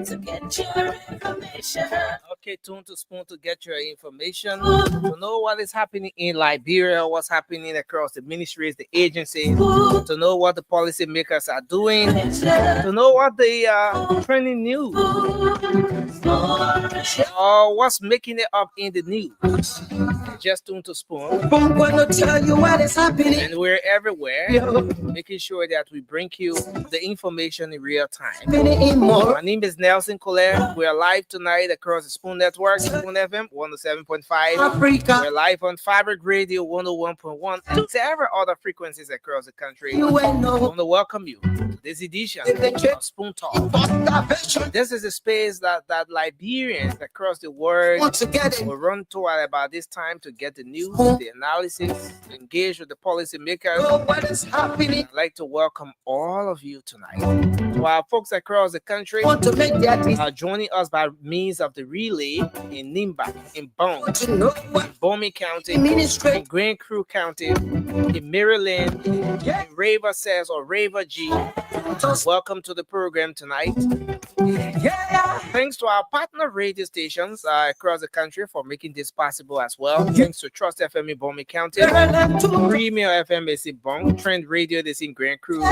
To get your information. Okay, tune to Spoon to get your information. To know what is happening in Liberia, what's happening across the ministries, the agencies, to know what the policymakers are doing, to know what the trending news, or what's making it up in the news. Just tune to Spoon. I'm gonna tell you what is happening. And we're everywhere, making sure that we bring you the information in real time. My name is Nelson Collier. We are live tonight across the Spoon Network, Spoon FM 107.5. We're live on Fabric Radio 101.1 and several other frequencies across the country. I want to welcome you to this edition of Spoon Talk. This is a space that Liberians across the world will run to at about this time to get the news, the analysis, engage with the policymakers. I'd like to welcome all of you tonight. To our folks across the country are joining us by means of the relay in Nimba, in Bone, in Bomi County, in Grand Crew County, in Maryland, in Raver Says or Raver G. Welcome to the program tonight. Thanks to our partner radio stations across the country for making this possible as well. Thanks to Trust FM in Bomi County, Premier FM is in Bong, Trend Radio is in Grand Crew,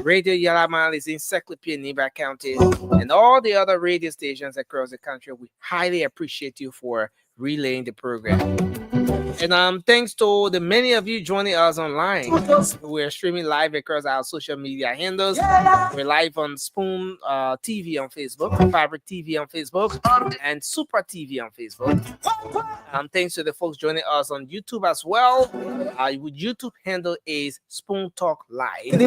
Radio Yalaman is in Seclipia, Nimba County, and all the other radio stations across the country. We highly appreciate you for relaying the program. And thanks to the many of you joining us online. We're streaming live across our social media handles. We're live on Spoon TV on Facebook, Fabric TV on Facebook, and Super TV on Facebook. Thanks to the folks joining us on YouTube as well. Our YouTube handle is Spoon Talk Live.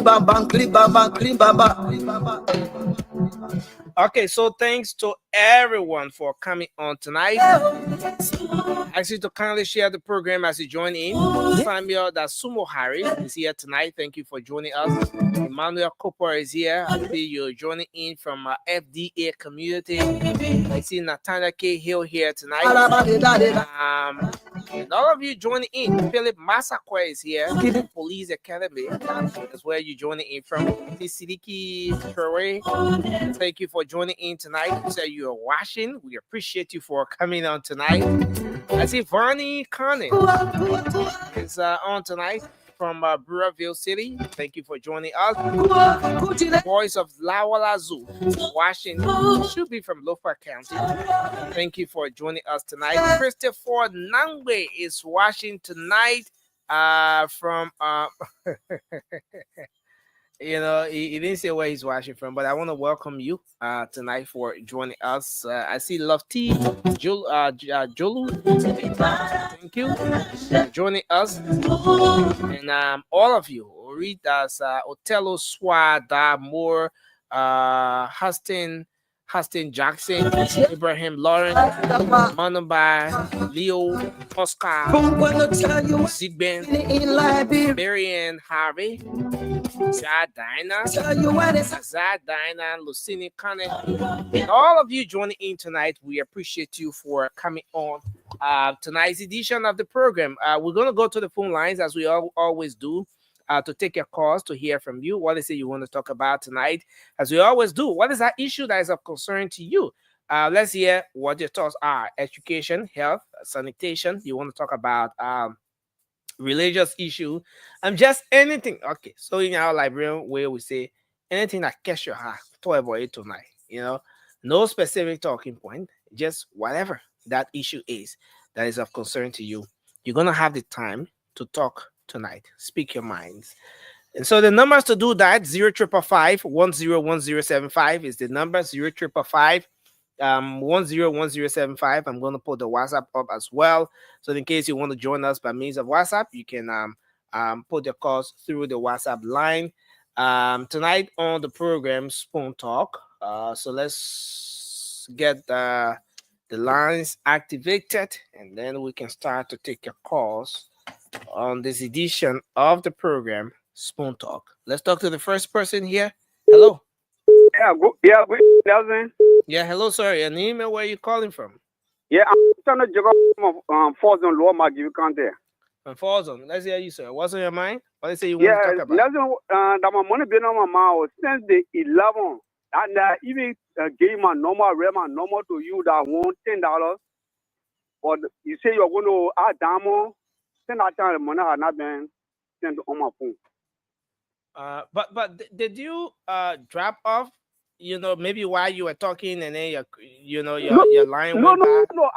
Okay, so thanks to everyone for coming on tonight. I ask you to kindly share the program as you join in. Samuel Sumo Harris is here tonight. Thank you for joining us. Emmanuel Cooper is here. I see you're joining in from FDA community. I see Nathaniel K. Hill here tonight. And all of you joining in. Philip Masakwe is here. Police Academy. That's where you're joining in from. Sidiki Ture. Thank you for joining in tonight. You say you're watching. We appreciate you for coming on tonight. I see Vonnie Conning is on tonight from Brewerville City. Thank you for joining us. Voice of Lawala Zoo, Washington, should be from Lofa County. Thank you for joining us tonight. Christopher Nangwe is watching tonight from you know, he didn't say where he's watching from, but I want to welcome you tonight for joining us. I see Love T, Jolu. Thank you for joining us. And all of you, Ritas, Otello Swada, Moore, Huston Jackson, Ibrahim Lawrence, Manubai, Leo, Oscar, Zigben, Marianne Harvey, Zad Dinah, Lucini Kane, and all of you joining in tonight. We appreciate you for coming on tonight's edition of the program. We're going to go to the phone lines as we always do. To take your calls, to hear from you. What is it you want to talk about tonight? As we always do, what is that issue that is of concern to you? Let's hear what your thoughts are. Education, health, sanitation. You want to talk about religious issue, just anything. Okay, so in our library where we say anything that catch your heart, talk about it tonight. You know, no specific talking point, just whatever that issue is that is of concern to you. You're gonna have the time to talk tonight. Speak your minds. And so the numbers to do that, 0555-101075 is the number, 0555-101075. I'm going to put the WhatsApp up as well. So in case you want to join us by means of WhatsApp, you can put your calls through the WhatsApp line. Tonight on the program, Spoon Talk. So let's get the lines activated, and then we can start to take your calls on this edition of the program, Spoon Talk. Let's talk to the first person here. Hello. Yeah, good, Nelson. Yeah, hello, sir. Your name and where are you calling from? Yeah, I'm trying to juggle force on lower Magic County. And falls on. Let's hear you, sir. What's on your mind? What is it you want Yeah, to talk about? listen, that my money been on my mouth since the 11, and even gave my normal to you that want $10, but you say you're going to add damo, send that time the money had not been sent on my phone. But did you drop off? You know, maybe while you were talking, and then your line went back. No.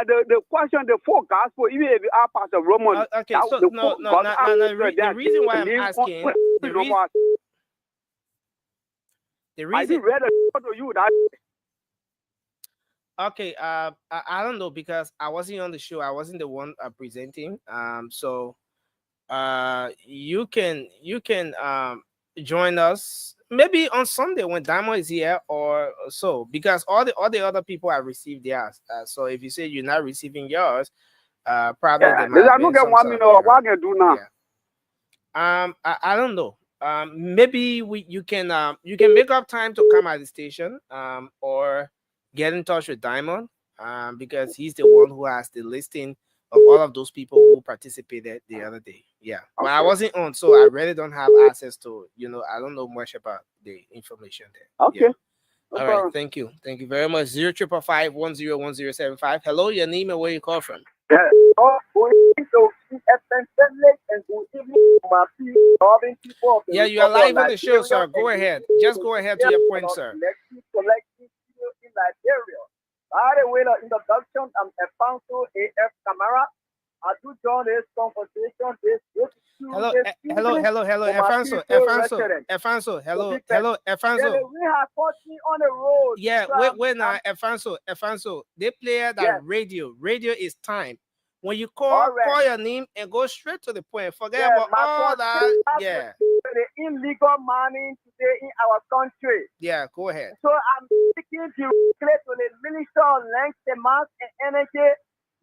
The question, the forecast for even if you are part of Roman. Okay, so no. The reason why I'm asking, the reason I did read to you that. Okay, I don't know because I wasn't on the show. I wasn't the one presenting. So you can join us maybe on Sunday when Diamond is here or so, because all the other people have received theirs. So if you say you're not receiving yours, probably they might have been some what I can do now. Yeah. I don't know. Maybe you can make up time to come at the station or get in touch with Diamond because he's the one who has the listing of all of those people who participated the other day. Yeah. But I wasn't on, so I really don't have access to, I don't know much about the information there. Okay. Yeah. All right. Thank you. Thank you very much. 0555-101075. Hello, your name and where you call from? Yeah. Yeah, you are live on the show, sir. Go ahead. Just go ahead to your point, sir. By the way, the introduction, I'm Alfonso A.F. Camara. I do join this conversation. Hello, Alfonso. Hello, Alfonso. We have 40 on the road. Yeah, wait now, Alfonso. They play that radio. Radio is time. When you call your name and go straight to the point. Forget about all that. Yeah. The illegal mining today in our country. Yeah, go ahead. So I'm speaking directly to the Minister of Land, Mines and Energy,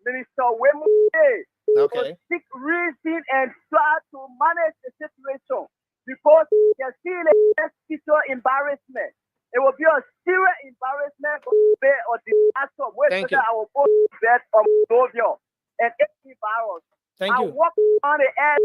Minister Wemute. Okay. To seek reason and try to manage the situation because you see the future embarrassment. It will be a serious embarrassment for the or disaster. Thank you. Our own bed of Novia and 80 virus. Thank you. I walk on the air,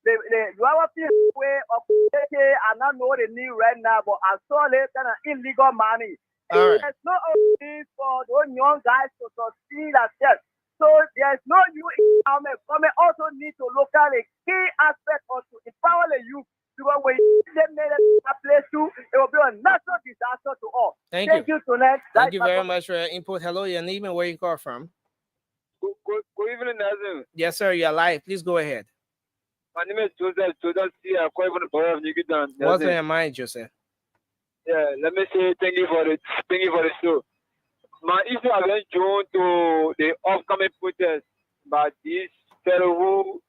the royalty way of I not know the new right now, but I saw it kind of illegal money. All right. There's no need for those young guys to succeed as yet. So there's no new empowerment. Government also need to look at the key aspect of to empower the youth. Because when they made a place too, it will be a natural disaster to all. Thank you tonight. Thank you very much for your input. Hello, your name and where you call from? Good evening, Nazim. Yes, sir. You're live. Please go ahead. My name is Joseph. I'm calling from the borough of Nikitan. What's on your mind, Joseph? Yeah, let me say thank you for the show. My issue has been joined to the upcoming protest by this fellow who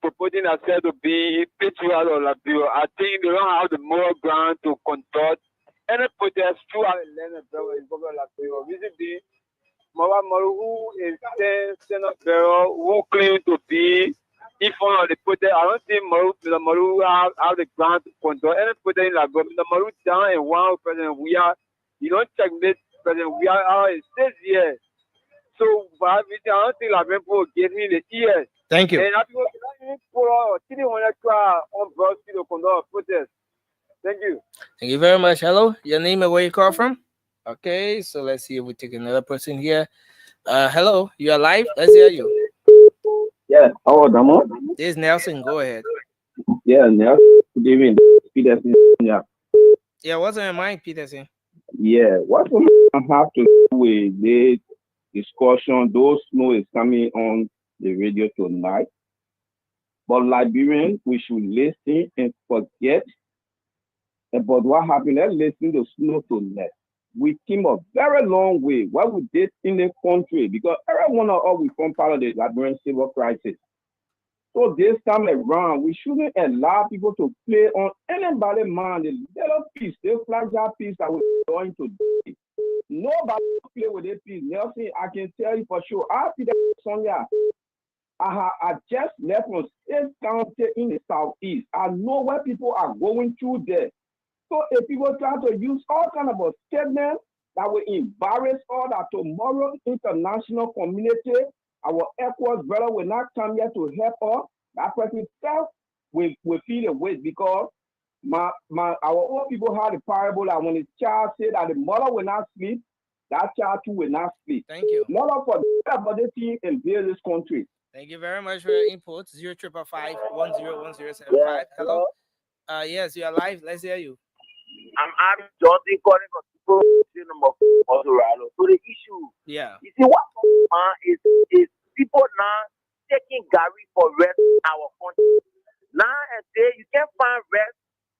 proposing themselves to be patriot or Labio. I think they don't have the moral ground to conduct any protest throughout the land of Labio. Reason being, Maru, who is Senate Bureau, who claims to be in front of the protest. I don't think Maru have the ground to conduct any protest in Labio. Maru down and one president. You don't check this. We are in 6 years. So, but I don't think Labio will give me the ears. Thank you. And I people on Broad Street to conduct a protest. Thank you. Thank you very much. Hello, your name and where you call from? Okay, so let's see if we take another person here. Hello, you are live. Let's hear you. Yeah, hello, Damo. This is Nelson. Go ahead. Yeah, Nelson. Good evening, Peterson. Yeah. Yeah, what's on your mind, Peterson? Yeah, what we have to do with the discussion, those Snowe is coming on the radio tonight. But Liberians, we should listen and forget about what happened. Let's listen to Snowe tonight. We came a very long way. What we did in the country, because every one of us we come part of the Liberian civil crisis. So this time around, we shouldn't allow people to play on anybody's mind. The little piece, the fragile piece that we're going to do. Nobody play with this piece. Nelson, I can tell you for sure. After that, Sonia, I just left from State County in the southeast. I know what people are going through there. So if people try to use all kind of statements that will embarrass all that tomorrow international community, our ECOWAS brother will not come here to help us. That person self will feel a weight because our old people had a parable that when the child said that the mother will not sleep, that child too will not sleep. Thank you. Lord for everybody team and build this country. Thank you very much for your input. 0555-101075. Hello. Yes, you are live. Let's hear you. I'm Johnson calling from people number 4 Colorado. So the issue, Yeah. you see what is people now taking Gary for rest in our country. Now and then you can find rest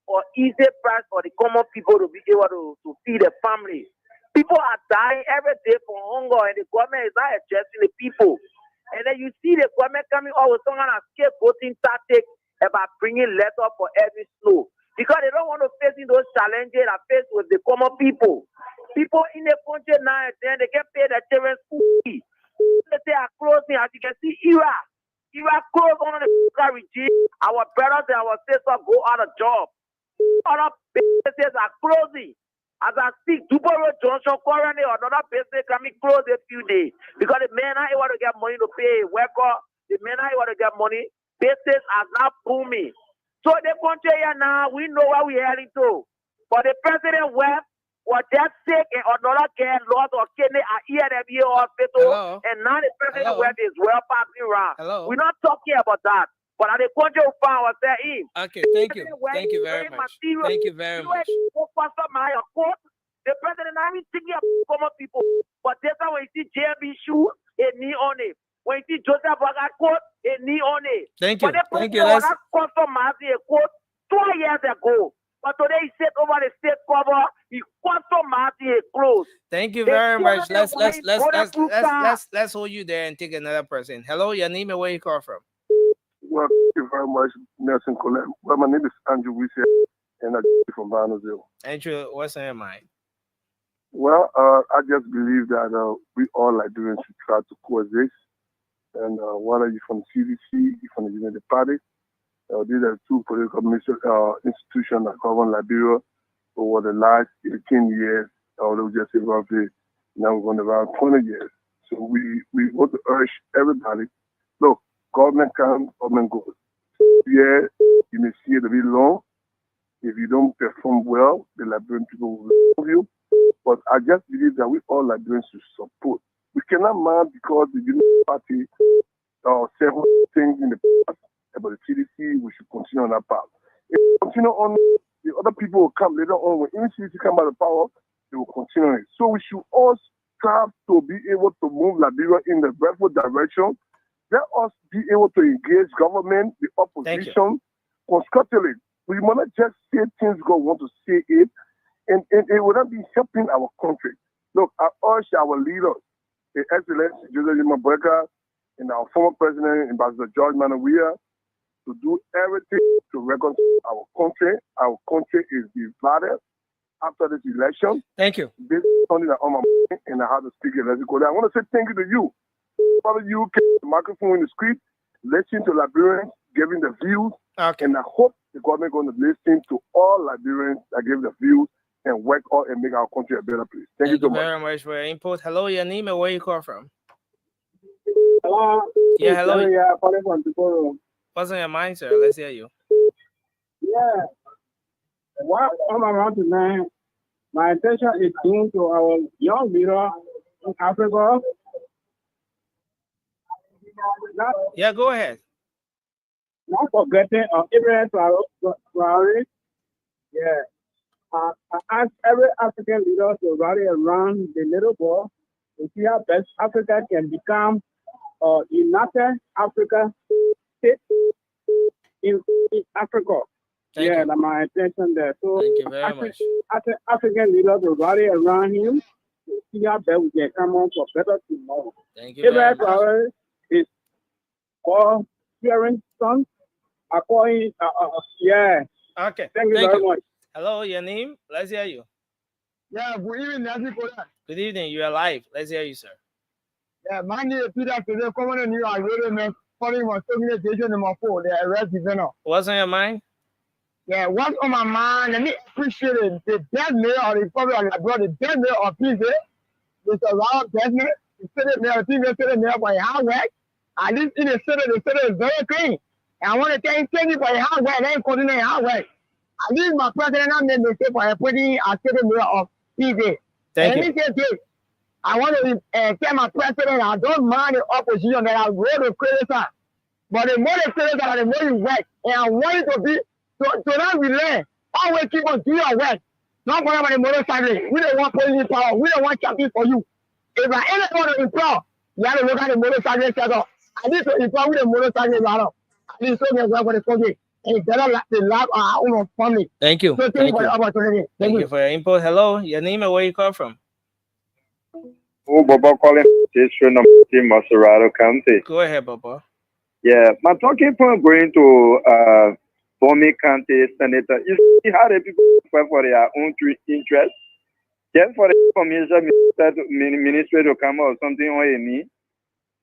for easy price for the common people to be able to feed their family. People are dying every day from hunger and the government is not addressing the people. And then you see the government coming up with some kind of scapegoating tactic about bringing letter for Edwin Snowe. Because they don't want to face those challenges that face with the common people. People in the country now and then, they get paid their children's school fees. They are closing, as you can see, Iraq closed on the regime. Our brothers and our sisters go out of job. Other businesses are closing. As I speak, Duboro Johnson currently another business coming close a few days. Because the men are able to get money to pay worker. The men are able to get money. Business are not booming. So the country here now, we know where we're heading to. But the president was just sick and another girl lost or kidney at ENME hospital. Hello? And now the president West is well passing around. Hello? We're not talking about that. But at the country we found ourselves in. Okay, thank you. Thank you very much. Thank you very much. The president not even thinking of common people. But that's why when you see JB shoes, a knee on it. When you see Joseph Bagat coat, a knee on it. Thank you. But the Thank you. president was not customizing a coat 2 years ago. But today he said over the state cover, he customizing a clothes. Thank you very much. Let's hold you there and take another person. Hello, your name and where you call from? Well, thank you very much, Nelson Colette. Well, my name is Andrew Wisse, and I'm from Barnesville. Andrew, what's on your mind? Well, I just believe that we all Liberians should try to coexist. And whether you're from CDC, you're from the United Party, these are two political institutions that govern Liberia over the last 18 years, although just roughly now we're going around 20 years. So we want to urge everybody, look, government comes, government goes. Yeah, you may see it a bit long. If you don't perform well, the Liberian people will remove you. But I just believe that we all Liberians should support. We cannot mind because the United Party several things in the past about the CDC. We should continue on that path. If we continue on, the other people will come later on. When even CDC come out of power, they will continue it. So we should all strive to be able to move Liberia in the rightful direction. Let us be able to engage government, the opposition, constructively. We must not just say things God want to say it, and it will not be helping our country. Look, I urge our leaders, the Excellency Joseph Mabreka, and our former president, Ambassador George Manawia, to do everything to reconcile our country. Our country is divided after this election. Thank you. This is something that on my mind, and I have to speak it. I want to say thank you to you. Father, you kept the microphone in the street, listen to Liberians, giving the views, and I hope the government is going to listen to all Liberians that give the views and work out and make our country a better place. Thank you so much. Very much for your input. Hello, your name and where you call from? Hello. Yeah, hello. Yeah, calling from Tokoro. What's on your mind, sir? Let's hear you. Yeah. What I'm around tonight, my attention is due to our young leader in Africa. Yeah, go ahead. Not forgetting Ibrahim Traore. Yeah. I ask every African leader to rally around the little boy to see how best Africa can become a united Africa state in Africa. Thank you. That's my attention there. So thank you very much. African leaders to rally around him to see how best we can come on for better tomorrow. Thank you very much. Is called hearing son. I call him, yeah. Okay. Thank you very much. Hello, your name? Let's hear you. Yeah, good evening, Nancy. Good evening. You are live. Let's hear you, sir. Yeah, my name is Peter. Today, coming in, you are really following my station number 4. The arrest event. What's on your mind? Yeah, what's on my mind? Let me appreciate it. The death mayor of the Republic of Labrador, the death mayor of PJ, Mr. Ronald Desmond, the city mayor, the female city mayor for your hard work. I live in the city is very clean. And I want to thank you for your hard work. They continue your hard work. I leave my president and made mistake for putting a city mayor of PJ. Thank And you. let me say this. I want to tell my president I don't mind the opposition that I will to criticize. But the more they criticize, the more you work. And I want it to be so that we learn. Always keep on doing your work. Not worry about the motorcycle. We don't want police power. We don't want champion for you. If I ever want to improve, you have to look at the motorcycle setup. I need to improve with the motorcycle setup. I need to get work for the country. And better the life of our own family. Thank you. So thank you for the opportunity. Thank you for your input. Hello, your name and where you come from? Oh, Baba calling station number Maserado County. Go ahead, Baba. Yeah, my talking point going to Bomi County Senator. You see how the people fight for their own interest? Just for the information ministry to come or something on me.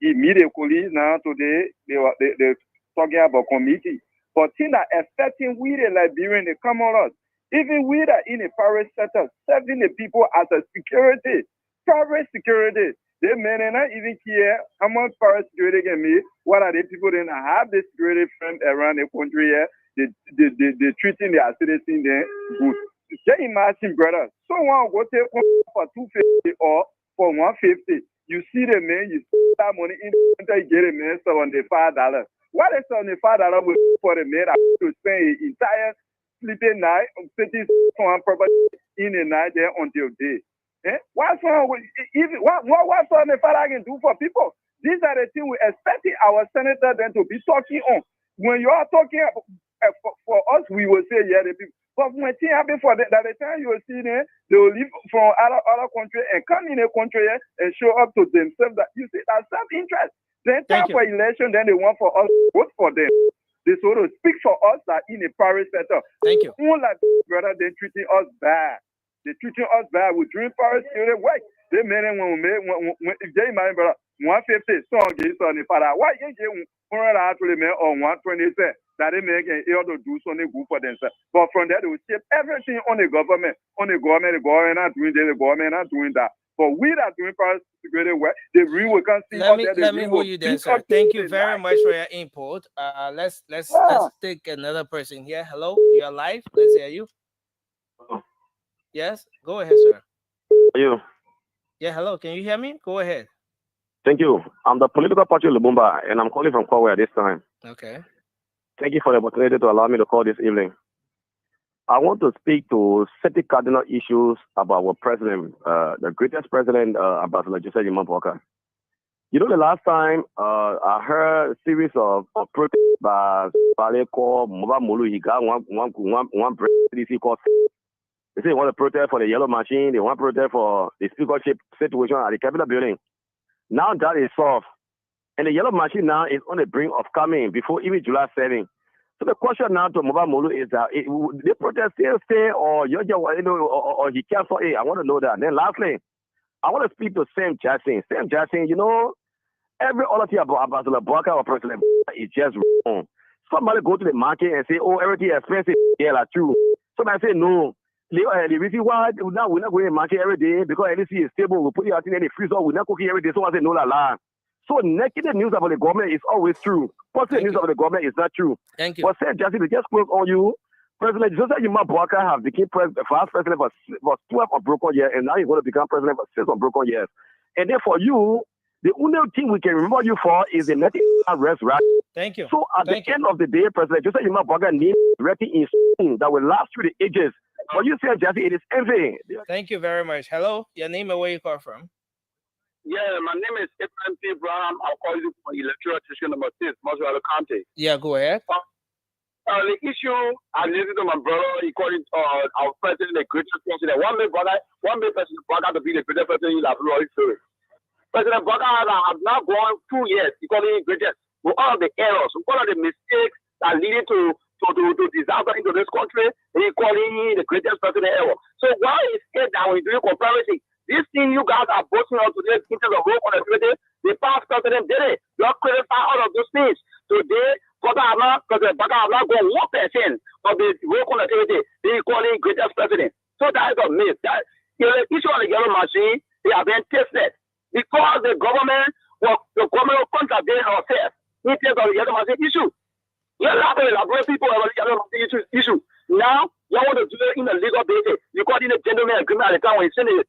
Immediately now today they're talking about committee. But things that affecting we the Liberian, they come on us. Even we that in a private sector, serving the people as a security, private security. They may not even care how much private security can be. What are the people then have the security firm around the country here? They treating their citizens there good. Just imagine, brother, someone go take for 250 or for 150. You see the man, you see that money in until you get a man $75. What is $75 for the man to spend an entire sleeping night, sitting on property in the night there until day? Eh? What's wrong with what's on the father can do for people? These are the things we expect our senator then to be talking on. When you are talking for us, we will say, yeah, the people. But when things happen for that, the time you will see them, they will leave from other country and come in a country and show up to themselves. That you see that self-interest. Then time for election, then they want for us to vote for them. They sort of speak for us that in a private sector. Thank you. Like brother, they're treating us bad. They're treating us bad. We're doing private security work. They made it when if they mind brother 150 song is on the father. Why you get 100 actually man or 120 cents? That they make an able to do something good for themselves. But from that, they will shape everything on the government. The government not doing this, the government not doing that. But we that doing private security work, the real we can see. Let me hold you there, sir. Thank you very much for your input. Let's take another person here. Hello, you're live. Let's hear you. Yes, go ahead, sir. You. Yeah, hello. Can you hear me? Go ahead. Thank you. I'm the political party Lubumba, and I'm calling from Kowere this time. Okay. Thank you for the opportunity to allow me to call this evening. I want to speak to certain cardinal issues about our president, the greatest president, Ambassador Joseph Walker. You know, the last time I heard a series of protests by Baleko, Moba Mulu, he got one CDC called. They say they want to protest for the yellow machine, they want to protest for the speakership situation at the Capitol building. Now that is solved. And the yellow machine now is on the brink of coming before even July 7. So the question now to Moba Mulu is that the protest still stay or or he cancel it. I want to know that. And then lastly, I want to speak to Sam Jackson. Sam Jackson, you know, every other thing about Ambassador Walker or President is just wrong. Somebody go to the market and say, oh, everything is expensive. Yeah, like true. Somebody say no. The reason why now we're not going to market every day because anything is stable. We put it out in the freezer. We're not cooking every day. So I say no la. So negative news about the government is always true. Positive news about the government is not true. Thank you. But say Justin, to just close on you, President Joseph Walker have become vice president for 12 unbroken years, and now he's going to become president for 6 unbroken years. And then for you, the only thing we can remember you for is the nothing arrest, right? Thank you. So at the end of the day, President Joseph Walker needs writing in that will last through the ages. But you say, Jesse, it is envy. Thank you very much. Hello, your name and where you call from? Yeah, my name is Edwin Brown. I'm calling you from electoral station number 6, Maserado County. Yeah, go ahead. The issue, I listened to my brother, he called it our president, the greatest president. One may President Walker to be the greatest president in Labrador history. President Walker has now gone 2 years, he called it greatest. With all of the errors, with all of the mistakes that leading to disaster into this country, he calling the greatest president ever. So why is it that we're doing comparison? This thing you guys are boasting on today in terms of road connectivity, the past president did it. You have criticize all of those things. Today, because President Baka have not got 1% of the road connectivity, they call him greatest president. So that is a myth. That the issue of the yellow machine, they have been tested because the government will contradict ourselves in terms of the yellow machine issue. You're not going to elaborate people about the yellow machine issue. Now, you want to do it in a legal basis. You got in a gentleman agreement at the time when you send the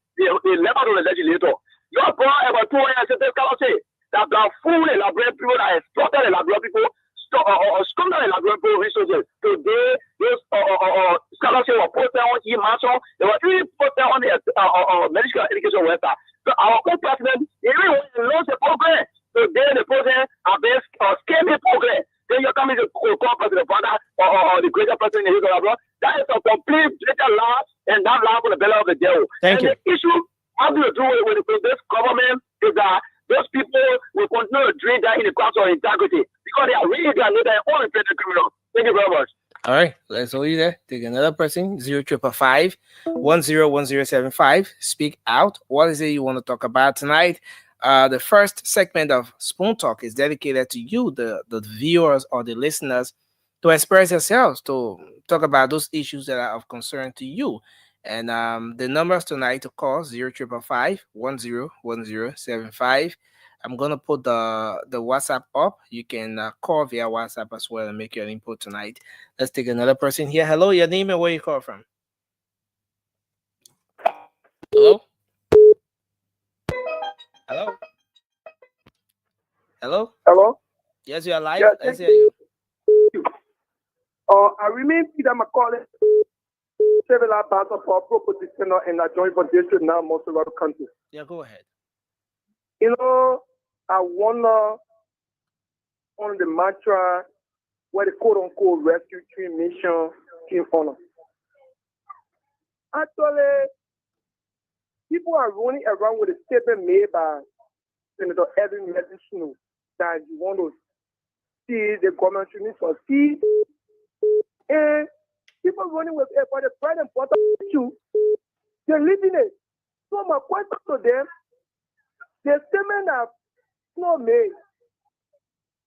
letter to the legislator. You are brought about 2 years to say that there are full elaborate people that exploited elaborate people, scum down elaborate people resources. Today, those scholarship were posted on e-marshal, they were even posted on the medical education website. So our own president, everyone knows the program. Today, the president are been scamming program. Then you're coming to call President Baka or the greater president in Israel. That is a complete greater lie, and that lie for the belly of the devil. Thank you. The issue how do you do it with this government is that those people will continue to drink that in the course of integrity because they are really their own infected criminals. Thank you very much. All right, let's hold you there. Take another person, 0555 101075. Speak out. What is it you want to talk about tonight? The first segment of Spoon Talk is dedicated to you, the viewers or the listeners, to express yourselves, to talk about those issues that are of concern to you. And the numbers tonight to call 0555 101075. I'm gonna put the WhatsApp up. You can call via WhatsApp as well and make your input tonight. Let's take another person here. Hello, your name and where you call from? Hello? Hello? Hello? Hello? Yes, you are live. Yeah, Let's hear you. I remain Peter McCauley, several battle for proposition and I joined for district now most of our country. Yeah, go ahead. You know, I wonder on the mantra where the quote unquote rescue team mission came on. Actually, people are running around with a statement made by Senator Edwin Snowe that you want to see the government should succeed. And people running with it for the pride and important issue, they're living it. So my question to them, the statement that Snowe made,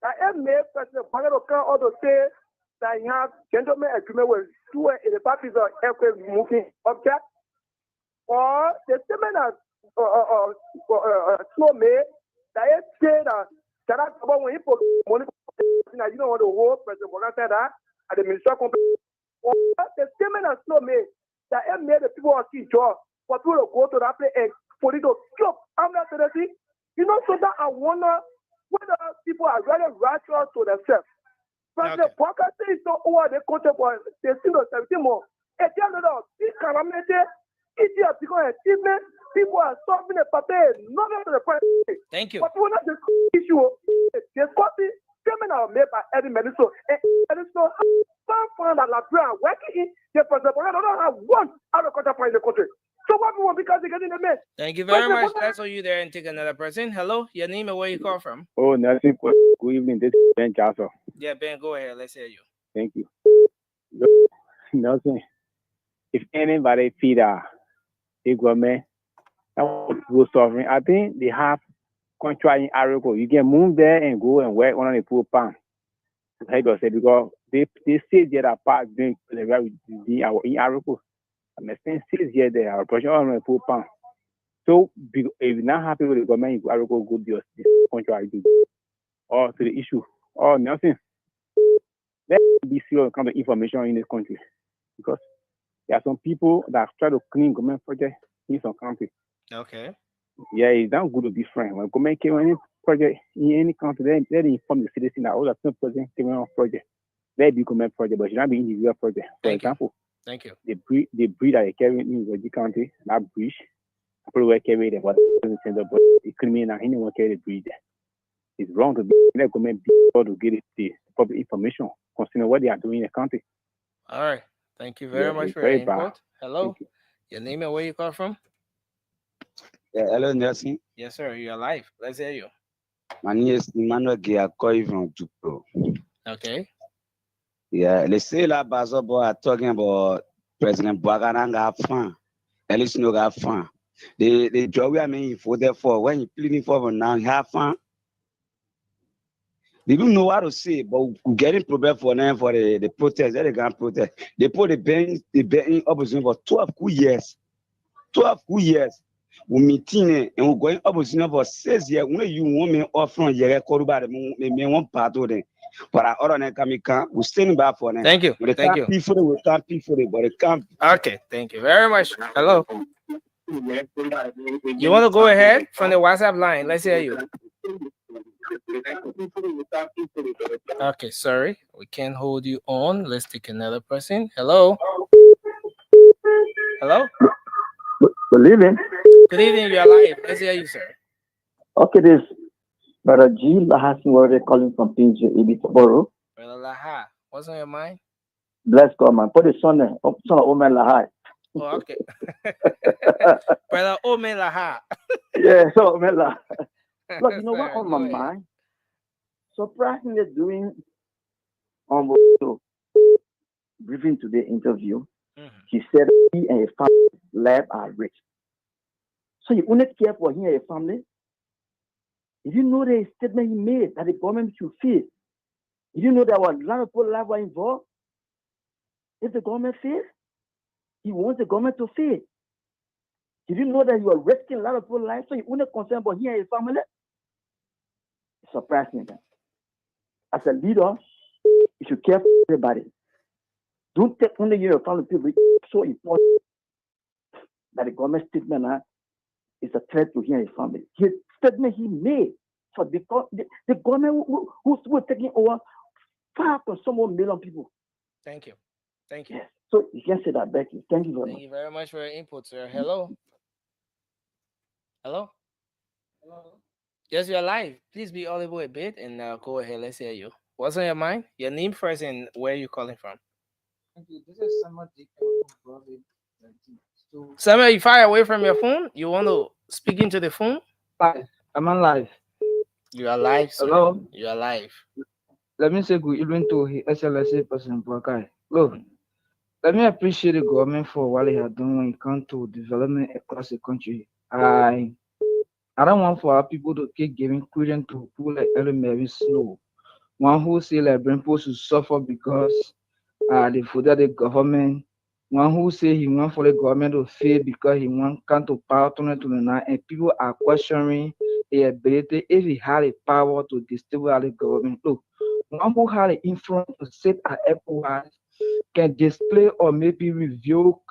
that President Baka can also say that he has gentleman agreement with 285 pieces of aircraft moving object, or the statement that Snowe made, that he said that when he put money, you don't want to hold President Baka said that at the minister company. Or the statement that Snowe made, that he made the people see job for people to go to that place and for it to stop. I'm not saying that. You know, so that I wonder whether people are really righteous to themselves. President Baka says so over the country for they still 17 more. At the end of this calamity, it's just because achievement, people are solving the paper, not to the point. Thank you. But we're not the issue. Discussing criminal made by Eddie Mediso. And Mediso found that Labra working in the President Baka don't have one out of country in the country. So what we want because they get in the mess. Thank you very much. That's all you there and take another person. Hello, your name and where you call from? Oh, nothing. Good evening. This is Ben Castle. Yeah, Ben, go ahead. Let's hear you. Thank you. Nothing. If anybody feed the government, that would go sovereign. I think they have contract in Arago. You can move there and go and work on the poor pan. Because they say that are part doing in Arago. I'm spending 6 years there. Our project on a poor pan. So if you're not happy with the government, you go do this contract. Or to the issue. Or nothing. Let's be serious when it comes to information in this country. Because there are some people that try to clean government projects in some country. Okay. Yeah, it's not good to be friends. When government came on any project in any country, they inform the citizen that all the same project came on project. They be government project, but it should not be individual project. For example, thank you. The breed that they carry in the country, that breed, people will carry the water in the center, but the criminal and anyone carry the breed. It's wrong to be in the government to get the public information concerning what they are doing in the country. All right. Thank you very much for your input. Hello. Your name and where you call from? Yeah, hello, Nelson. Yes, sir. You're live. Let's hear you. My name is Emmanuel Giacoy from Jupro. Okay. Yeah, let's say la Bazobo are talking about President Baka have fun. At least no have fun. The job we are making for therefore when you pleading for now have fun. They don't know what to say, but we're getting prepared for them for the protest. They can't protest. They put the ban opposition for 12 good years. 12 good years. We meeting and we're going opposition for 6 years. When you want me off from here, me one part of them. But I order them come, we're standing back for them. Thank you. When they Thank can't you. pay for it, we can't pay for it, but they can't. Okay, thank you very much. Hello. You want to go ahead from the WhatsApp line? Let's hear you. Okay, sorry. We can't hold you on. Let's take another person. Hello. Hello. Good evening. Good evening. You are live. Let's hear you, sir. Okay, this Brother G. Lahasin already calling from PNG, EB tomorrow. Brother Laha, what's on your mind? Bless God, man. Put the son of Omen Lahai. Oh, okay. Brother Omen Laha. Yeah, so Omen Lahai. Look, you know what Sorry, on my go ahead. mind? Surprisingly, doing briefing today interview, he said he and his family life are rich. So you only care for him and his family? If you know the statement he made that the government should fail, if you know that a lot of people life were involved, if the government fails, he wants the government to fail. If you know that you are risking a lot of people's lives, so you only concerned about him and his family? It's surprising. As a leader, you should care for everybody. Don't take only your family people. It's so important that the government statement is a threat to him and his family. His statement he made for the government who's taking over 5 to some more million people. Thank you. Thank you. Yes. So you can say that, Becky. Thank you very much. Thank you very much for your input, sir. Hello. Hello. Yes, you're live. Please be audible a bit and go ahead. Let's hear you. What's on your mind? Your name first and where you calling from. Thank you. This is Samuel Dikko. Samuel, you far away from your phone? You want to speak into the phone? Live. I'm on live. You are live, sir. Hello. You are live. Let me say good evening to the SLSA person, Bokai. Look, let me appreciate the government for what they are doing when it comes to development across the country. I don't want for our people to keep giving credence to people like Edwin Snowe. One who say like people should suffer because they voted the government. One who say he want for the government to fail because he want come to power 2029, and people are questioning the ability if he had the power to destabilize the government. Look, one who had the influence to sit at ECOWAS can display or maybe reveal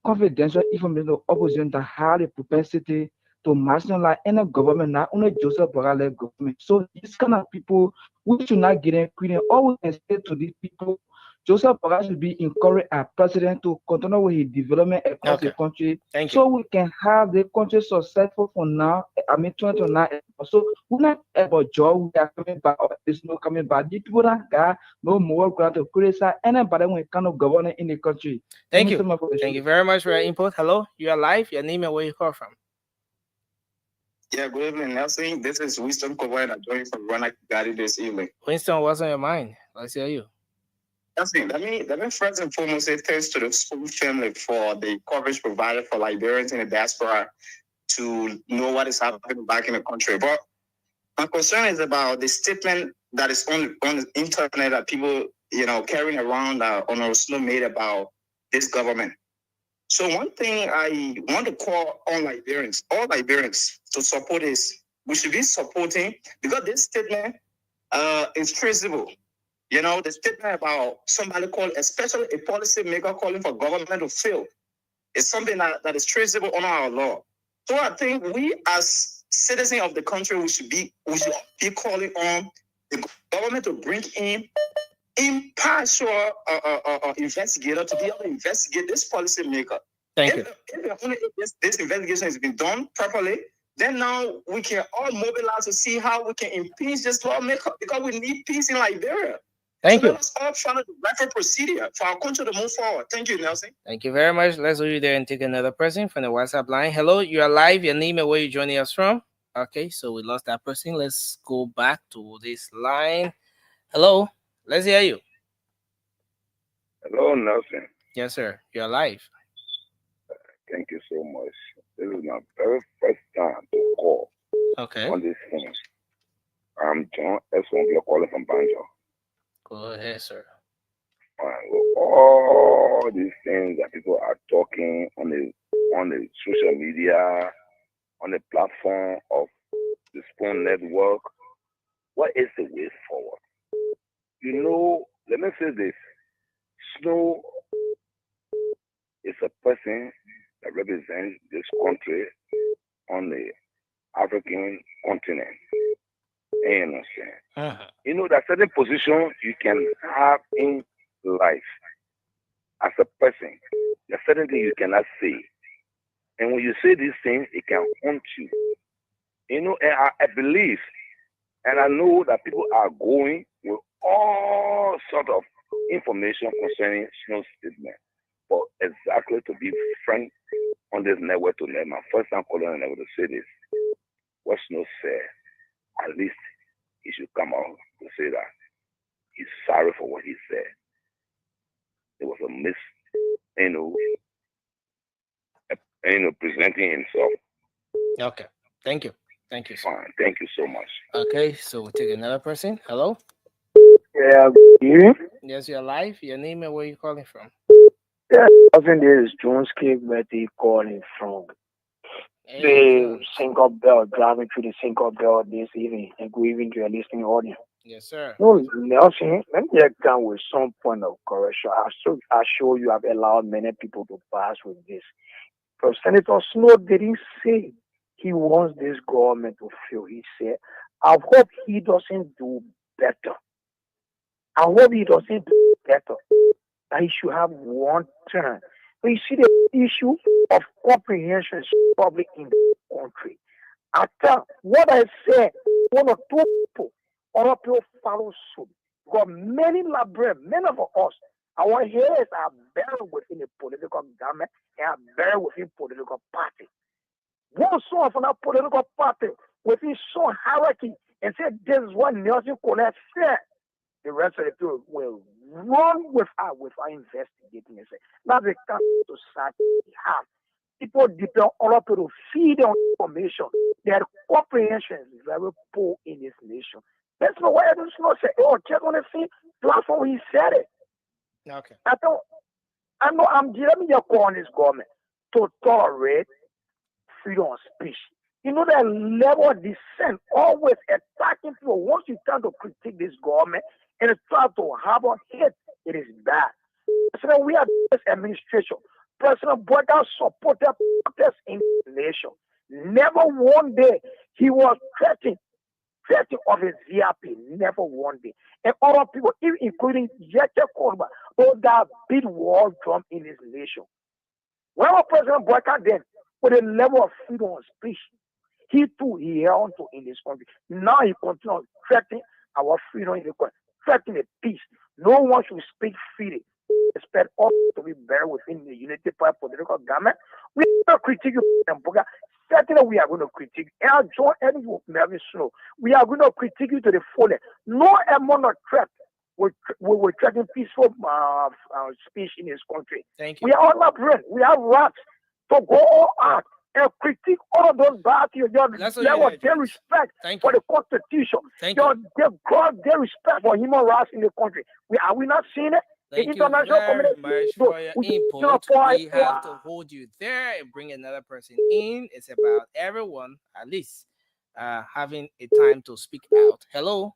confidential information to opposition that had the propensity to marginalize any government, not only Joseph Borrell government. So these kind of people, we should not get included. All we can say to these people, Joseph Borrell should be encouraged as president to continue with his development across the country. Thank so we can have the country successful for now. 2029. So we're not about job, we are coming back, or there's no coming back. These people that got no more ground to criticize anybody when it comes to governing in the country. Thank you. So much for the Thank show. you very much for your input. Hello, you are live. Your name and where you call from. Yeah, good evening, Nelson. This is Winston Kowai. I'm joining from Rwanda, Kigali this evening. Winston, what's on your mind? Let's hear you. Nelson, let me first and foremost say thanks to the school family for the coverage provided for Liberians in the diaspora to know what is happening back in the country. But my concern is about the statement that is on the internet that people, carrying around Honorable Snowe made about this government. So one thing I want to call on Liberians, all Liberians, to support is we should be supporting, because this statement is traceable. The statement about somebody especially a policy maker calling for government to fail, is something that is traceable under our law. So I think we as citizens of the country, we should be calling on the government to bring in impartial investigator to be able to investigate this policy maker. Thank you. If this investigation has been done properly, then now we can all mobilize to see how we can impeach this lawmaker, because we need peace in Liberia. Thank you. Let us all follow the right procedure for our country to move forward. Thank you, Nelson. Thank you very much. Let's go there and take another person from the WhatsApp line. Hello, you are live. Your name and where you joining us from? Okay, so we lost that person. Let's go back to this line. Hello, let's hear you. Hello, Nelson. Yes, sir. You're live. Thank you so much. This is my very first time to call on this phone. I'm John S. Wongler calling from Banjo. Go ahead, sir. All these things that people are talking on the social media, on the platform of the Spoon Network, what is the way forward? Let me say this. Snow is a person that represents this country on the African continent. You understand? That certain position you can have in life as a person. There's certain things you cannot say. And when you say these things, it can haunt you. And I believe and I know that people are going with all sort of information concerning Snow's statement. But exactly to be frank on this network to let my first time calling on the network to say this, what Snow said, at least he should come out to say that he's sorry for what he said. It was a presenting himself. Okay. Thank you. Thank you, sir. Fine. Thank you so much. Okay, so we'll take another person. Hello? Yeah, you? Yes, you're live. Your name and where you calling from? Yeah, cousin, this is Jones Cape Betty calling from the Sync-Up Bell, driving through the Sync-Up Bell this evening and good evening to your listening audience. Yes, sir. No, Nelson, let me get down with some point of correction. I show you have allowed many people to pass with this. But Senator Snowe didn't say he wants this government to fail. He said, I hope he doesn't do better. I hope he doesn't do better. That he should have one turn. But you see, the issue of comprehension is public in the country. After what I said, one or two people, other people follow suit. Because many librarians, many of us, our heads are buried within a political government and are buried within political party. One song from that political party within some hierarchy and say this is what Nelson Collette said. The rest of the people will run without investigating and say, that's the kind of society we have. People depend on other people to feed them information. Their comprehension is very poor in this nation. That's not why Edwin Snowe said, oh, check on the same platform he said it. Okay. Let me just call on this government to tolerate freedom of speech. You know that level of dissent, always attacking people. Once you try to critique this government and try to harbor hate, it is bad. So we are this administration. President Boyka supported protests in the nation. Never one day he was threatening of his VIP. Never one day. And other people, including Jete Korba, those that beat war drum in this nation. When President Boyka then, with a level of freedom of speech, he too, he held on to in this country. Now he continues threatening our freedom in the country, threatening the peace. No one should speak freely. Expect all to be buried within the Unity Party political government. We are going to critique you, Mboga. Certainly, we are going to critique. And John Edwin Melvin Snowe, we are going to critique you to the fullest. No amount of threat will threaten peaceful speech in this country. Thank you. We are all not brain. We have rights to go all out and critique all of those parties. Their respect for the Constitution. Their respect for human rights in the country. Are we not seeing it? Thank you very much for your input. We have to hold you there and bring another person in. It's about everyone, at least, having a time to speak out. Hello?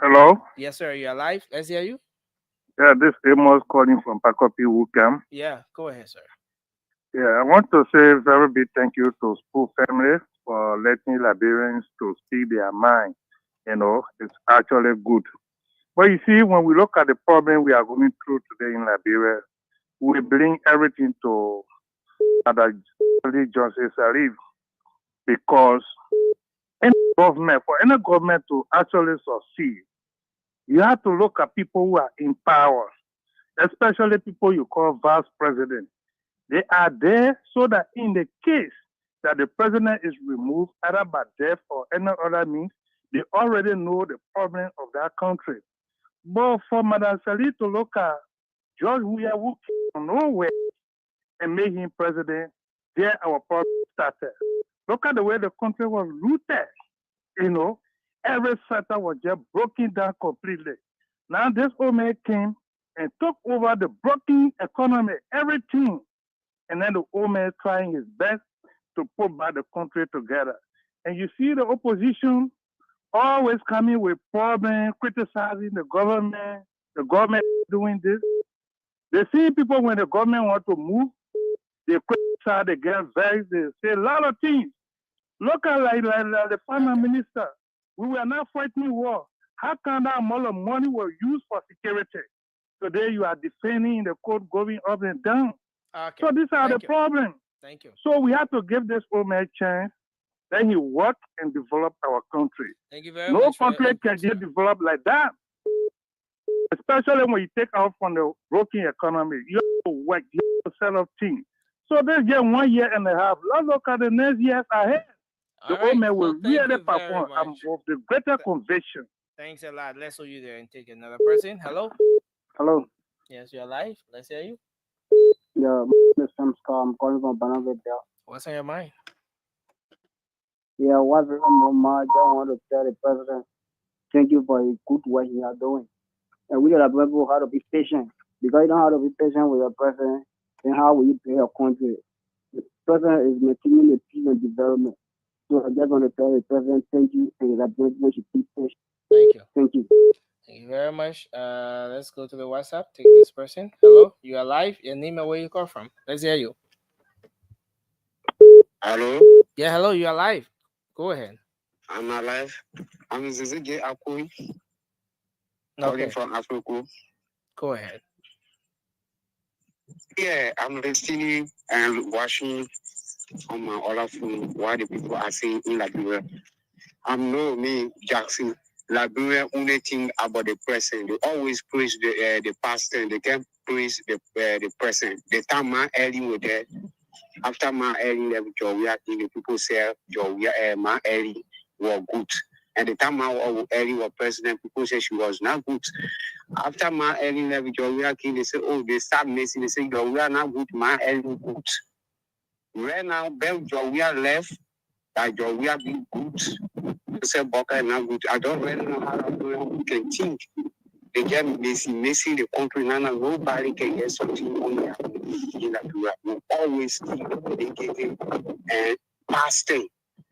Hello? Yes, sir. You're alive. Let's hear you. Yeah, this is Amos calling from Pakopi Wukam. Yeah, go ahead, sir. Yeah, I want to say a very big thank you to school family for letting Liberians to speak their mind. It's actually good. But you see, when we look at the problem we are going through today in Liberia, we bring everything to Mother Johnson Salif, because for any government to actually succeed, you have to look at people who are in power, especially people you call vice president. They are there so that in the case that the president is removed, either by death or any other means, they already know the problem of that country. But for Madam Sali to look at George Weah, who came from nowhere and made him president, there our problem started. Look at the way the country was looted, every sector was just broken down completely. Now this old man came and took over the broken economy, everything. And then the old man trying his best to put back the country together. And you see the opposition always coming with problems, criticizing the government doing this. They see people when the government want to move, they criticize, they get vexed, they say a lot of things. Look at like the Prime Minister. We were not fighting war. How come that amount of money was used for security? Today you are defending the court going up and down. Okay. So these are the problems. Thank you. So we have to give this old man a chance. Then he work and develop our country. Thank you very No much. country can get developed like that. Especially when you take out from the broken economy. You have to work, you have to set up things. So this just 1 year and a half. Let's look at the next years ahead. The old man will really perform. I'm of the greater conviction. Thanks a lot. Let's show you there and take another person. Hello. Hello. Yes, you're live. Let's hear you. Yeah, my name is Sam Scott. I'm calling from Banana. What's on your mind? Yeah, what's on my mind? I want to tell the president, thank you for the good work you are doing. And we gotta people how to be patient. Because you don't have to be patient with your president, then how will you play your country? The president is maintaining the peace and development. So I just want to tell the president, thank you, and that president should be patient. Thank you. Thank you. Thank you very much. Let's go to the WhatsApp. Take this person. Hello, you are live. Your name and where you call from. Let's hear you. Hello. Yeah, hello, you are live. Go ahead. I'm alive. I'm Zizige Akui. Okay. Calling from Africa. Go ahead. Yeah, I'm listening and watching on my other phone what the people are saying in Liberia. I'm no me Jackson. Liberia only thing about the present. They always praise the past and they can't praise the present. The time my early was there. After my early level job, we are in the people say job we are my early were good. And the time my early was president, people say she was not good. After my early level job, we are they say, oh, they start messing, they say, we are not good, my early good. Right now, Bell job we are left, that job we are being good. They say Boca not good. I don't really know how we can think. They get messing the country now. Nobody can get something on there. We always think they get it and past thing.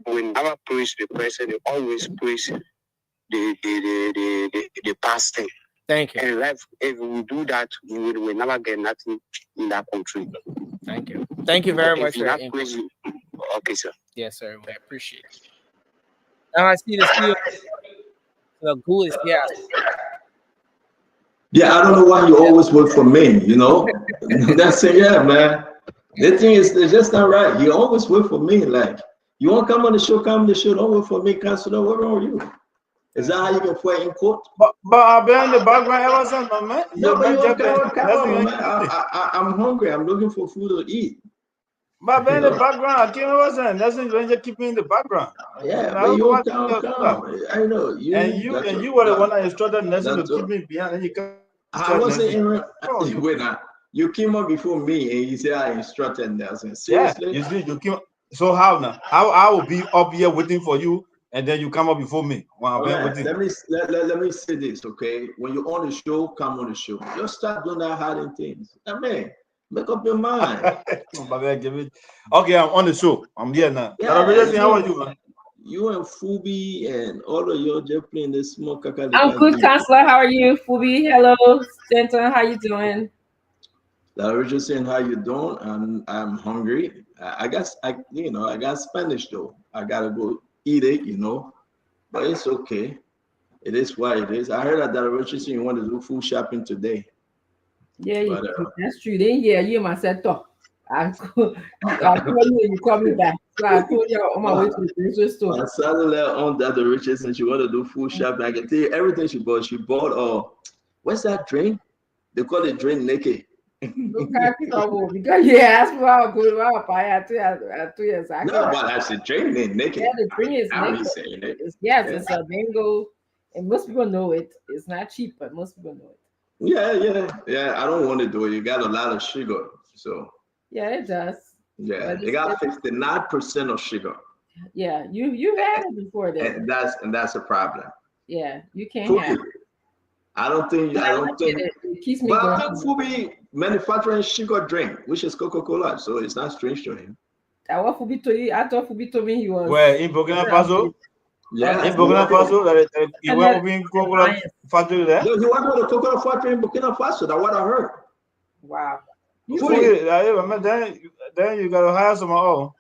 We never praise the present, they always praise the past thing. Thank you. And if we do that, we will never get nothing in that country. Thank you. Thank you very much for your input. Crazy. Okay, sir. Yes, sir. We appreciate it. Now I see the CEO. The good is yes. Yeah, I don't know why you always work for me, you know? That's it, yeah, man. The thing is, it's just not right. You always work for me. Like, you want to come on the show, come on the show. Don't work for me, Counselor. What's wrong with you? Is that how you can fight in court? But I've been in the background ever since, my man. No, but you man. I'm hungry. I'm looking for food to eat. But I've been in the background. I can't understand. That's when you keep me in the background. Yeah, but you come. I know. You were the one that instructed Nelson to keep me behind. And you come. I wasn't in. Wait, now. You came up before me and you said I instructed Nelson. Seriously? Yeah, you see, you came. So how now? How I will be up here waiting for you, and then you come up before me. Right. Let me say this, okay? When you're on the show, come on the show. Just start doing that hiding things. I mean, make up your mind. Okay, I'm on the show. I'm here now. Yeah, how are you, man? You and Fubi and all of you just playing this small caca. I'm good, Counselor. How are you, Fubi? Hello, Stanton. How you doing? Larry Richardson, how you doing? I'm hungry. I got Spanish though. I gotta go eat it, you know. But it's okay. It is what it is. I heard that Larry Richardson, you want to do food shopping today. Yeah, that's true. Then you myself talk. I call you and you call me back. So I told you on my way to the grocery store. I saw her on that the Richardson. She want to do food shopping. I can tell you everything she bought. She bought what's that drink? They call it drink naked. Because you asked for how good I 2 years. No, but I said drink it naked. Yeah, the drink is naked. Saying it. It's a mango, and most people know it. It's not cheap, but most people know it. Yeah. I don't want to do it. You got a lot of sugar, so. Yeah, it does. Yeah, they got 59% of sugar. Yeah, you've had it before then. And that's a problem. Yeah, you can't have Fubi, it. I don't think It keeps me but I going. think Fubi manufacturing sugar drink, which is Coca-Cola, so it's not strange to him. I thought Fubi told me he was. Where in Burkina Faso? Yeah, In Burkina Faso, he went open Coca-Cola factory there. No, he went to the Coca-Cola factory in Burkina Faso. That's what I heard. Wow. Then you gotta hire someone else.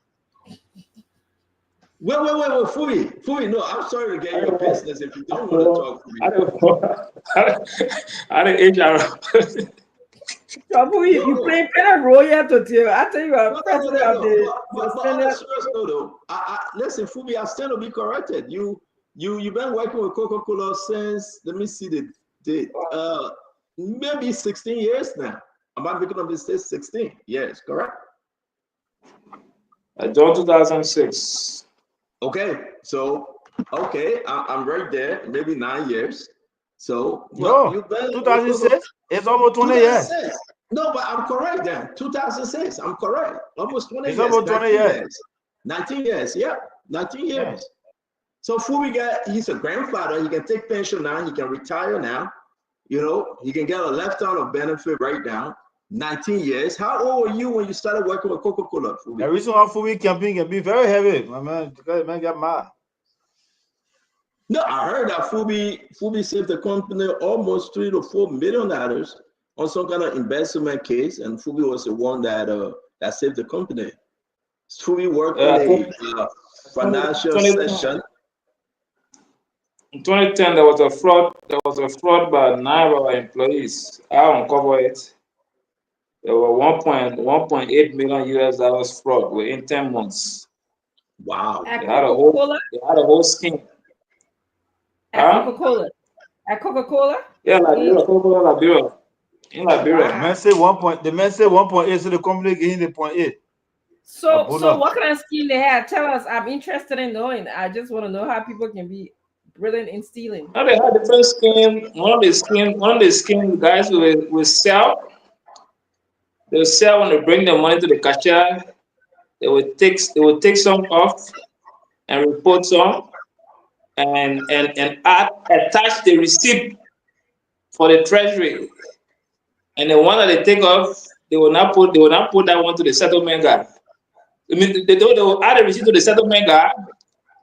Wait, Fubi. No, I'm sorry to get your business if you don't want to talk, Fubi. I didn't HR. You playing pen and roll yet to tell. I tell you, I'm president of the But on a serious note, though, listen, Fubi, I stand to be corrected. You've been working with Coca-Cola since, let me see the date, maybe 16 years now. Am I making a mistake? 16 years, correct? John 2006. Okay, so I'm right there, maybe 9 years. So No, 2006. It's almost 20 years. No, but I'm correct then. 2006. I'm correct. Almost 20 it's years. Almost 20 years. 19 years. Yeah, 19 years. Yeah. So Fubi he's a grandfather. He can take pension now. He can retire now. You know, he can get a lifetime of benefit right now. 19 years. How old were you when you started working with Coca-Cola, Fubi? The reason why Fubi campaign can be very heavy, my man, because the man got mad. No, I heard that Fubi saved the company almost $3 to $4 million on some kind of investment case, and Fubi was the one that saved the company. Fubi worked in a financial session. In 2010, there was a fraud. There was a fraud by 9 of our employees. I uncovered it. There were $1.8 million US fraud within 10 months. Wow! They had a whole scheme. At Coca-Cola. At Coca-Cola? Yeah, Liberia, Coca-Cola, Liberia. In Liberia. Wow. The man said 1.8, so the company gave him the 0.8. So what kind of scheme they had? Tell us. I'm interested in knowing. I just want to know how people can be brilliant in stealing. Now they had different scheme. One of the scheme guys will sell. They'll sell when they bring the money to the cashier. They will take some off and report some and attach the receipt for the treasury. And the one that they take off, they will not put that one to the settlement guy. I mean, they will add the receipt to the settlement guy,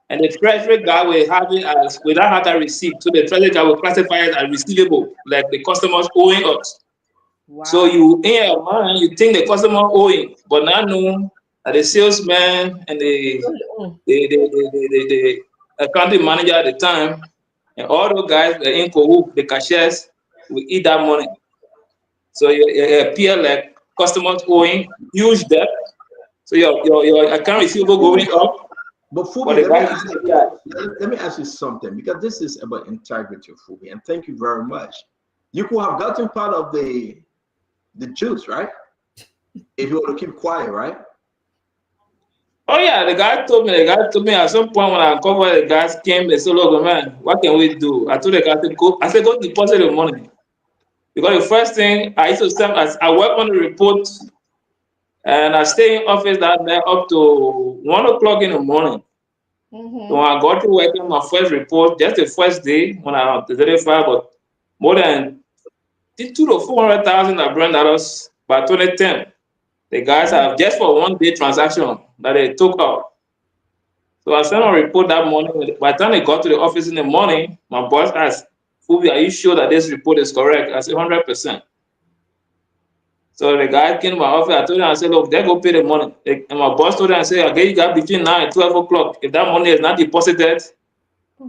and the treasury guy will have it as without have that receipt. So the treasury guy will classify it as receivable, like the customer's owing us. Wow. So you in your mind, you think the customer owing, but now know that the salesman and the accounting manager at the time, and all those guys, the inco, the cashiers, will eat that money. So you appear like customers owing huge debt. So your account receivable going up. But Fubi, let me ask you something, because this is about integrity, Fubi, and thank you very much. You could have gotten part of the juice, right? If you were to keep quiet, right? Oh yeah, the guy told me at some point when I uncovered, the guys came, they said, look, man, what can we do? I told the guy to go deposit the money. Because the first thing I used to send, I work on the report, and I stay in office that day up to 1 o'clock in the morning. Mm-hmm. So when I got to work on my first report, just the first day when I identified about more than $200,000 to $400,000 by 2010. The guys have just for 1 day transaction that they took out. So I sent a report that morning. By the time they got to the office in the morning, my boss asked, Fubi, are you sure that this report is correct? I said 100%. So the guy came to my office. I told him, I said, look, they go pay the money. And my boss told him, I said, okay, you got between 9 and 12 o'clock. If that money is not deposited,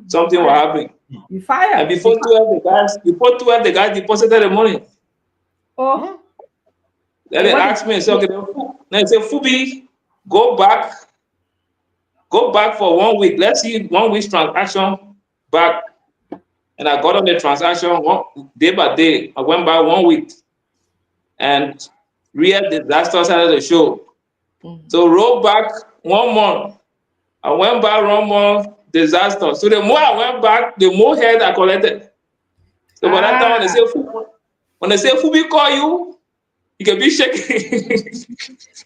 something will happen. You fired. And before 12, the guys deposited the money. Oh. Then they asked me, so, okay, they said, Fubi, go back for 1 week. Let's see 1 week's transaction back. And I got on the transaction day by day. I went by 1 week. And real disaster started to show. Mm-hmm. So roll back 1 month. I went back 1 month, disaster. So the more I went back, the more head I collected. So by that time, when they say Fubi call you, you can be shaking.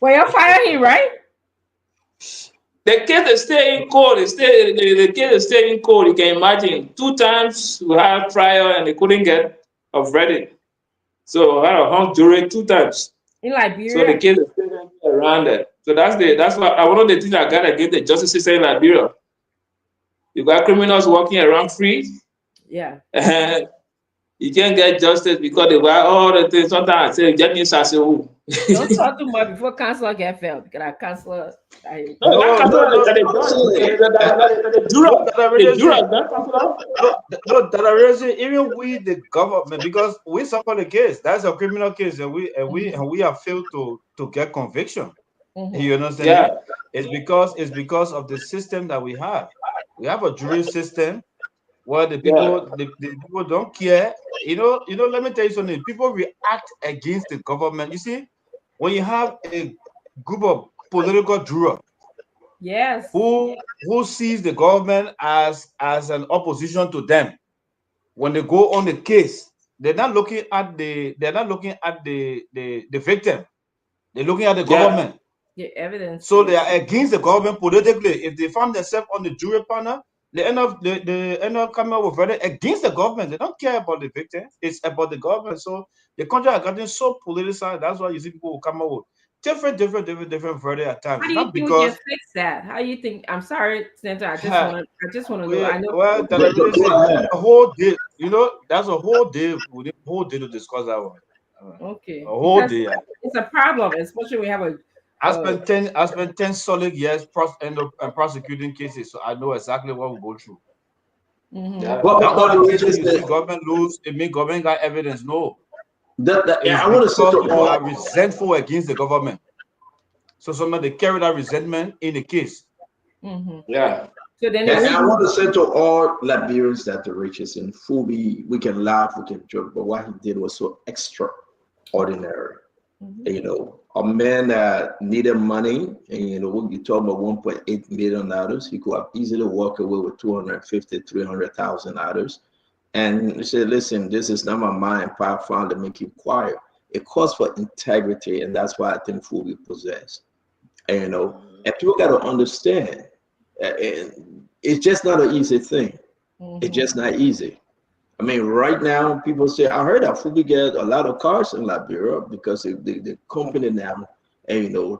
Well, you're firing him, right? The case is still in court. The case is still in court. You can imagine 2 times we had trial and they couldn't get a verdict. So I had a hung jury 2 times. In So Liberia. the case is still around there. So that's what one of the things I got against the justice system in Liberia. You got criminals walking around free. Yeah. And you can't get justice because they got all the things. Sometimes I say, get me who. Don't talk too much before council get failed. Because our council. Even we, the government, because we suffer the case. That's a criminal case, and we have failed to get conviction. You understand? Yeah. It's because of the system that we have. We have a jury system where the people the people don't care. You know. Let me tell you something. People react against the government. You see, when you have a group of political jurors, yes, who sees the government as an opposition to them, when they go on the case, they're not looking at the victim. They're looking at the government. The evidence. So they are against the government politically. If they find themselves on the jury panel, they end up coming up with verdict against the government. They don't care about the victim. It's about the government. So the country has gotten so politicized. That's why you see people will come up with different verdict at times. How do you think we can fix that? How do you think? I'm sorry, Senator. I just want to know. I know. Well, a whole day. That's a whole day. We need a whole day to discuss that one. Okay. A whole day. It's a problem, especially when we have a. I spent 10 solid years prosecuting cases, so I know exactly what we go through. Yeah. You see government lose, it means government got evidence. No. I want to say to people are resentful against the government. So somebody carry that resentment in the case. Yeah. So then I want to say to all Liberians that the riches in Fubi, we can laugh, we can joke, but what he did was so extraordinary. A man that needed money, and you talk about $1.8 million, he could have easily walked away with $250,000, $300,000. And he said, listen, this is not my mind, power fund to make you quiet. It calls for integrity, and that's why I think Fubi possess. And people got to understand, it's just not an easy thing. It's just not easy. I mean, right now, people say, I heard that Fubi get a lot of cars in Liberia because the company now,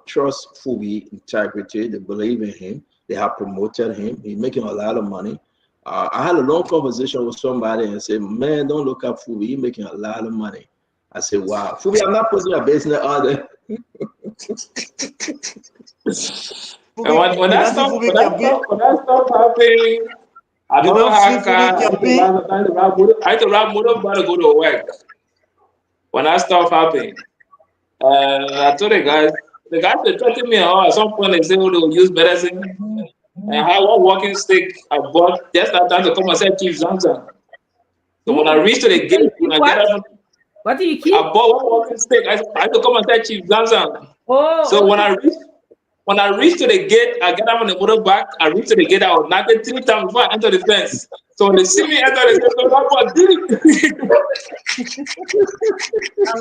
trust Fubi integrity. They believe in him. They have promoted him. He's making a lot of money. I had a long conversation with somebody and said, man, don't look up Fubi. He's making a lot of money. I said, wow. Fubi, I'm not putting a business on there. When that stuff happening, I don't have car. I had to ride motorbike to go to work. When that stuff happened, I told the guys they threatened me at some point. They said, they'll use medicine. And I had one walking stick I bought just that time to come and say Chief Zamzam. So when I reached to the gate, what do you keep? I bought one walking stick. I had to come and say Chief Zamzam. So when I reached to the gate, I get up on the motorbike. I reached to the gate. I was knocking 3 times before I entered the fence. So when they see me enter the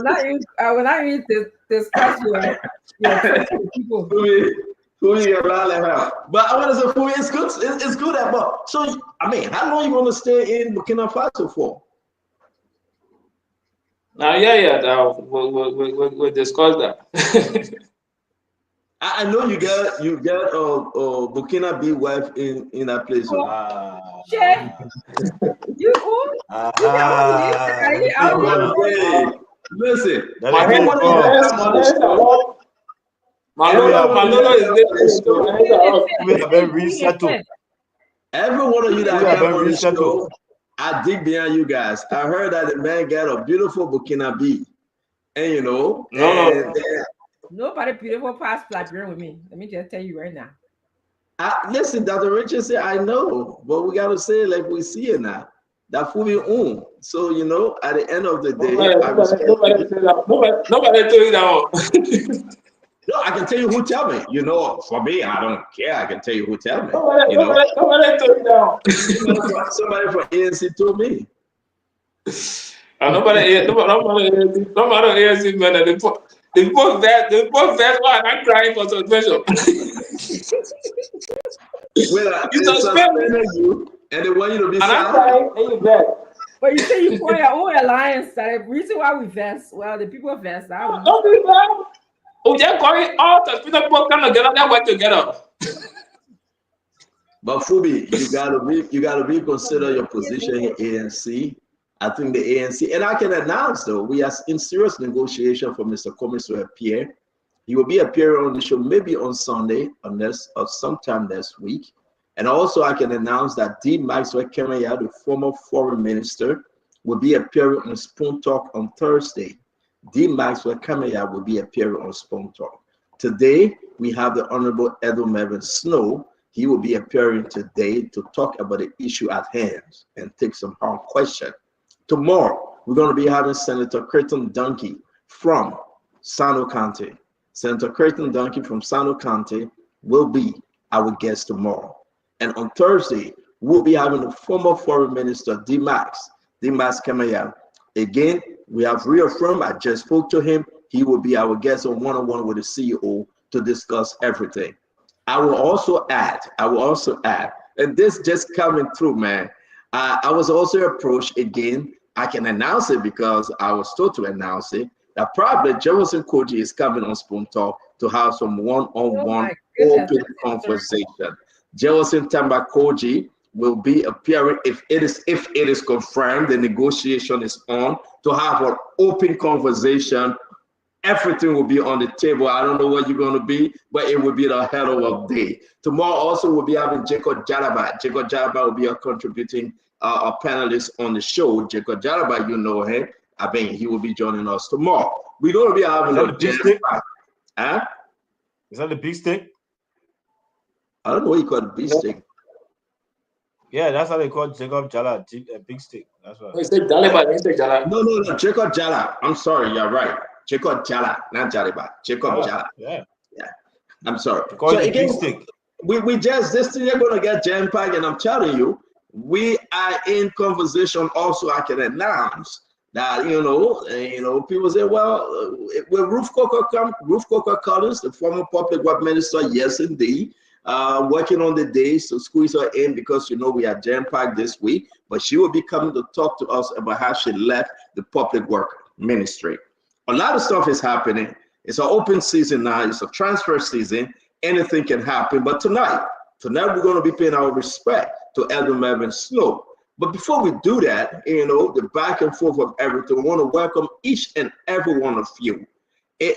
fence, I will not even discuss your people. But I want to say, Fubi, it's good. It's good at but. So I mean, how long you want to stay in Burkina Faso for? Now, we'll discuss that. I know you got Burkina Be wife in that place. Listen, we have been resettled. Every one of you that have been resettled. I dig behind you guys. I heard that the man got a beautiful Burkina Be, and nobody beautiful past Liberian with me. Let me just tell you right now. Listen, Dr. Richard said, I know, but we got to say it like we see it now. That Fubi So, at the end of the day, nobody told you that. No, I can tell you who tell me. For me, I don't care. I can tell you who tell me. Nobody told you that. Somebody from ANC told me. Nobody ANC, man. The book that why I'm crying for suspension. They suspended you and they want you to be I'm silent. and you back. But you say you form your own alliance. The reason why we vest, well, the people vest. Don't be bad. Oh, they're going out as people come together, they work together. But Fubi, you gotta reconsider your position in ANC. I think the ANC, and I can announce though, we are in serious negotiation for Mr. Cummings to appear. He will be appearing on the show maybe on Sunday, unless or sometime next week. And also, I can announce that D. Maxwell Kemaya, the former foreign minister, will be appearing on Spoon Talk on Thursday. D. Maxwell Kemaya will be appearing on Spoon Talk. Today, we have the Honorable Edwin Snowe. He will be appearing today to talk about the issue at hand and take some hard questions. Tomorrow, we're going to be having Senator Creighton Donkey from Sano County. Senator Creighton Donkey from Sano County will be our guest tomorrow. And on Thursday, we'll be having the former foreign minister, Dimax Kemaya. Again, we have reaffirmed, I just spoke to him, he will be our guest on one-on-one with the CEO to discuss everything. I will also add, and this just coming through, man. I was also approached again. I can announce it because I was told to announce it, that probably Jefferson Koji is coming on Spoon Talk to have some one-on-one open conversation. Jefferson Tamba Koji will be appearing, if it is confirmed, the negotiation is on, to have an open conversation. Everything will be on the table. I don't know what you're going to be, but it will be the hell of a day. Tomorrow also we'll be having Jacob Jalaba. Jacob Jalaba will be a contributing a panelist on the show. Jacob Jalaba, you know him. I mean, he will be joining us tomorrow. We're going to be having a big stick. Huh? Is that the big stick? I don't know what you call the big stick. Yeah, that's how they call Jacob Jala, big stick. That's what. No, Jacob Jala. I'm sorry, you're right. Jacob Jala, not Jaliba. Jacob Jala. Yeah. I'm sorry. So again, big stick. We just this thing you're gonna get jam packed, and I'm telling you, we are in conversation. Also, I can announce that people say, well, will Ruth Coker Collins, the former public work minister, yes indeed, working on the days to squeeze her in because we are jam packed this week, but she will be coming to talk to us about how she left the public work ministry. A lot of stuff is happening. It's an open season now. It's a transfer season. Anything can happen. But tonight we're going to be paying our respect to Edwin Snowe. But before we do that, the back and forth of everything, we want to welcome each and every one of you.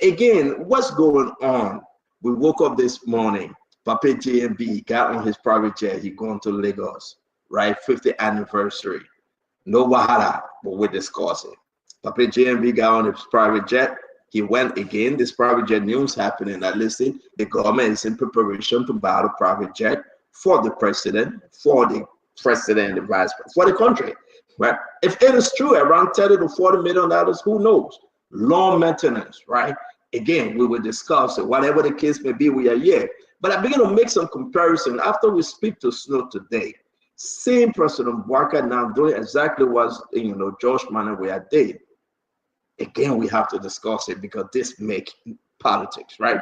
Again, what's going on? We woke up this morning. Papa JMB got on his private jet. He going to Lagos, right? 50th anniversary. No wahala, but we're discussing. Papa JMB got on his private jet. He went again. This private jet news happening. That listen, the government is in preparation to buy a private jet for the president, and the vice president, for the country. Right? If it is true, around $30 to $40 million, who knows? Long maintenance, right? Again, we will discuss it. Whatever the case may be, we are here. But I begin to make some comparison after we speak to Snow today. Same President Walker now doing exactly what Josh Manaway did. Again, we have to discuss it because this makes politics, right?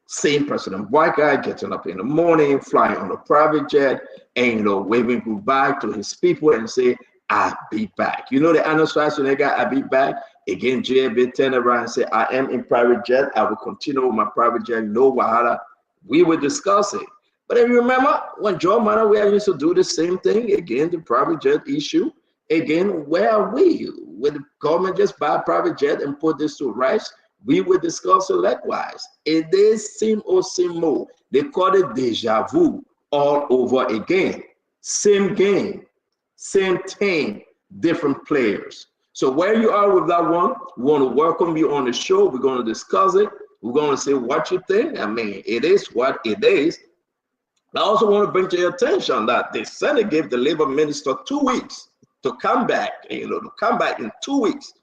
Same President Walker getting up in the morning, flying on a private jet, and waving goodbye to his people and say, "I'll be back." The Arnold Schwarzenegger, "I'll be back." Again, JB turn around and say, "I am in private jet. I will continue with my private jet. No wahala." We will discuss it. But if you remember when Joe Manaway used to do the same thing, again, the private jet issue, again, where are we? Will the government just buy a private jet and put this to rights? We will discuss it likewise. It is same more. They call it deja vu all over again. Same game, same team, different players. So where you are with that one, we want to welcome you on the show. We're going to discuss it. We're going to say what you think. I mean, it is what it is. I also want to bring to your attention that the Senate gave the labor minister 2 weeks to come back, to come back in 2 weeks.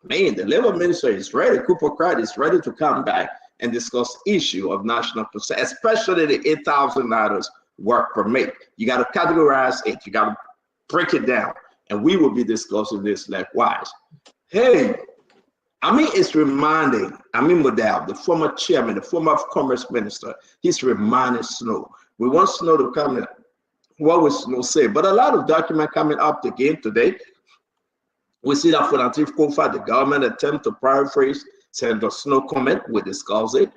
Man, the labor minister is ready. Cooper Crowd is ready to come back and discuss issue of national percent, especially the $8,000 work permit. You got to categorize it. You got to break it down. And we will be discussing this likewise. Hey, I mean, it's reminding, Model, the former chairman, the former commerce minister, he's reminding Snowe. We want Snowe to come in. What would Snowe say? But a lot of documents coming up again today. We see that for the government attempt to paraphrase Senator Snowe comment. We discuss it.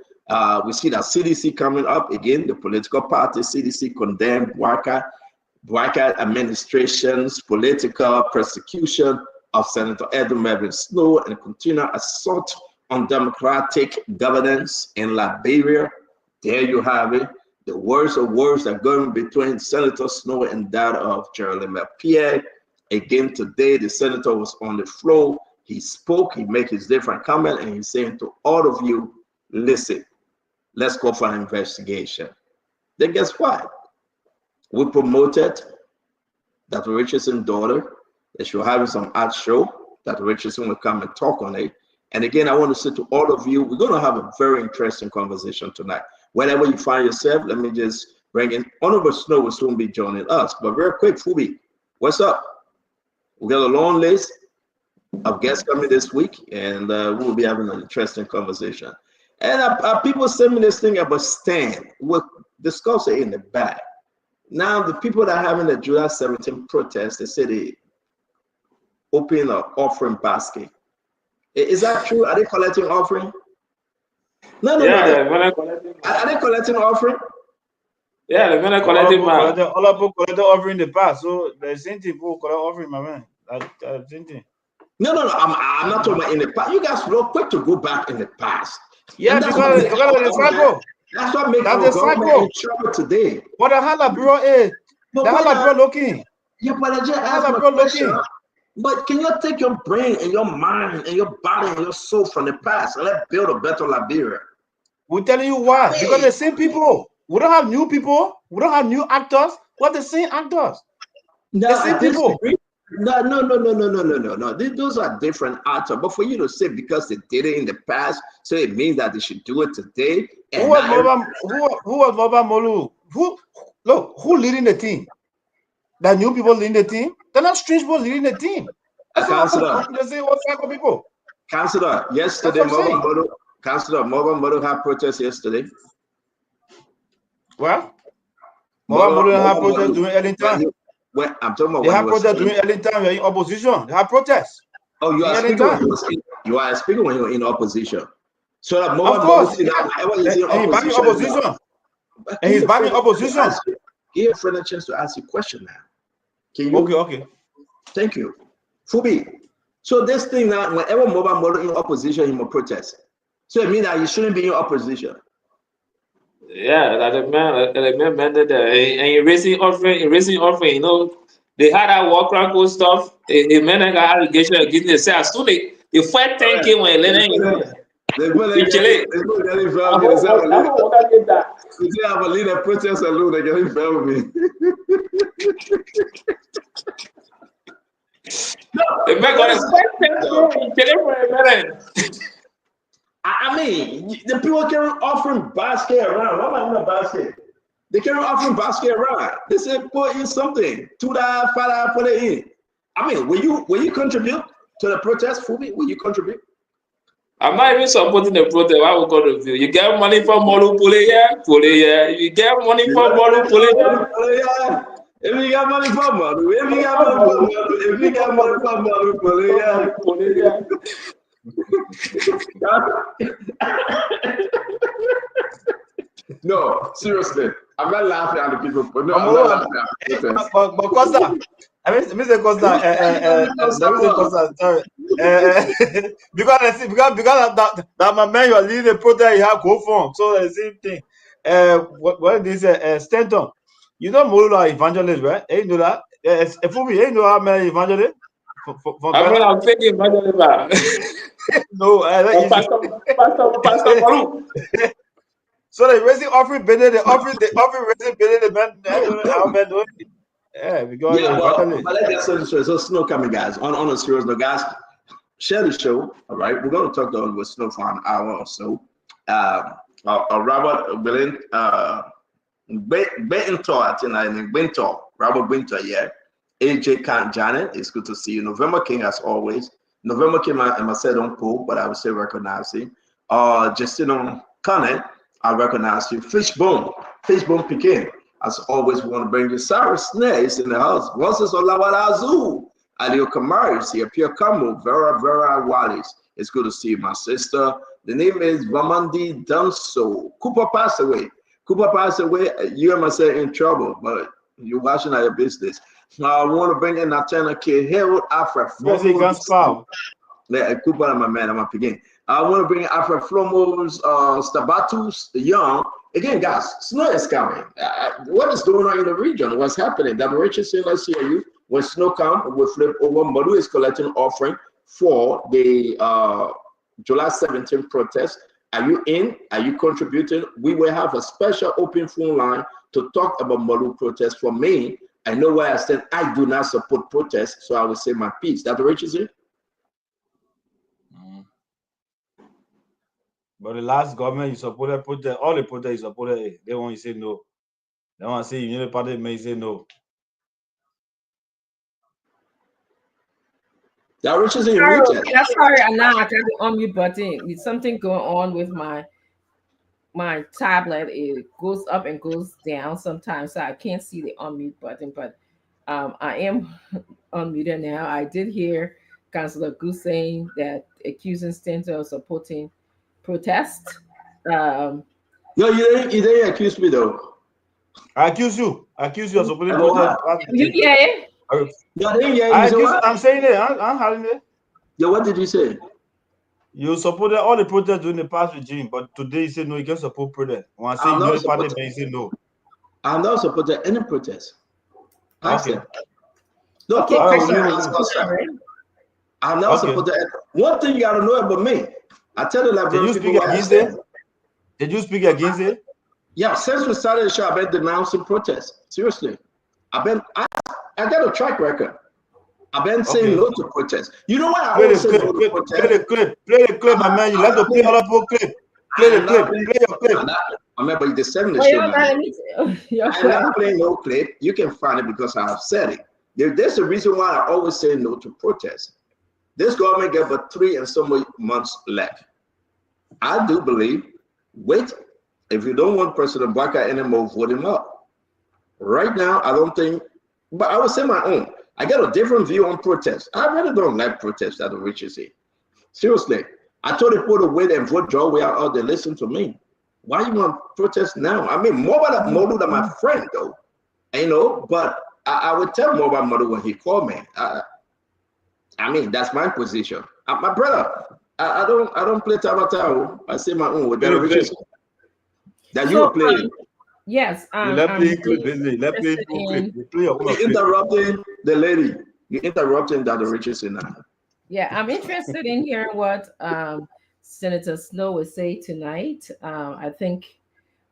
We see that CDC coming up again. The political party CDC condemned Boycott administration's political persecution of Senator Edwin Snowe and continued assault on democratic governance in Liberia. There you have it. The words of words are going between Senator Snowe and that of Jeremy Pierre. Again, today, the senator was on the floor. He spoke, he made his different comment, and he's saying to all of you, listen, let's go for an investigation. Then guess what? We promoted Dr. Richardson's daughter, that she'll have some art show. Dr. Richardson will come and talk on it. And again, I want to say to all of you, we're going to have a very interesting conversation tonight. Whenever you find yourself, let me just bring in. Honorable Snowe will soon be joining us. But very quick, Fubi, what's up? We got a long list of guests coming this week, and we'll be having an interesting conversation. And people send me this thing about Stan. We'll discuss it in the back. Now, the people that are having the July 17th protest, they say they open an offering basket. Is that true? Are they collecting offering? No. Are they collecting offering? Yeah, they're gonna collect it back. All of people collect offering in the past, so the same people collect offering, my man. Same thing. No. I'm not talking about in the past. You guys real quick to go back in the past. Yeah, because of the cycle. That's what makes the government in trouble today. But the hala bro is the hala bro looking. Yeah, but I just asked my question. But can you take your brain and your mind and your body and your soul from the past and let's build a better Liberia? We're telling you why. Hey. Because the same people. We don't have new people. We don't have new actors. What the same actors? No, the same people. No. Those are different actors. But for you to say because they did it in the past, so it means that they should do it today. And who was Moba Molu? Who leading the team? The new people leading the team? They're not strange people leading the team. Councillor, people. Councillor, yesterday, Moba Molu had protest yesterday. What? Moba have protest during Ellington. I'm talking about they have protest during Ellington. You're in opposition. They have protest. Oh, you are speaking when you're in opposition. So that Moba Molu is in opposition. And he's back in opposition. Give your friend a chance to ask you a question now. Can you? Okay. Thank you. Fubi. So this thing now, whenever Moba Molu in opposition, he will protest. So it means that you shouldn't be in opposition. Yeah, that the man that and raising offering, you know, they had that war crackle stuff. The man that got allegation against they say as soon the first 10K when Elena, you know, they have a leader protest alone, they get involved me. The man got a first 10K. I mean, the people carry offering basket around. What am I in a basket? They carry offering basket around. They say put in something. $2, $5, put it in. I mean, will you contribute to the protest, Fubi? Will you contribute? I'm not even supporting the protest. I will contribute. You get money from Molu Puleya. You get money from Molu Puleya. If you got money from Molu, if you got money from Molu Puleya. No, seriously, I'm not laughing at the people. But no, I'm not laughing at the but Costa, Mr. Costa, sorry. because that my man, you are leading the protest, you have go from. So the same thing. What this Stanton? You know Molu evangelist, right? Ain't know that? Fubi, ain't know how many evangelists? I'm thinking evangelist. No, Pastor Molu. So they raising offering better the offering raising better the man. Yeah, because but let's get so Snowe coming, guys. On a serious note, guys, share the show. All right, we're going to talk with Snowe for an hour or so. Robert Billin, Bentor, I think Bentor, Robert Bentor, yeah. AJ Kant Janet, it's good to see you. November King as always. November came out and I said on Poe, but I would say recognize him. Justin Connett, I recognize you. Fishbone Pekin. As always, we want to bring you Cyrus Snares in the house. Voices Olawala Azul. Alio Kamaris here. Pierre Campbell. Vera Wallis. It's good to see you, my sister. The name is Vamandi Dunso. Cooper passed away. You and myself in trouble, but you're watching out your business. Now I want to bring in Natana K. Harold Afra. Yeah, Cooper, my man, I'm up again. I want to bring in Afra Flomos, Stabatus, the Young. Again, guys, snow is coming. What is going on in the region? What's happening? That Richardson, let's hear you. When snow comes, we flip over. Madu is collecting offering for the July 17th protest. Are you in? Are you contributing? We will have a special open phone line to talk about Madu protest. For me, I know why I said I do not support protests, so I will say my piece. That Richardson? But the last government you supported protest, all the protests you supported, they want you say no. They want to say Unity Party may say no. That Richardson, that's sorry, I'm not. I got the unmute button. It's something going on with my tablet. It goes up and goes down sometimes, so I can't see the unmute button. But I am unmuted now. I did hear Councillor Goose saying that accusing Stento of supporting protest. No, you didn't accuse me though. I accuse you. I accuse you of supporting protest. I'm saying it. I'm having it. Yeah, what did you say? You supported all the protests during the past regime, but today you say no, you can't support protest. When I say Unity Party, you say no. I'm not supporting any protest. Okay. No, okay, I'm not supporting. One thing you gotta know about me. I tell the Liberian people what I said. Did you speak against it? Yeah, since we started the show, I've been denouncing protests. Seriously. I got a track record. I've been saying no to protests. You know what? I always say no to protests. Play the clip, my man. You like to play other people clip. Play the clip. Play your clip. I remember the 70 show. I'm not playing no clip. You can find it because I've said it. There's a reason why I always say no to protests. This government got about 3 and some more months left. I do believe, wait, if you don't want President Baka anymore, vote him up. Right now, I don't think, but I will say my own. I got a different view on protests. I really don't like protests that Richard say. Seriously, I told people to wait and vote your way out. They listen to me. Why you want protest now? I mean, more than my friend though, you know. But I would tell more about Modu when he called me. I mean, that's my position. My brother, I don't play Tabata. I say my own with that Richard. That you play. Yes, You're interrupting the lady. You're interrupting that Richardson now. Yeah, I'm interested in hearing what Senator Snowe will say tonight. I think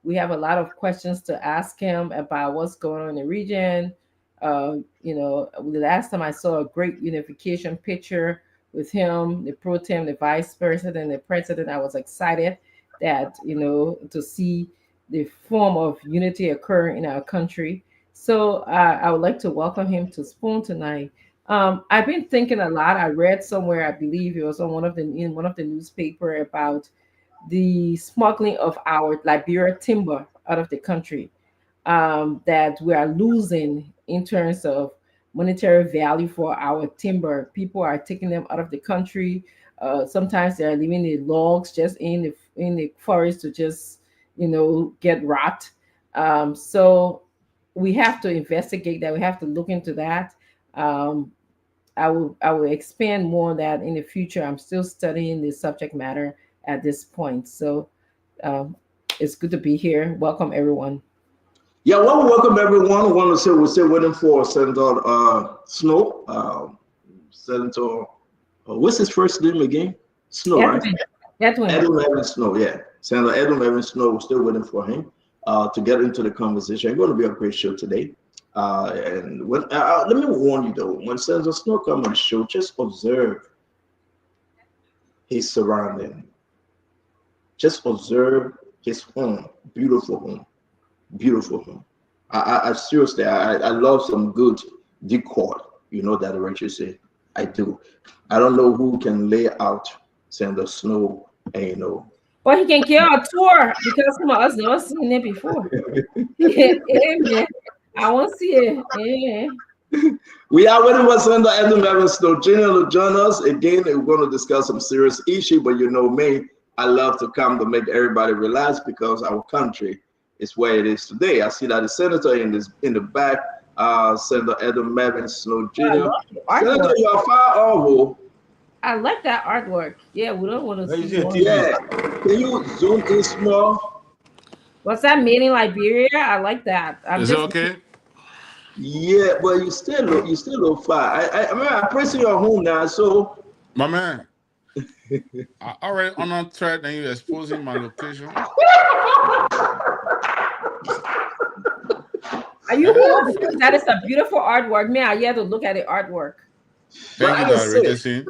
we have a lot of questions to ask him about what's going on in the region. You know, the last time I saw a great unification picture with him, the pro tem, the vice president, the president, I was excited that, you know, to see the form of unity occurring in our country. So I would like to welcome him to Spoon tonight. I've been thinking a lot. I read somewhere, I believe it was on one of the newspaper about the smuggling of our Liberia timber out of the country, that we are losing in terms of monetary value for our timber. People are taking them out of the country. Sometimes they're leaving the logs just in the forest to just, you know, get rot. So we have to investigate that. We have to look into that. I will expand more on that in the future. I'm still studying the subject matter at this point. So it's good to be here. Welcome everyone. Yeah, well, welcome everyone. I want to say we're still waiting for Senator Snowe. Senator, what's his first name again? Snowe, right? Edwin Snowe, yeah. Senator Edwin Snowe, we're still waiting for him to get into the conversation. It's going to be a great show today. And when let me warn you though, when Senator Snowe comes on the show, just observe his surrounding. Just observe his home, beautiful home. Beautiful home. I seriously, I love some good decor, you know, that Rachel say. I do. I don't know who can lay out Senator Snowe, and But he can get a tour because some of us never seen it before. Yeah, man. I want to see it. Yeah. We are waiting for Senator Edwin Snowe Jr. to join us. Again, we're going to discuss some serious issue, but you know me, I love to come to make everybody relax because our country is where it is today. I see that the senator in the back, Senator Edwin Snowe Jr. Senator, you are far over. I like that artwork. Yeah, we don't want to see more. Yeah, can you zoom in small? What's that made in Liberia? I like that. Is it okay? Yeah, but you still look far. I mean, I'm pressing your home now, so. My man, I already on a thread and you're exposing my location. Are you home? That is a beautiful artwork. Man, I had to look at the artwork. Thank you, Reggie.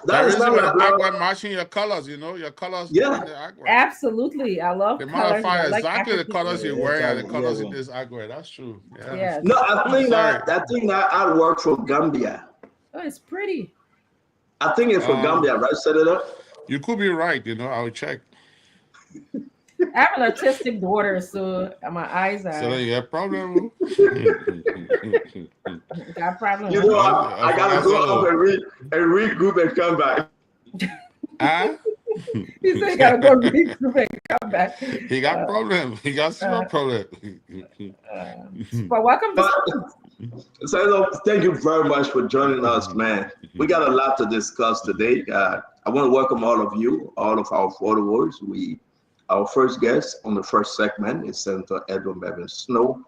That is not when my the artwork matching your colors, your colors. Yeah, in the artwork. Absolutely. I love the colors. modify Like exactly the colors you're wearing and the colors in yeah. this artwork. That's true. Yeah. Yes. No, I think that artwork from Gambia. Oh, it's pretty. I think it's from Gambia, right, Senator? You could be right. I'll check. I have an artistic daughter, so my eyes are. So you have problem? Got problem. I gotta go up and regroup and come back. Huh? He said he gotta go regroup and come back. He got problem. He got small problem. But welcome to So thank you very much for joining us, man. We got a lot to discuss today. I want to welcome all of you, all of our followers. Our first guest on the first segment is Senator Edwin Snowe.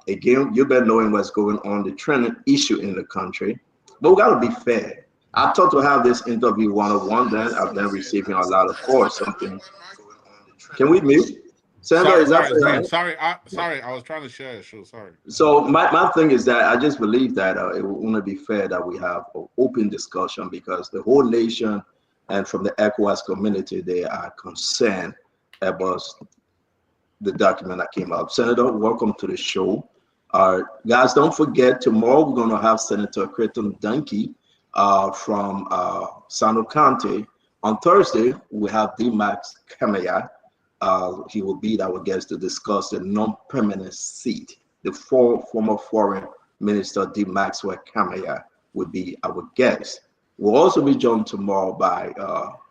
Again, you've been knowing what's going on, the trending issue in the country. But we got to be fair. I thought to have this interview one-on-one, then I've been receiving a lot of calls. Something. Can we mute? Senator, sorry, I was trying to share a show. Sorry. So my thing is that I just believe that it wouldn't be fair that we have an open discussion because the whole nation and from the ECOWAS community, they are concerned about the document that came out. Senator, welcome to the show. Guys, don't forget, tomorrow we're going to have Senator Creighton Dunkey from Sano County. On Thursday, we have D-Max Kamaya. He will be our guest to discuss the non-permanent seat. The former foreign minister D-Max Kamaya will be our guest. We'll also be joined tomorrow by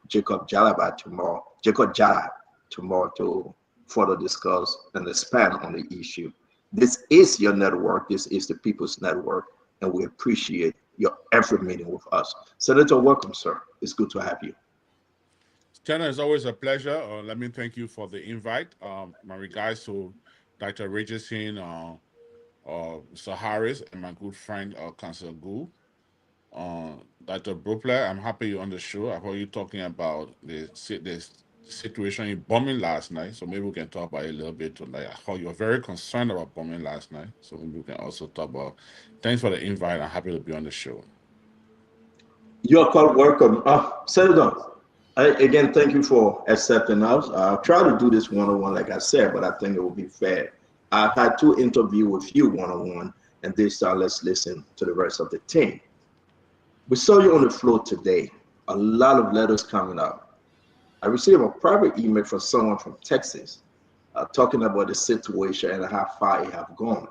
Jacob Jala tomorrow to further discuss and expand on the issue. This is your network. This is the People's Network, and we appreciate your every meeting with us. Senator, welcome, sir. It's good to have you. Senator, it's always a pleasure. Let me thank you for the invite. My regards to Dr. Richardson, Mr. Harris, and my good friend, Councilor Gould. Dr. Brupler, I'm happy you're on the show. I heard you talking about the situation in bombing last night, so maybe we can talk about it a little bit tonight. I heard you were very concerned about bombing last night, so maybe we can also talk about. Thanks for the invite. I'm happy to be on the show. You're quite welcome. Senator, again, thank you for accepting us. I'll try to do this one-on-one, like I said, but I think it will be fair. I've had 2 interviews with you one-on-one, and this time let's listen to the rest of the team. We saw you on the floor today. A lot of letters coming up. I received a private email from someone from Texas talking about the situation and how far it have gone.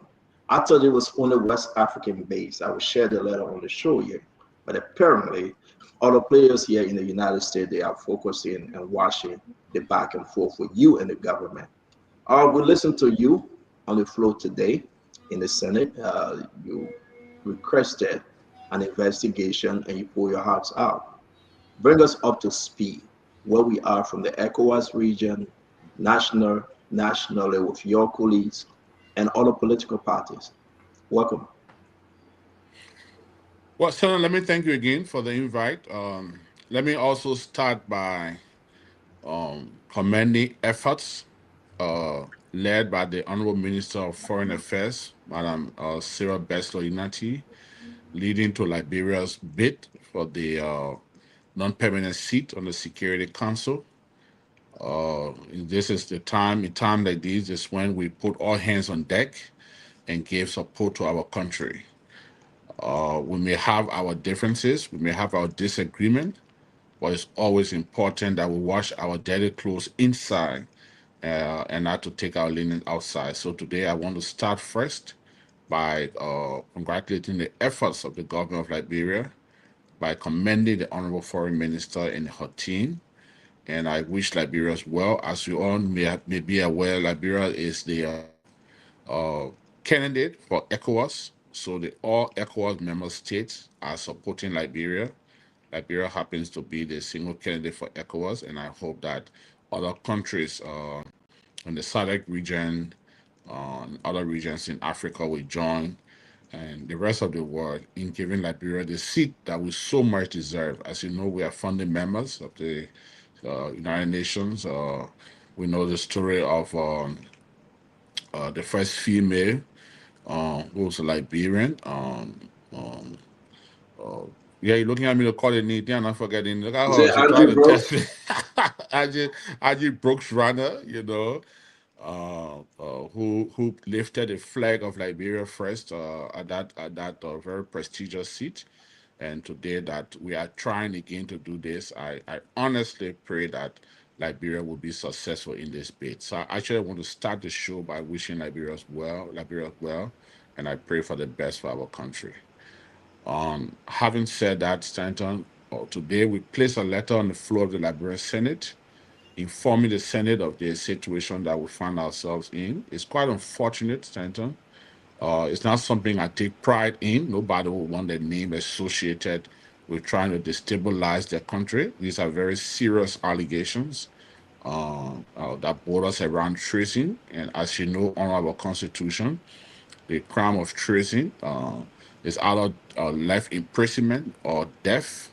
I thought it was only West African based. I will share the letter on the show here. But apparently, other players here in the United States, they are focusing and watching the back and forth with you and the government. We listened to you on the floor today in the Senate. You requested an investigation and you pull your hearts out. Bring us up to speed where we are from the ECOWAS region, nationally with your colleagues and other political parties. Welcome. Well, Senator, let me thank you again for the invite. Let me also start by commending efforts led by the Honorable Minister of Foreign Affairs, Madam Sarah Besler-Inati, leading to Liberia's bid for the non-permanent seat on the Security Council. This is the time, a time like this is when we put all hands on deck and give support to our country. We may have our differences, we may have our disagreement, but it's always important that we wash our dirty clothes inside and not to take our linen outside. So today I want to start first by congratulating the efforts of the government of Liberia, by commending the Honorable Foreign Minister and her team. And I wish Liberia as well. As you all may be aware, Liberia is the candidate for ECOWAS. So all ECOWAS member states are supporting Liberia. Liberia happens to be the single candidate for ECOWAS, and I hope that other countries in the SADC region, other regions in Africa will join, and the rest of the world in giving Liberia the seat that we so much deserve. As you know, we are founding members of the United Nations. We know the story of the first female who was a Liberian. Uh, yeah, you're looking at me to call it Nate. I'm not forgetting. Look at Is her. it She tried Andrew to Brooks? test me. Angie Brooks Runner, who lifted the flag of Liberia first at that very prestigious seat. And today that we are trying again to do this, I honestly pray that Liberia will be successful in this bid. So I actually want to start the show by wishing Liberia well, and I pray for the best for our country. Having said that, Stanton, today we place a letter on the floor of the Liberian Senate informing the Senate of the situation that we find ourselves in. It's quite unfortunate, Stanton. It's not something I take pride in. Nobody will want their name associated with trying to destabilize their country. These are very serious allegations that borders around treason. And as you know, under our Constitution, the crime of treason is either life imprisonment or death.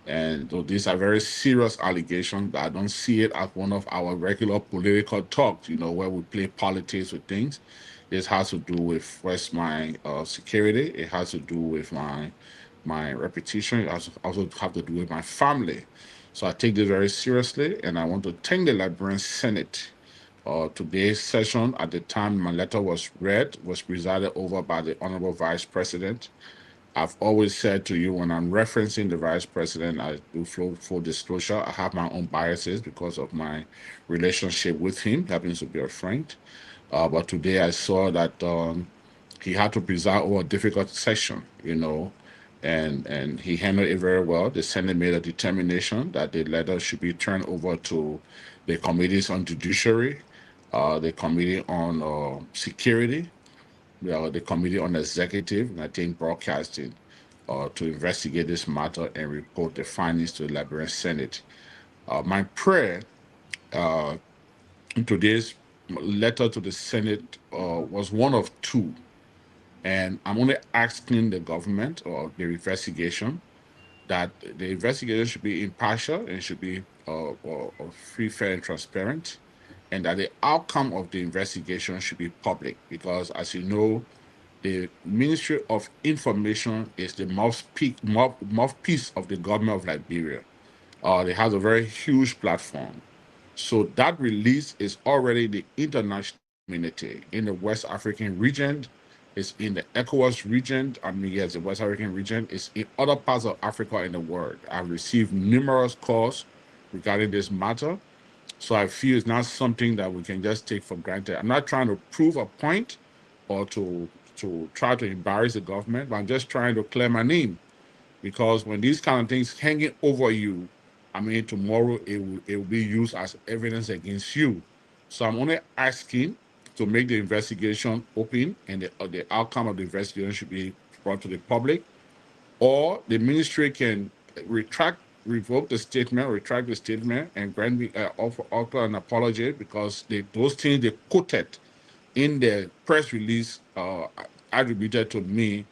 And so these are very serious allegations. I don't see it as one of our regular political talks, where we play politics with things. This has to do with first my security. It has to do with my reputation. It also have to do with my family. So I take this very seriously, and I want to thank the Liberian Senate. Today's session, at the time my letter was read, was presided over by the Honorable Vice President. I've always said to you when I'm referencing the Vice President, I do full disclosure. I have my own biases because of my relationship with him. He happens to be a friend. But today I saw that he had to preside over a difficult session, and he handled it very well. The Senate made a determination that the letter should be turned over to the committees on judiciary, the committee on security, the committee on executive, and I think broadcasting, to investigate this matter and report the findings to the Liberian Senate. My prayer in today's letter to the Senate was one of two, and I'm only asking the government or the investigation that the investigation should be impartial and should be free, fair, and transparent, and that the outcome of the investigation should be public. Because, as you know, the Ministry of Information is the mouthpiece of the government of Liberia. They have a very huge platform. So that release is already the international community in the West African region. It's in the ECOWAS region. Yes, the West African region is in other parts of Africa and the world. I've received numerous calls regarding this matter. So I feel it's not something that we can just take for granted. I'm not trying to prove a point or to try to embarrass the government, but I'm just trying to clear my name. Because when these kind of things hanging over you, tomorrow it will be used as evidence against you. So I'm only asking to make the investigation open, and the outcome of the investigation should be brought to the public, or the ministry can revoke the statement, retract the statement, and grant me offer an apology, because those things they quoted in the press release attributed to me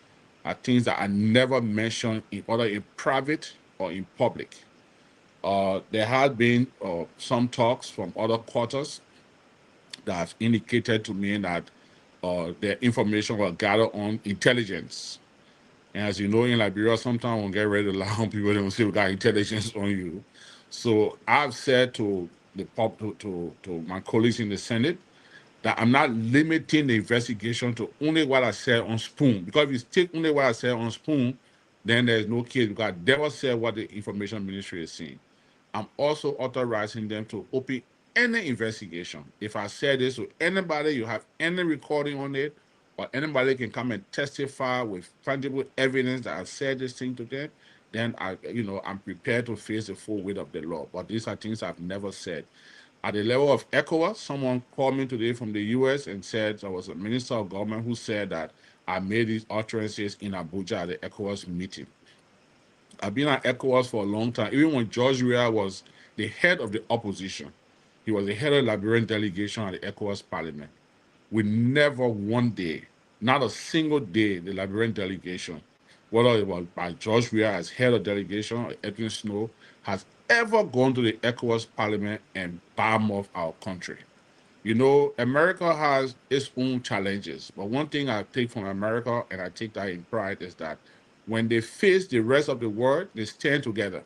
are things that I never mentioned either in private or in public. There have been some talks from other quarters that have indicated to me that the information was gathered on intelligence. And as you know, in Liberia, sometimes when we get ready to lie on people, they will say we got intelligence on you. So I've said to my colleagues in the Senate that I'm not limiting the investigation to only what I said on Spoon. Because if you take only what I said on Spoon, then there's no case because I never said what the information ministry is saying. I'm also authorizing them to open any investigation. If I said this to anybody, you have any recording on it, or anybody can come and testify with tangible evidence that I said this thing to them, then I'm prepared to face the full weight of the law. But these are things I've never said. At the level of ECOWAS, someone called me today from the US and said there was a minister of government who said that I made these utterances in Abuja at the ECOWAS meeting. I've been at ECOWAS for a long time. Even when George Weah was the head of the opposition, he was the head of the Liberian delegation at the ECOWAS parliament. We never one day, not a single day, the Liberian delegation, whether it was by George Weah as head of delegation or Edwin Snowe, has ever gone to the ECOWAS parliament and bomb off our country. You know, America has its own challenges, but one thing I take from America, and I take that in pride, is that when they face the rest of the world, they stand together.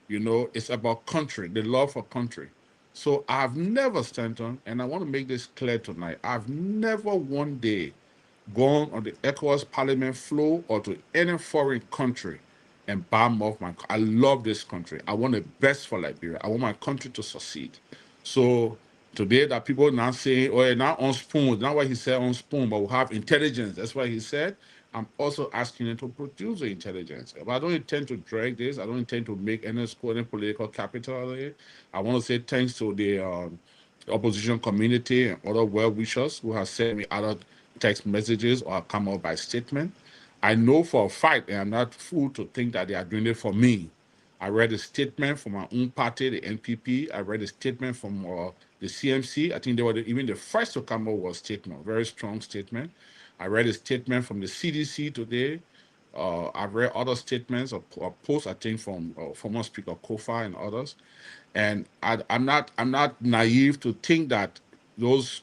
You know, it's about country, the love for country. So I've never, Stanton, and I want to make this clear tonight, I've never one day gone on the ECOWAS parliament floor or to any foreign country and bomb off my. I love this country. I want the best for Liberia. I want my country to succeed. So today that people now saying, oh, not on Spoon, not what he said on Spoon, but we'll have intelligence. That's what he said. I'm also asking them to produce the intelligence. But I don't intend to drag this. I don't intend to make any political capital out of it. I want to say thanks to the opposition community and other well-wishers who have sent me other text messages or come up by statement. I know for a fact, and I'm not fool to think that they are doing it for me. I read a statement from my own party, the NPP. I read a statement from the CMC. I think they were even the first to come up with a statement, very strong statement. I read a statement from the CDC today. I've read other statements or posts, I think, from former Speaker Kofa and others. And I'm not naive to think that those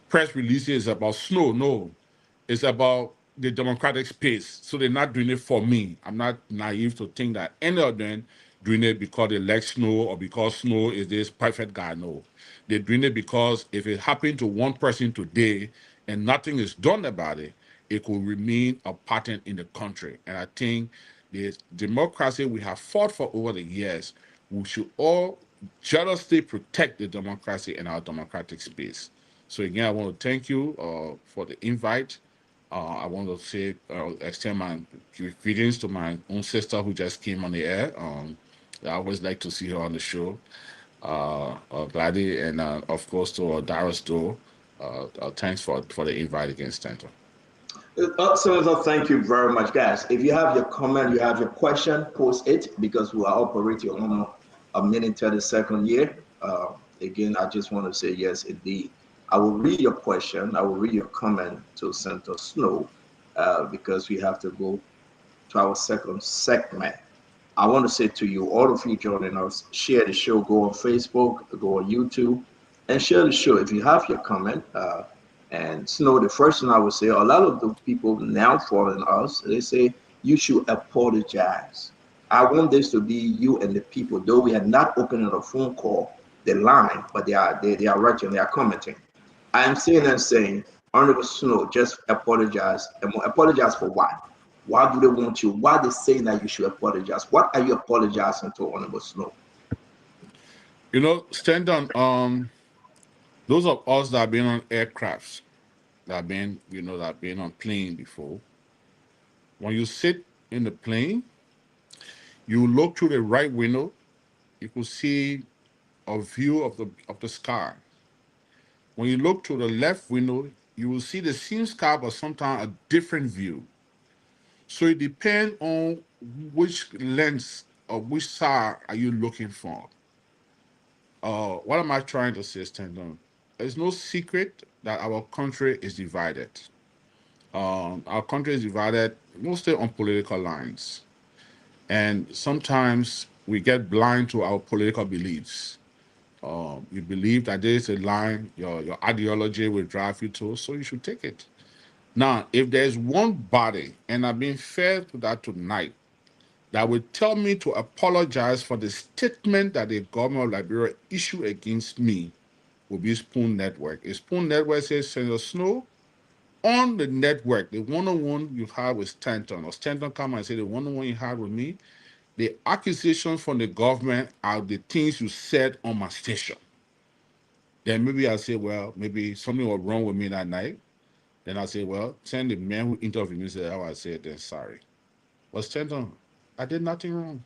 press releases about Snow. No, it's about the democratic space. So they're not doing it for me. I'm not naive to think that any of them doing it because they like Snow or because Snow is this perfect guy. No, they're doing it because if it happened to one person today and nothing is done about it, it could remain a pattern in the country. And I think the democracy we have fought for over the years, we should all jealously protect the democracy and our democratic space. So again, I want to thank you for the invite. I want to say, extend my greetings to my own sister who just came on the air. I always like to see her on the show. Gladys, and of course to Darius Doe. Thanks for the invite again, Stanton. Senator, thank you very much, guys. If you have your comment, you have your question, post it because we are operating on a minute 30-second here. Again, I just want to say yes, indeed. I will read your question. I will read your comment to Senator Snowe because we have to go to our second segment. I want to say to you, all of you joining us, share the show, go on Facebook, go on YouTube, and share the show. If you have your comment, and Snow, the first thing I would say, a lot of the people now following us, they say you should apologize. I want this to be you and the people, though we are not opening a phone call, the line, but they are writing, they are commenting. I'm saying and saying, Honorable Snow, just apologize. And apologize for what? Why do they want you? Why are they saying that you should apologize? What are you apologizing to, Honorable Snow? You know, Stanton, those of us that have been on aircrafts, that have been on plane before, when you sit in the plane, you look through the right window, you could see a view of the sky. When you look through the left window, you will see the same sky, but sometimes a different view. So it depends on which lens or which side are you looking for. What am I trying to say, Stanton? There's no secret that our country is divided. Our country is divided mostly on political lines. And sometimes we get blind to our political beliefs. You believe that there is a line your ideology will drive you to, so you should take it. Now, if there's one body, and I've been fair to that tonight, that will tell me to apologize for the statement that the government of Liberia issued against me, will be Spoon Network. A Spoon Network says Senator Snowe on the network, the one-on-one you had with Stanton, or Stanton come and say the one-on-one you had with me, the accusations from the government are the things you said on my station. Then maybe I'll say, well, maybe something was wrong with me that night. Then I'll say, well, send the man who interviewed me say how I said, then sorry. But Stanton, I did nothing wrong.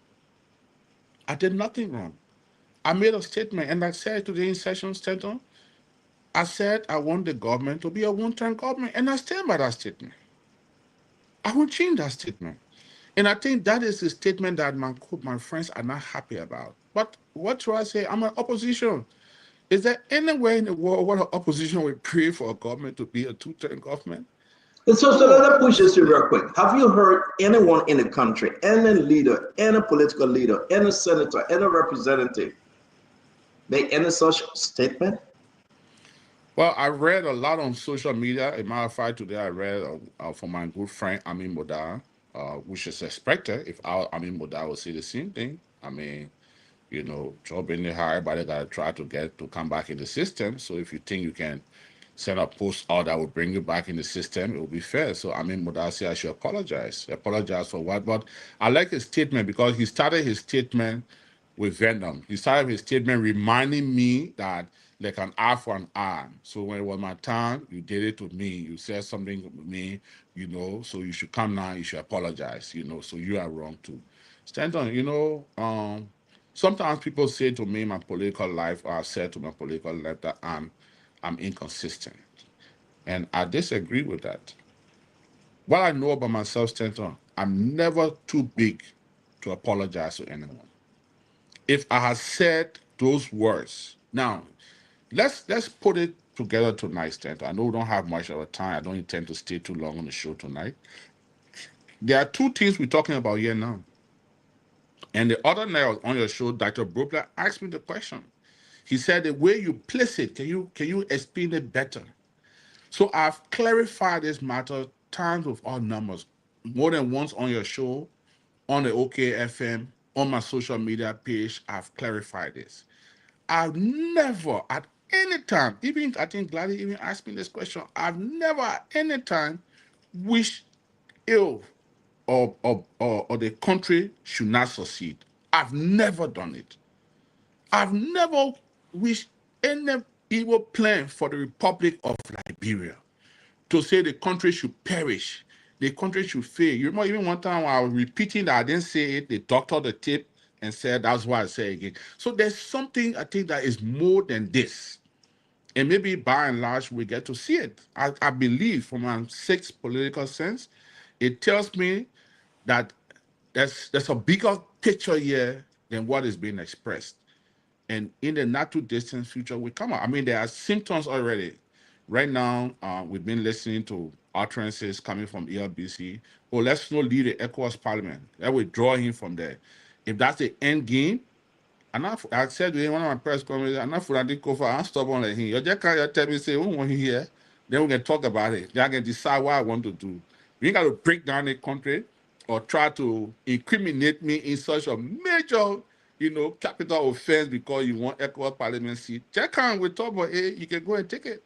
I did nothing wrong. I made a statement and I said today in session, Stanton, I said I want the government to be a one-term government, and I stand by that statement. I won't change that statement. And I think that is a statement that my friends are not happy about. But what do I say? I'm an opposition. Is there anywhere in the world where an opposition will pray for a government to be a two-term government? And so let me push this to you real quick. Have you heard anyone in the country, any leader, any political leader, any senator, any representative make any such statement? Well, I read a lot on social media. As a matter of fact, today I read from my good friend Amin Moda, which is expected if Amin Moda will say the same thing. I mean, job in the high, everybody got to try to get to come back in the system. So if you think you can send a post out that will bring you back in the system, it will be fair. So Amin Moda said I should apologize. Apologize for what? But I like his statement because he started his statement with venom. He started his statement reminding me that like an eye for an eye. So when it was my time, you did it to me. You said something to me, so you should come now, you should apologize, so you are wrong too. Stanton, sometimes people say to me in my political life, or I've said to my political life that I'm inconsistent. And I disagree with that. What I know about myself, Stanton, I'm never too big to apologize to anyone. If I had said those words, now let's put it together tonight, Stanton. I know we don't have much of a time. I don't intend to stay too long on the show tonight. There are two things we're talking about here now. And the other night on your show, Dr. Brobler asked me the question. He said the way you place it, can you explain it better? So I've clarified this matter times with all numbers, more than once on your show, on the OKFM, on my social media page. I've clarified this. I've never at any time, even I think Gladys even asked me this question, I've never at any time wished ill or the country should not succeed. I've never done it. I've never wished any evil plan for the Republic of Liberia to say the country should perish, the country should fail. You remember even one time when I was repeating that I didn't say it, they doctored the tape and said that's why I say again. So there's something I think that is more than this. And maybe by and large we get to see it. I believe from my sixth political sense, it tells me that there's a bigger picture here than what is being expressed. And in the not too distant future will come out. I mean, there are symptoms already. Right now, we've been listening to utterances coming from ELBC. Oh, let's not lead the ECOWAS Parliament. That will draw him from there. If that's the end game, I said to him, one of my press conferences, I'm not for that cover, I'm stubborn like him. You just can't tell me, say, we want him here, then we can talk about it. Then I can decide what I want to do. We got to break down the country or try to incriminate me in such a major, capital offense because you want ECOWAS Parliament seat. Check on with talk about it, you can go and take it.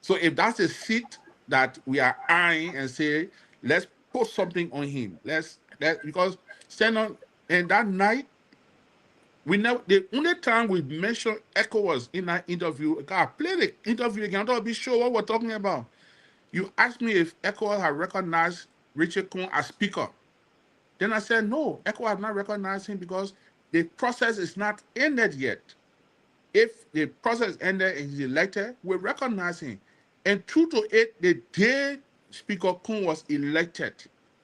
So if that's a seat that we are eyeing and say, let's put something on him. Because stand on, and that night, we never, the only time we mentioned ECOWAS in that interview, I played the interview again, I don't be sure what we're talking about. You asked me if ECOWAS had recognized Richard Kuhn as speaker. Then I said, no, ECOWAS has not recognized him because the process is not ended yet. If the process ended and he's elected, we recognize him. And 2 to 8, the day Speaker Kuhn was elected,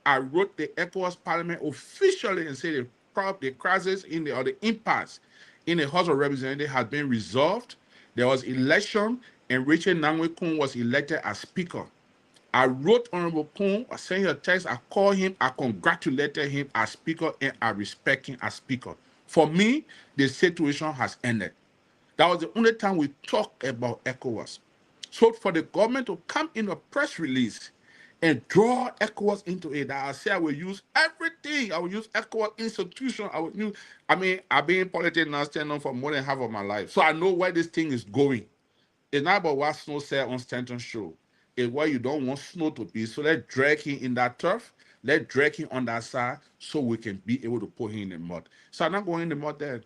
I wrote the ECOWAS Parliament officially and said the crisis or the impasse in the House of Representatives had been resolved. There was election, and Richard Nangwe Kuhn was elected as Speaker. I wrote Honorable Kuhn, I sent you a text, I called him, I congratulated him as Speaker, and I respect him as Speaker. For me, the situation has ended. That was the only time we talked about ECOWAS. So for the government to come in a press release and draw ECOWAS into it, I say I will use everything. I will use ECOWAS institution. I've been in politics now standing on for more than half of my life. So I know where this thing is going. It's not about what Snow said on Stanton's show. It's where you don't want Snow to be. So let's drag him in that turf. Let's drag him on that side so we can be able to put him in the mud. So I'm not going in the mud there.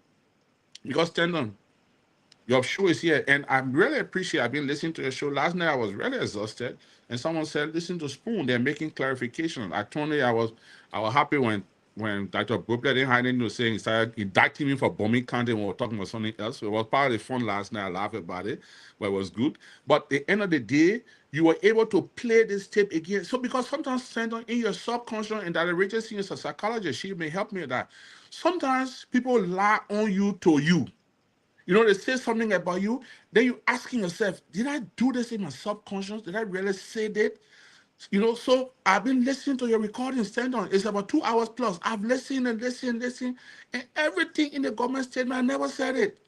Because Stanton, your show is here, and I really appreciate. I've been listening to your show. Last night I was really exhausted, and someone said, "Listen to Spoon. They're making clarification." I told you I was happy when Dr. Bropler didn't have anything to say. He started indicting me for bombing county when we were talking about something else. So it was part of the fun last night. I laughed about it, but it was good. But at the end of the day, you were able to play this tape again. So because sometimes Sandra, in your subconscious, and Dr. Rachel is a psychologist, she may help me with that. Sometimes people lie on you to you. You know, they say something about you, then you asking yourself, did I do this in my subconscious? Did I really say that? You know, so I've been listening to your recording, stand on. It's about 2 hours plus. I've listened and listened, and everything in the government statement, I never said it.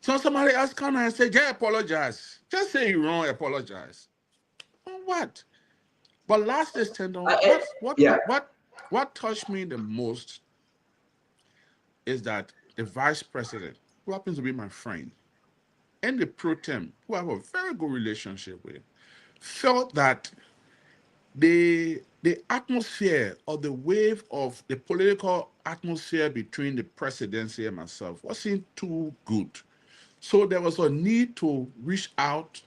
So somebody else come and say, yeah, apologize. Just say you're wrong, apologize. On what? But last is stand on. What touched me the most is that the vice president, who happens to be my friend, and the pro tem, who I have a very good relationship with, felt that the atmosphere or the wave of the political atmosphere between the presidency and myself wasn't too good. So there was a need to reach out,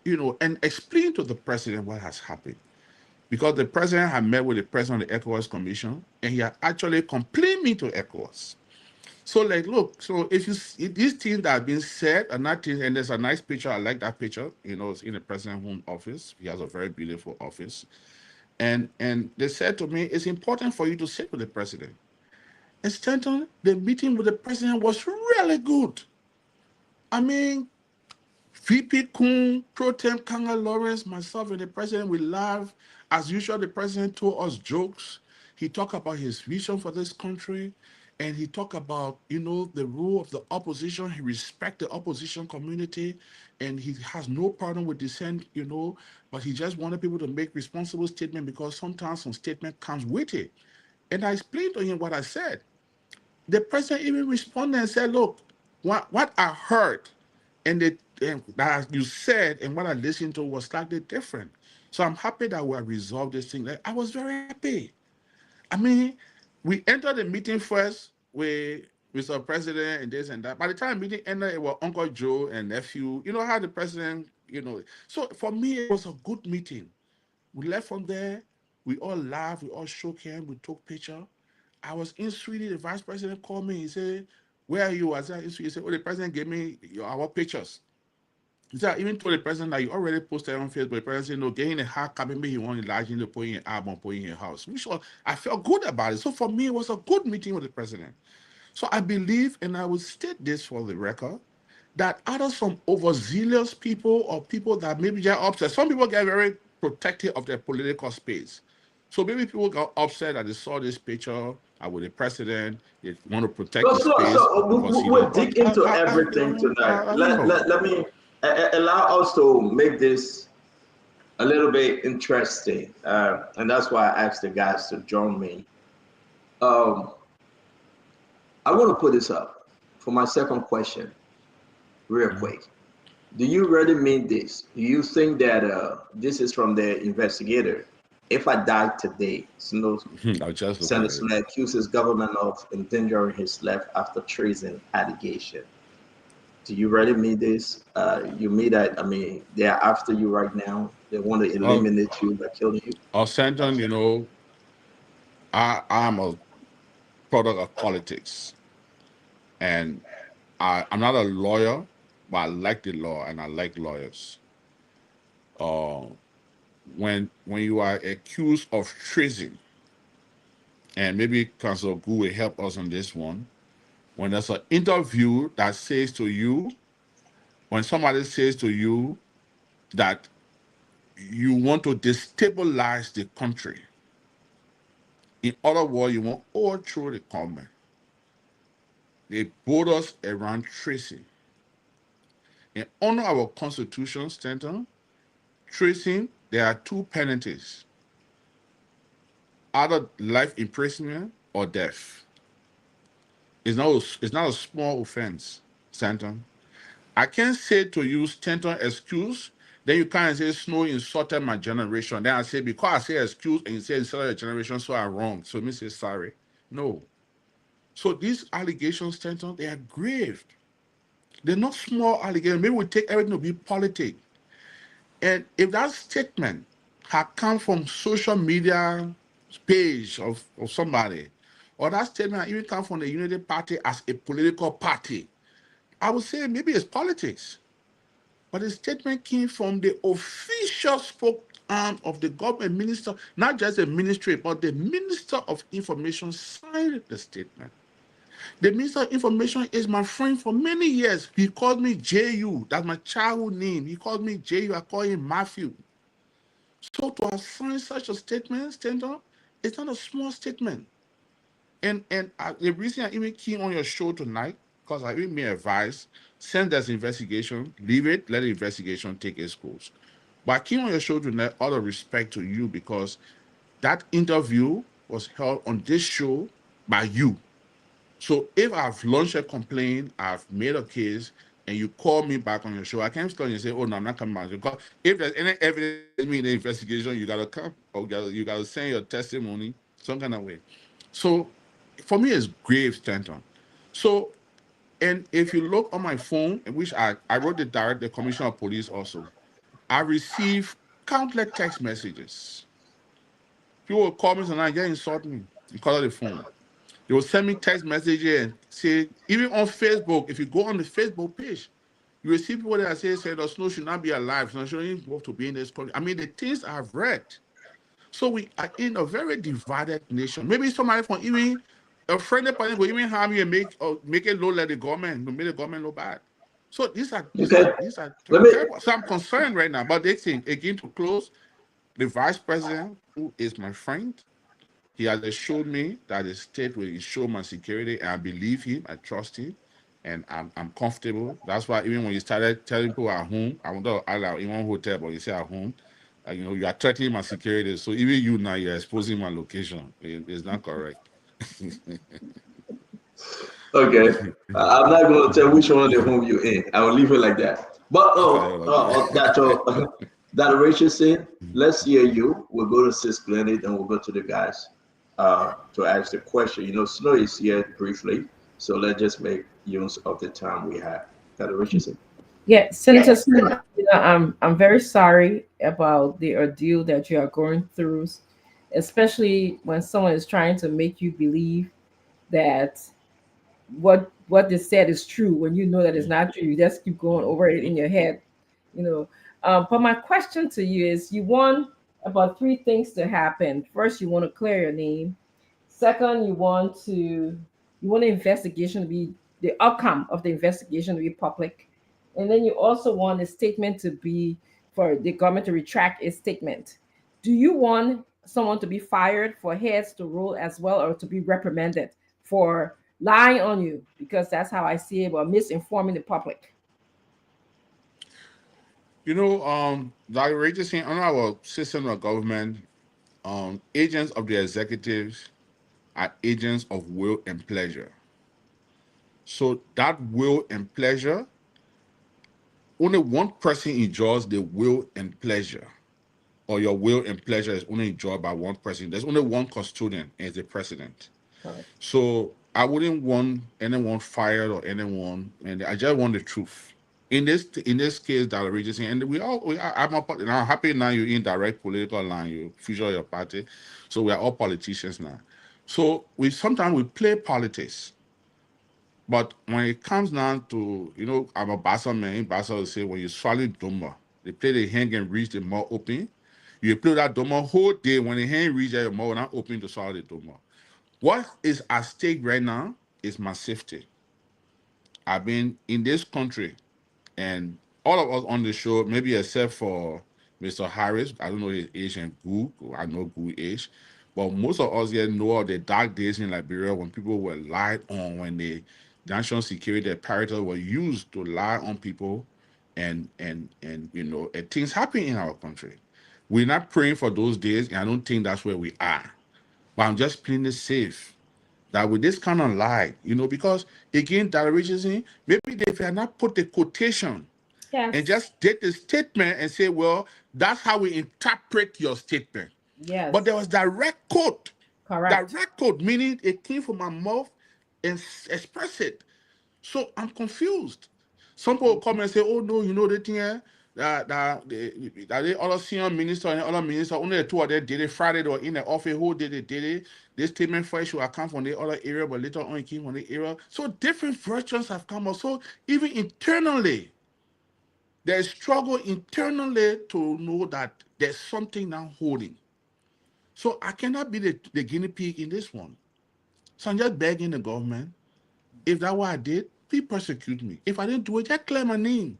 and explain to the president what has happened. Because the president had met with the president of the ECOWAS Commission, and he had actually complained me to ECOWAS. So look, so if these things that have been said are not things, and there's a nice picture, I like that picture, it's in the president's home office. He has a very beautiful office. And they said to me, it's important for you to sit with the president. And Stanton, the meeting with the president was really good. I mean, VP Kuhn, Pro Tem Kanga Lawrence, myself, and the president, we laughed. As usual, the president told us jokes. He talked about his vision for this country, and he talked about, the role of the opposition. He respects the opposition community, and he has no problem with dissent, but he just wanted people to make responsible statements because sometimes some statement comes with it. And I explained to him what I said. The president even responded and said, look, what I heard and that you said and what I listened to was slightly different. So I'm happy that we have resolved this thing. I was very happy. I mean, we entered the meeting first with Mr. President and this and that. By the time the meeting ended, it was Uncle Joe and nephew. You know how the president, So for me, it was a good meeting. We left from there. We all laughed. We all shook hands. We took picture. I was in Sweden. The vice president called me. He said, where are you? I said, in Sweden. He said, oh, the president gave me our pictures. He said, I even told the president that you already posted on Facebook. The president said, no, getting a hard copy, maybe he wanted largely to put in an album, put in your house. I felt good about it. So for me, it was a good meeting with the president. So I believe, and I will state this for the record, that other some overzealous people or people that maybe they're upset. Some people get very protective of their political space. So maybe people got upset that they saw this picture with the president. They want to protect the space. We'll dig into everything tonight. Let me allow us to make this a little bit interesting, and that's why I asked the guys to join me. I want to put this up for my second question, real quick. Do you really mean this? Do you think that this is from the investigator? If I die today, Senator Snowe accuses government of endangering his life after treason allegation. Do you really mean this? You mean that, they are after you right now. They want to eliminate you by killing you. Stanton, I'm a product of politics. And I'm not a lawyer, but I like the law and I like lawyers. When you are accused of treason, and maybe Council Gu will help us on this one, when there's an interview that says to you, when somebody says to you that you want to destabilize the country, in other words, you want to overthrow the government, they board us around treason. In honor of our Constitution, Stanton, treason, there are two penalties: either life imprisonment or death. It's not a small offense, Stanton. I can't say to you Stanton excuse, then you can't say Snow insulted my generation. Then I say, because I say excuse and you say insulted your generation, so I'm wrong. So me say sorry. No. So these allegations, Stanton, they are grave. They're not small allegations. Maybe we take everything to be politics. And if that statement had come from social media page of somebody, or that statement had even come from the Unity Party as a political party, I would say maybe it's politics. But the statement came from the official spokesman of the government minister, not just the ministry, but the Minister of Information signed the statement. The Minister of Information is my friend for many years. He called me JU. That's my childhood name. He called me JU. I call him Matthew. So to have signed such a statement, Stanton, it's not a small statement. And the reason I even came on your show tonight, because I even made advice, send this investigation, leave it, let the investigation take its course. But I came on your show tonight out of respect to you because that interview was held on this show by you. So if I've launched a complaint, I've made a case, and you call me back on your show, I can't call you and say, "Oh no, I'm not coming back." Because if there's any evidence in the investigation, you gotta come, or you gotta send your testimony some kind of way. So for me, it's grave, Stanton. So, and if you look on my phone, which I wrote the direct the commissioner of police also, I received countless text messages. People will call me tonight, they insult me because of the phone. They will send me text messages and say, even on Facebook, if you go on the Facebook page, you will see people that say the Snow should not be alive. Snow shouldn't have to be in this country. I mean, the things I've read. So we are in a very divided nation. Maybe somebody from even a friendly party will even harm you and make it low like the government, to make the government look bad. So these are Okay. Let me. terrible. So I'm concerned right now. But they think again to close, the vice president, who is my friend, he has assured me that the state will ensure my security, and I believe him, I trust him, and I'm comfortable. That's why even when you started telling people at home, I went to allow in one hotel, but you say at home, you are threatening my security. So even you now, you're exposing my location. It's not correct. Okay. I'm not going to tell which one of the home you're in. I will leave it like that. But Dr. Richardson, let's hear you. We'll go to Sis Glennie, and we'll go to the guys to ask the question. Snow is here briefly, so let's just make use of the time we have. Dr. Richardson. Yeah, Senator Smith, I'm very sorry about the ordeal that you are going through, especially when someone is trying to make you believe that what they said is true when you know that it's not true. You just keep going over it in your head, you know. But my question to you is: you want about three things to happen. First, you want to clear your name. Second, you want the investigation to be the outcome of the investigation to be public, and then you also want a statement to be for the government to retract its statement. Do you want someone to be fired for heads to roll as well, or to be reprimanded for lying on you? Because that's how I see it, or misinforming the public. Dr. Richardson, under our system of government, agents of the executives are agents of will and pleasure. So that will and pleasure, only one person enjoys the will and pleasure, or your will and pleasure is only enjoyed by one person. There's only one custodian, and it's the president. Correct. So I wouldn't want anyone fired or anyone, and I just want the truth. In this case, Dr. Regency, and I'm happy now you're in direct political line, you feature your party. So we are all politicians now. So we sometimes we play politics. But when it comes down to, I'm a Bassa man. Bassa will say when you swallow Doma, they play the hand and reach the mouth open. You play that Doma whole day. When the hand reaches your mouth, not open to swallow the Doma. What is at stake right now is my safety. I've been in this country, and all of us on the show, maybe except for Mr. Harris, I don't know his age and Gu, I know Gu age, but most of us here know of the dark days in Liberia when people were lied on, when the national security apparatus were used to lie on people, and things happen in our country. We're not praying for those days, and I don't think that's where we are. But I'm just playing it safe. that with this kind of lie, because again, Dr. Richardson, maybe they had not put the quotation and just did the statement and say, well, that's how we interpret your statement. Yes. But there was direct quote. Correct. Direct quote, meaning it came from my mouth and express it. So I'm confused. Some people come and say, oh no, the thing here, that the other senior minister and the other minister, only the two of them did it Friday or in the office, who did it. This statement first should have come from the other area, but later on it came from the area. So different versions have come up. So even internally, there's struggle internally to know that there's something now holding. So I cannot be the guinea pig in this one. So I'm just begging the government, if that's what I did, please persecute me. If I didn't do it, just clear my name.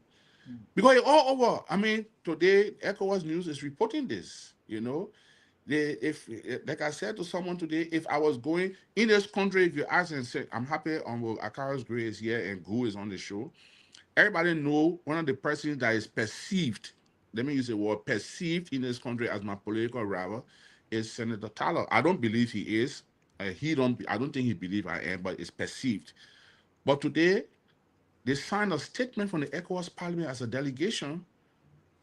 Because it's all over. I mean, today, ECOWAS News is reporting this, if like I said to someone today, if I was going in this country, if you ask and say, I'm happy Akara's Gray is here and Gu is on the show. Everybody know one of the persons that is perceived, let me use the word perceived in this country as my political rival is Senator Tyler. I don't believe he is. I don't think he believes I am, but it's perceived. But today, they signed a statement from the ECOWAS Parliament as a delegation,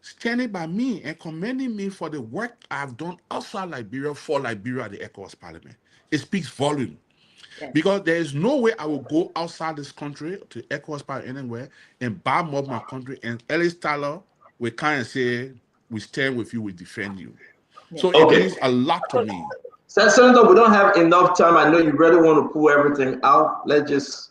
standing by me and commending me for the work I've done outside Liberia for Liberia at the ECOWAS Parliament. It speaks volume. Yes. Because there is no way I will go outside this country to ECOWAS Parliament anywhere and bomb up my country, and Ellis Tyler will kind of say, we stand with you, we defend you. Yes. So it means a lot to me. Senator, we don't have enough time. I know you really want to pull everything out. Let's just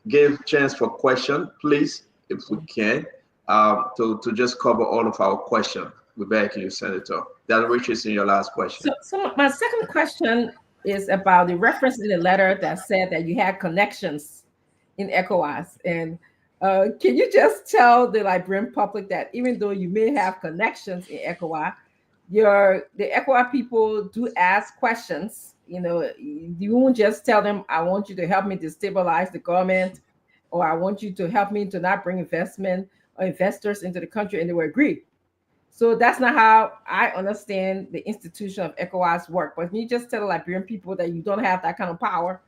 give chance for question, please, if we can, to just cover all of our questions. We're back to you, Senator. That reaches in your last question. So my second question is about the reference in the letter that said that you had connections in ECOWAS. And can you just tell the Liberian public that even though you may have connections in ECOWAS, the ECOWAS people do ask questions. You won't just tell them, I want you to help me destabilize the government, or I want you to help me to not bring investment or investors into the country, and they will agree. So that's not how I understand the institution of ECOWAS work. But can you just tell the Liberian people that you don't have that kind of power?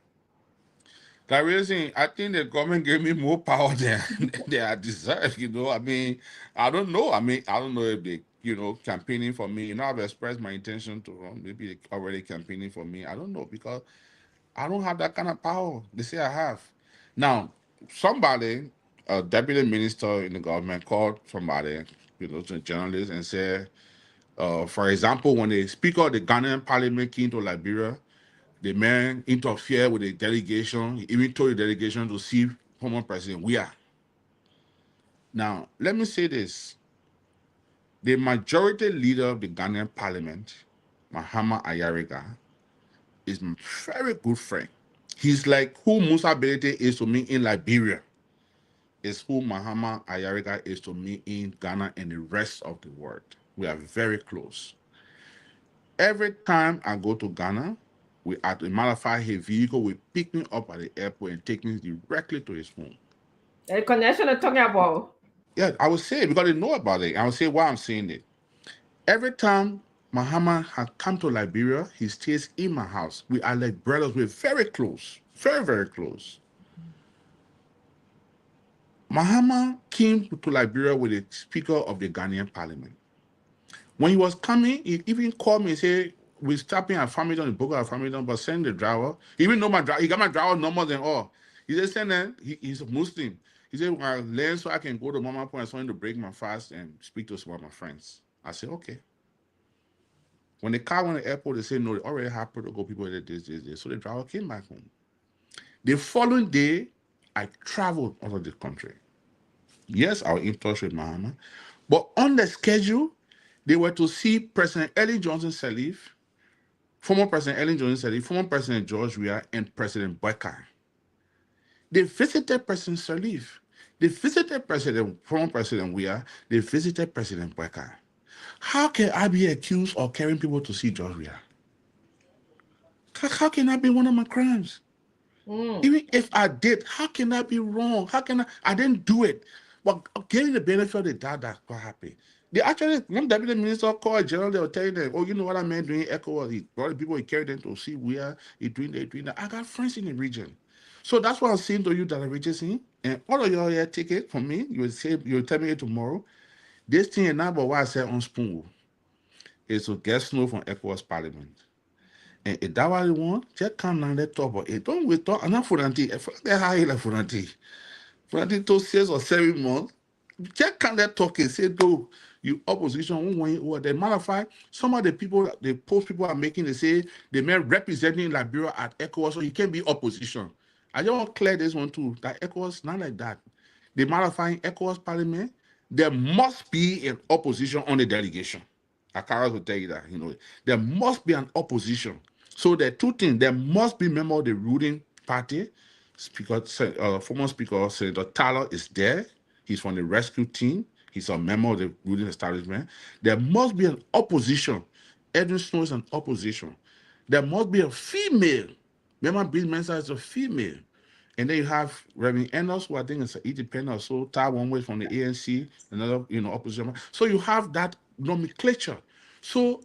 That reason, I think the government gave me more power than I deserve. I mean, I don't know. I don't know if they, campaigning for me. I've expressed my intention to run. Maybe they already campaigning for me. I don't know, because I don't have that kind of power. They say I have. Now, somebody, a deputy minister in the government, called somebody, to a journalist and said, for example, when the Speaker of the Ghanaian Parliament came to Liberia, the man interfered with the delegation. He even told the delegation to see former President Weah. Now, let me say this. The majority leader of the Ghanaian Parliament, Mahama Ayariga, is my very good friend. He's like who Musa Belete is to me in Liberia, is who Mahama Ayariga is to me in Ghana and the rest of the world. We are very close. Every time I go to Ghana, as a matter of fact, his vehicle will pick me up at the airport and take me directly to his home. The connection I'm talking about. Yeah, I would say, because they know about it. I would say why I'm saying it. Every time Mahama has come to Liberia, he stays in my house. We are like brothers. We're very close. Very, very close. Mahama came to Liberia with the Speaker of the Ghanaian Parliament. When he was coming, he even called me and said, we're stopping at Farmington, the book at Farmington, but send the driver. He even know my driver. He got my driver numbers and all. He just send that. He's a Muslim. He said, well, I learn so I can go to Mama Point. I want to break my fast and speak to some of my friends. I said, okay. When the car went to the airport, they said, no, they already have protocol people that this. So the driver came back home. The following day, I traveled out of the country. Yes, I was in touch with Mahama. But on the schedule, they were to see President Ellen Johnson Sirleaf, former President Ellen Johnson Sirleaf, former President George Weah, and President Boyka. They visited President Sirleaf. They visited former President Weah. They visited President Boyka. How can I be accused of carrying people to see George Weah? How can that be one of my crimes? Even if I did, how can that be wrong? How can I didn't do it. But getting the benefit of the doubt, that's what happened. They actually, one deputy minister called a general, they were telling them, oh, you know what I meant doing ECOWAS? He brought the people, he carried them to see where he's doing that. I got friends in the region. So that's what I'm saying to you, that Richardson. And all of y'all here take it from me. You will tell me it tomorrow. This thing is not about what I said on Spoon. It's to get Snow from ECOWAS Parliament. And if that what you want, just come down and talk about it. Don't wait, talk. I'm not for that. How you like for that? For that, 6 or 7 months. Just can't let talk and say, though, you opposition, the matter of fact, some of the people, the post people are making, they say they may representing Liberia at ECOWAS, so you can't be opposition. I just want to clear this one too, that ECOWAS, not like that. The matter of fact, ECOWAS Parliament, there must be an opposition on the delegation. I can't tell you that, there must be an opposition. So there are two things, there must be member of the ruling party. Former Speaker Senator Tyler is there. He's from the rescue team. He's a member of the ruling establishment. There must be an opposition. Edwin Snowe is an opposition. There must be a female. Remember, Bill Mensa is a female. And then you have Reverend Ennis, who I think is an independent, so Ty one way from the ANC, another, opposition. So you have that nomenclature. So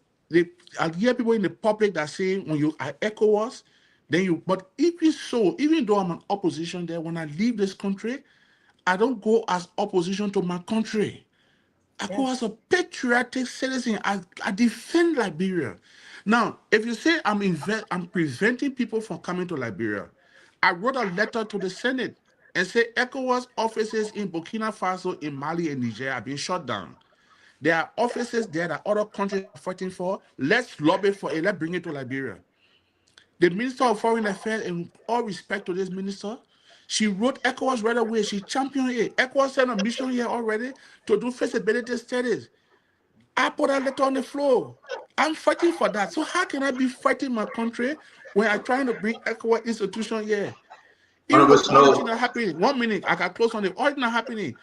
I hear people in the public that say when you are ECOWAS, but even though I'm an opposition there, when I leave this country, I don't go as opposition to my country. I go as a patriotic citizen. I defend Liberia. Now, if you say I'm preventing people from coming to Liberia, I wrote a letter to the Senate and say ECOWAS offices in Burkina Faso, in Mali, and Niger have been shut down. There are offices there that other countries are fighting for. Let's lobby for it. Let's bring it to Liberia. The Minister of Foreign Affairs, in all respect to this minister, she wrote ECOWAS right away. She championed it. ECOWAS sent a mission here already to do feasibility studies. I put a letter on the floor. I'm fighting for that. So how can I be fighting my country when I'm trying to bring ECOWAS institution here? Even though all the things are happening. 1 minute, I got close on it. All things are happening.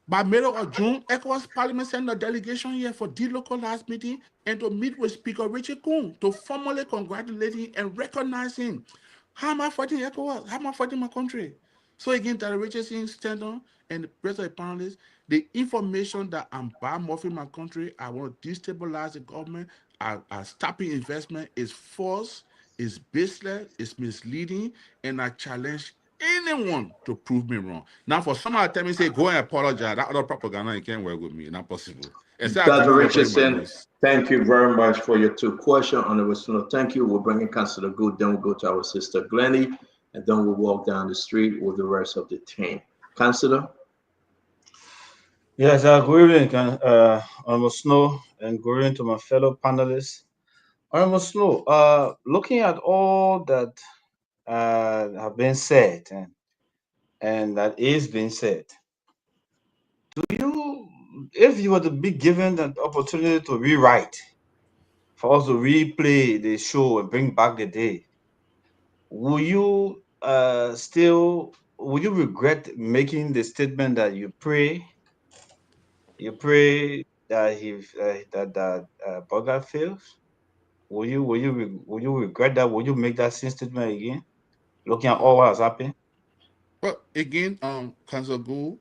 By middle of June, ECOWAS Parliament sent a delegation here for delocalized meeting and to meet with Speaker Richard Kuhn to formally congratulate him and recognize him. How am I fighting ECOWAS? How am I fighting my country? So again, that Richardson stand on and the rest of the panelists, the information that I'm bad-mouthing my country, I want to destabilize the government, I stopping investment is false, is baseless, is misleading, and I challenge anyone to prove me wrong. Now, for someone to tell me, say, go and apologize, that other propaganda, you can't work with me. Not possible. Dr. Richardson, thank you very much for your 2 questions on the listener. Thank you. We'll bring in Councilor Good, then we'll go to our sister Glennie, and then we'll walk down the street with the rest of the team. Councilor? Yes, good evening, Honorable Snow, and good evening to my fellow panelists. Honorable Snow, looking at all that have been said and that is being said, if you were to be given the opportunity to rewrite, for us to replay the show and bring back the day, will you regret making the statement that you pray that Bogart fails? Will you regret that? Will you make that same statement again, looking at all what has happened? Well, again, Councilor Gould,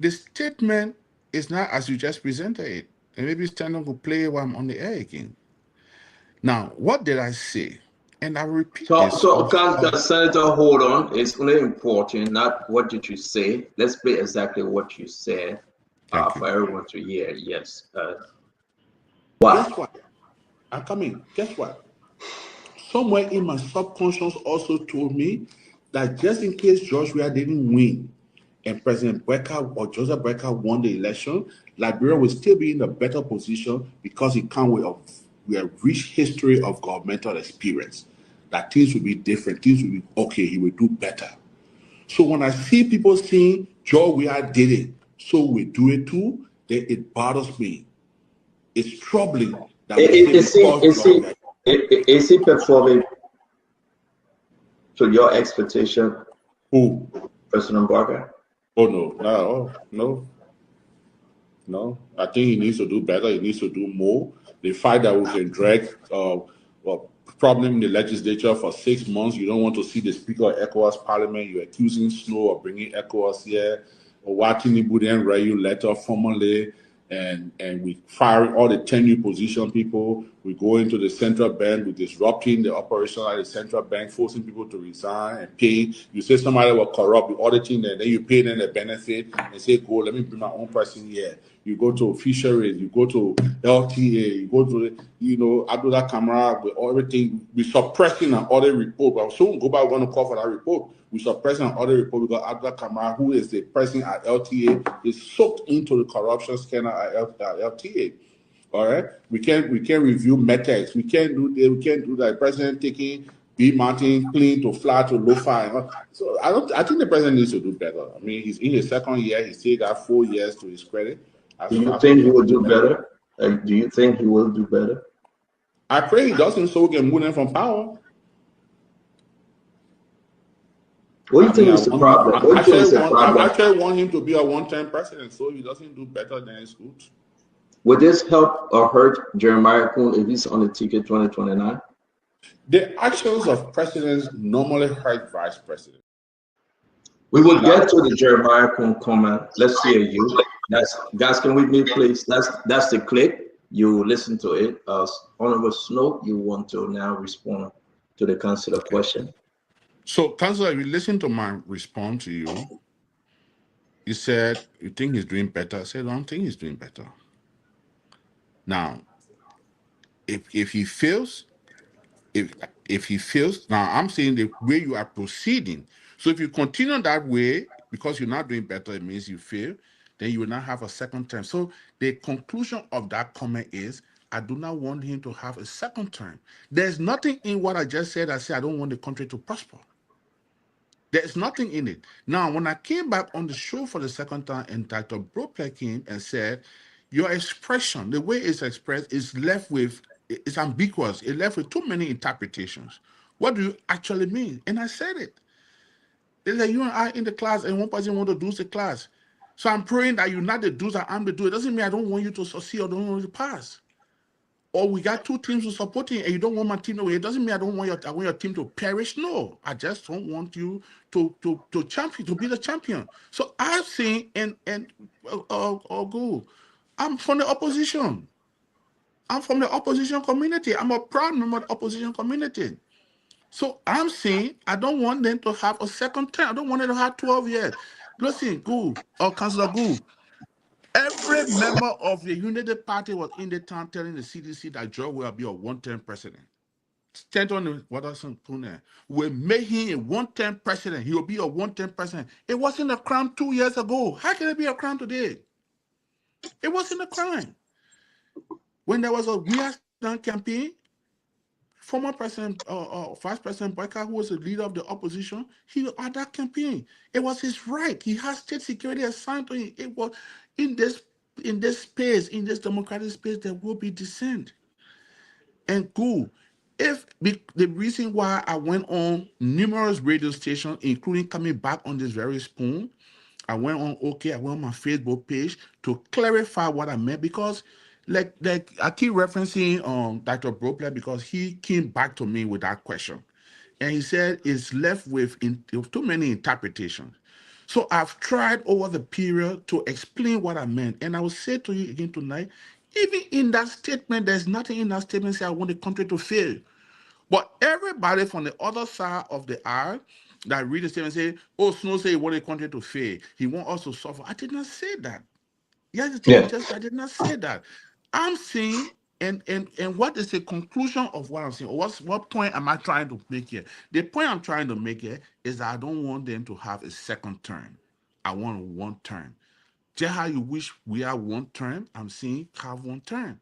the statement is not as you just presented it. And maybe Stanley will play while I'm on the air again. Now, what did I say? And I repeat this. So Senator, hold on. It's only important, not what did you say. Let's play exactly what you said for everyone to hear. Yes. Guess what? I'm coming. Guess what? Somewhere in my subconscious also told me that just in case George Weah didn't win and President Brecker or Joseph Brecker won the election, Liberia will still be in a better position because it comes with a rich history of governmental experience. That things will be different, things will be okay, he will do better. So when I see people saying George Weah did it, so we do it too, then it bothers me. It's troubling that is he performing to your expectation? Who? President Barker? Oh no, not at all. No. I think he needs to do better. He needs to do more. The fact that we can drag problem in the legislature for 6 months, you don't want to see the Speaker of ECOWAS Parliament, you're accusing Snow of bringing ECOWAS here, or watching Tinubu then write you letter formally and we fire all the 10 new position people. We go into the central bank, we disrupting the operation at the central bank, forcing people to resign and pay. You say somebody was corrupt, you auditing them, then you pay them the benefit and say, go, let me bring my own person here. You go to fisheries, you go to LTA, you go to, Abdullah Kamara, with everything. We suppressing an audit report. But soon go back, we're going to call for that report. We suppressing an audit report because Abdullah Kamara, who is the person at LTA, is soaked into the corruption scandal at LTA. All right, we can't review metrics. We can't do that. President taking B mountain clean to fly to low fire. So I think the president needs to do better. I mean, he's in his second year. He still got 4 years to his credit. Do you think he will do better? Do you think he will do better? I pray he doesn't, so we can move him from power. What do you think is the problem? I actually want him to be a one-term president, so he doesn't do better than his good. Would this help or hurt Jeremiah Kuhn if he's on the ticket 2029? The actions of presidents normally hurt vice presidents. We will get to the Jeremiah Kuhn comment. Let's hear you. Guys, can we meet, please? That's the clip. You listen to it. Honorable Snowe, you want to now respond to the councilor question. So, councilor, if you listen to my response to you, you said you think he's doing better. I said I don't think he's doing better. Now, if he fails, if he fails, now I'm saying the way you are proceeding. So if you continue that way, because you're not doing better, it means you fail, then you will not have a second term. So the conclusion of that comment is, I do not want him to have a second term. There's nothing in what I just said. I said I don't want the country to prosper. There's nothing in it. Now, when I came back on the show for the second time, and Dr. Broker came and said, your expression, the way it's expressed, is left with, it's ambiguous. It left with too many interpretations. What do you actually mean? And I said it. It's like you and I in the class, and one person want to do the class. So I'm praying that you're not the doers, that I'm the doer. It doesn't mean I don't want you to succeed or don't want you to pass. Or we got two teams to support you, and you don't want my team to win. It doesn't mean I want your team to perish. No, I just don't want you to champion, to be the champion. So I've seen go. I'm from the opposition. I'm from the opposition community. I'm a proud member of the opposition community. So I'm saying I don't want them to have a second term. I don't want them to have 12 years. Listen, Councilor Gu, every member of the United Party was in the town telling the CDC that Joe will be a one-term president. Stanton Watson will make him a one-term president. He will be a one-term president. It wasn't a crime 2 years ago. How can it be a crime today? It wasn't a crime. When there was a We Are Done campaign, former President, Vice President Boyka, who was the leader of the opposition, he was at that campaign. It was his right. He has state security assigned to him. It was in this space, in this democratic space, there will be dissent. And if the reason why I went on numerous radio stations, including coming back on this very spoon, I went on I went on my Facebook page to clarify what I meant, because like I keep referencing Dr. Brokler, because he came back to me with that question. And he said it's left with too many interpretations. So I've tried over the period to explain what I meant. And I will say to you again tonight, even in that statement, there's nothing in that statement saying I want the country to fail. But everybody from the other side of the aisle that read the statement say, oh, Snowe say he want the country to fail. He want us to suffer. I did not say that. Yes, I did not say that. I'm saying, and what is the conclusion of what I'm saying? What point am I trying to make here? The point I'm trying to make here is that I don't want them to have a second term. I want one term. Just how you wish we have one term, I'm saying have one term.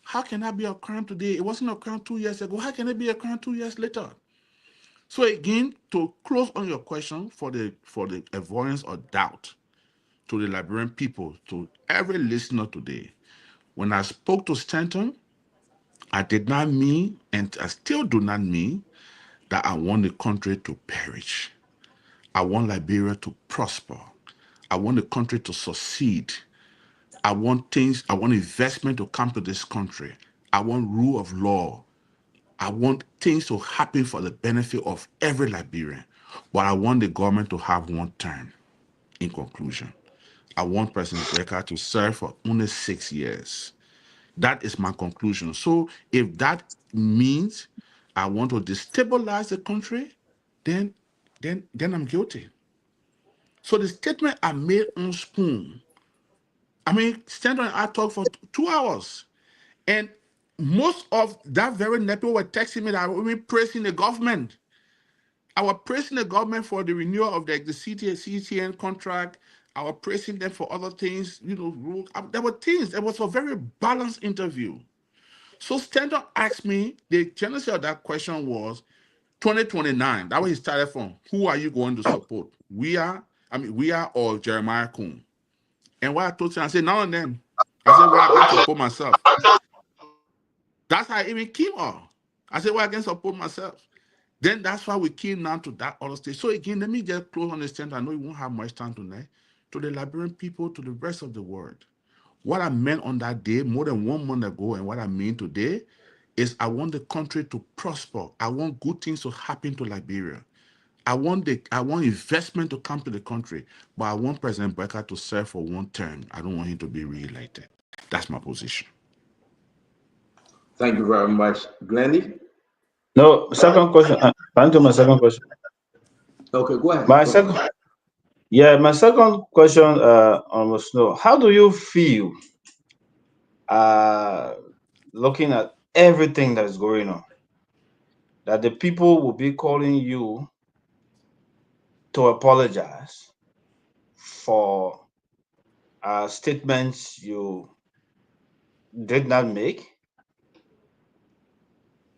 How can that be a crime today? It wasn't a crime 2 years ago. How can it be a crime 2 years later? So again, to close on your question, for the avoidance of doubt, to the Liberian people, to every listener today, when I spoke to Stanton, I did not mean, and I still do not mean, that I want the country to perish. I want Liberia to prosper. I want the country to succeed. I want investment to come to this country. I want rule of law. I want things to happen for the benefit of every Liberian. But I want the government to have one term. In conclusion, I want President Brecker to serve for only 6 years. That is my conclusion. So if that means I want to destabilize the country, then I'm guilty. So the statement I made on Spoon, I mean, Stanton and I talked for 2 hours. And most of that very night, people were texting me that we were praising the government. I was praising the government for the renewal of the CTN contract. I was praising them for other things. There were things. It was a very balanced interview. So Stanton asked me, the genesis of that question was 2029. That was he started from. Who are you going to support? We are or Jeremiah Kuhn. And what I told him, I said, none of them. I said, well, I can support myself. That's how it even came up. I said, well, I can support myself. Then that's why we came now to that other stage. So again, let me just close on this thing. I know you won't have much time tonight. To the Liberian people, to the rest of the world. What I meant on that day, more than 1 month ago, and what I mean today, is I want the country to prosper. I want good things to happen to Liberia. I want investment to come to the country, but I want President Brecker to serve for 1 term. I don't want him to be re-elected. That's my position. Thank you very much, Glendy. No, second question. Answer my second question. Okay, go ahead. My second question, on Snow. How do you feel looking at everything that is going on? That the people will be calling you to apologize for statements you did not make,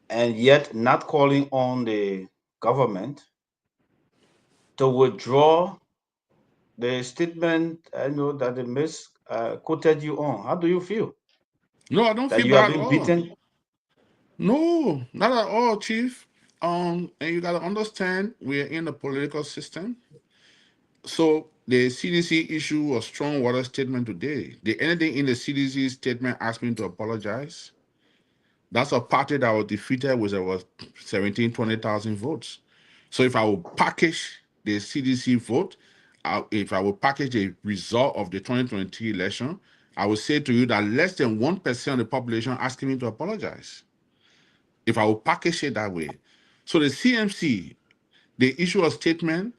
and yet not calling on the government to withdraw the statement I know that they misquoted you on. How do you feel? No, I don't That feel you are bad at being all. beaten? No, not at all, Chief. And you got to understand, we're in the political system. So the CDC issue a strong water statement today. Did anything in the CDC statement ask me to apologize? That's a party that was defeated with about 20,000 votes. So if I will package the CDC vote, if I will package the result of the 2023 election, I will say to you that less than 1% of the population asking me to apologize. If I will package it that way. So the CMC, they issue a statement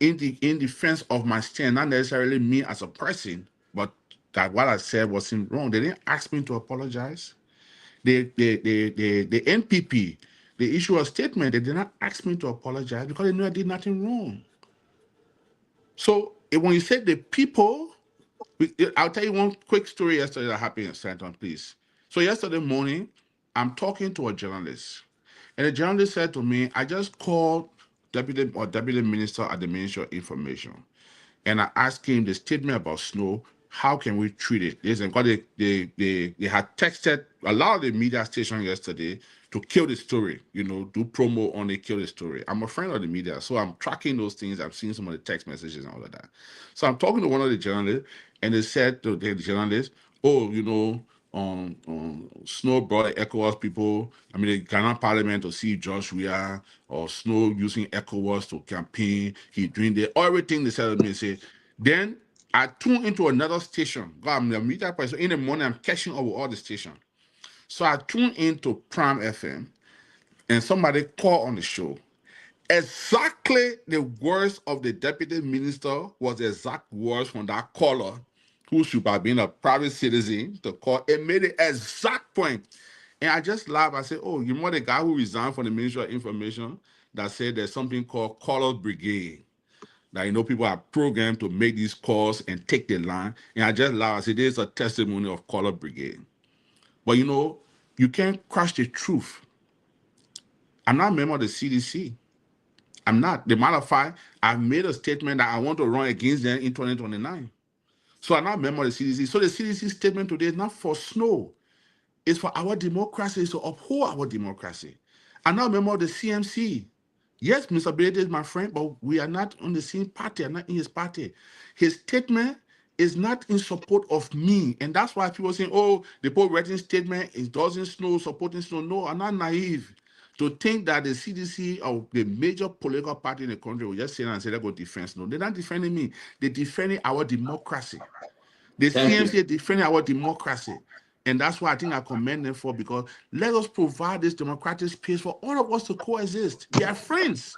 in defense of my stand, not necessarily me as a person, but that what I said wasn't wrong. They didn't ask me to apologize. The NPP, they issue a statement. They did not ask me to apologize because they knew I did nothing wrong. So when you say the people, I'll tell you one quick story yesterday that happened in Stanton, please. So yesterday morning, I'm talking to a journalist. And the journalist said to me, I just called Deputy Minister at the Ministry of Information. And I asked him the statement about Snow, how can we treat it? Listen, because they had texted a lot of the media station yesterday to kill the story, do promo on it, kill the story. I'm a friend of the media, so I'm tracking those things. I'm seeing some of the text messages and all of that. So I'm talking to one of the journalists, and they said to the journalist, oh, Snow brought the ECOWAS people, the Ghana Parliament to see Josh Weah, or Snow using ECOWAS to campaign, he doing everything they said to me, say, then I tuned into another station. God, I'm a media person. In the morning, I'm catching up with all the stations. So I tuned into Prime FM, and somebody called on the show. Exactly the words of the deputy minister was the exact words from that caller who should have been a private citizen to call. It made the exact point. And I just laughed. I said, oh, you know the guy who resigned from the Ministry of Information that said there's something called caller brigade. That people are programmed to make these calls and take the line. And I just laughed. I said, there's a testimony of caller brigade. But you can't crush the truth. I'm not a member of the CDC. I'm not. The matter of fact, I've made a statement that I want to run against them in 2029. So I'm not a member of the CDC. So the CDC statement today is not for Snow. It's for our democracy. It's to uphold our democracy. I'm not a member of the CMC. Yes, Mr. Brady is my friend, but we are not on the same party. I'm not in his party. His statement is not in support of me. And that's why people are saying, oh, the Pope writing statement, it doesn't Snow, supporting Snow. No, I'm not naive. To think that the CDC or the major political party in the country will just sit and say they're going to defend. No, they're not defending me. They're defending our democracy. The CMC is defending our democracy. And that's why I think I commend them for, because let us provide this democratic space for all of us to coexist. We are friends.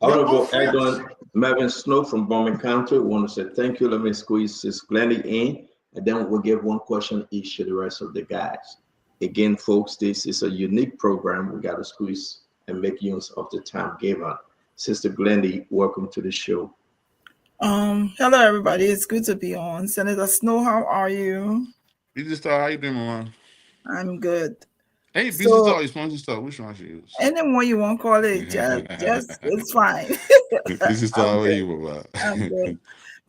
Honorable Edwin Mervyn Snowe from Bowman County, we want to say thank you. Let me squeeze this Glennie in, and then we'll give one question each to the rest of the guys. Again, folks, this is a unique program. We got to squeeze and make use of the time given. Sister Glennie, welcome to the show. Hello, everybody. It's good to be on. Senator Snowe, how are you? Sister, how you doing, Mama? I'm good. Hey, business or responsive stuff? Which one should you use? Anyone you want to call it, just it's fine. This is how you, Mama. I'm good.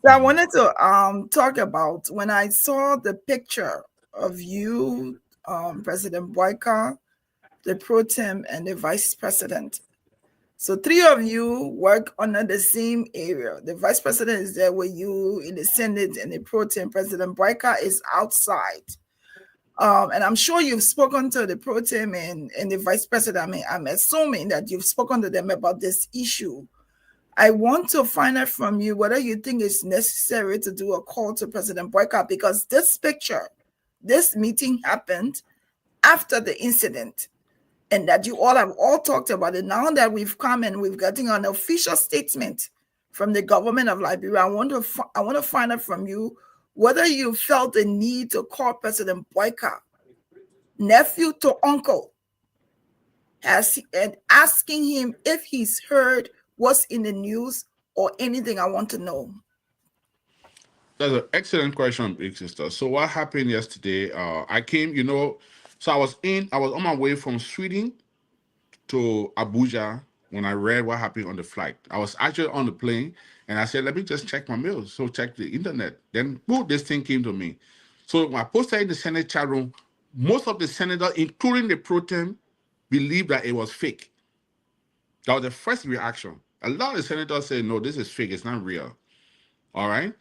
So I wanted to talk about when I saw the picture of you, President Boyka, the pro tem, and the vice president. So three of you work under the same area. The vice president is there with you in the Senate, and the pro tem President Boyka is outside. And I'm sure you've spoken to the pro tem and the vice president. I mean, I'm assuming that you've spoken to them about this issue. I want to find out from you whether you think it's necessary to do a call to President Boyka, because this meeting happened after the incident, and that you all have talked about it. Now that we've come and we've gotten an official statement from the government of Liberia, I want to find out from you whether you felt the need to call President Boyka, nephew to uncle, and asking him if he's heard what's in the news or anything. I want to know. That's an excellent question, big sister. So what happened yesterday? I came, so I was on my way from Sweden to Abuja when I read what happened on the flight. I was actually on the plane, and I said, let me just check my mail. So check the internet. Then, boom, this thing came to me. So when I posted in the Senate chat room, most of the senators, including the pro tem, believed that it was fake. That was the first reaction. A lot of the senators said, no, this is fake. It's not real. All right.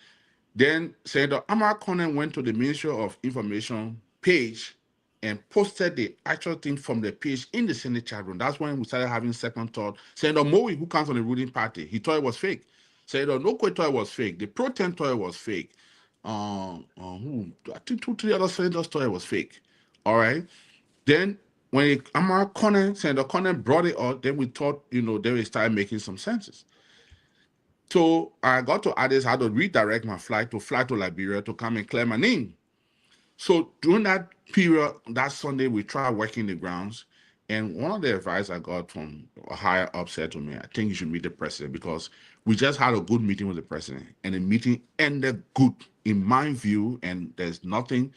Then Senator Amar Conan went to the Ministry of Information page and posted the actual thing from the page in the Senate chat room. That's when we started having second thought. Senator Moe, who comes from the ruling party, he thought it was fake. Senator Nokwe thought it was fake. The pro tem thought it was fake. I think 2-3 other senators thought it was fake. All right. Then when Senator Conan brought it up, then we thought, they would start making some senses. So I got to Addis, I had to redirect my flight to Liberia to come and clear my name. So during that period, that Sunday, we tried working the grounds. And one of the advice I got from a higher up said to me, I think you should meet the president, because we just had a good meeting with the president. And the meeting ended good, in my view, and there's nothing,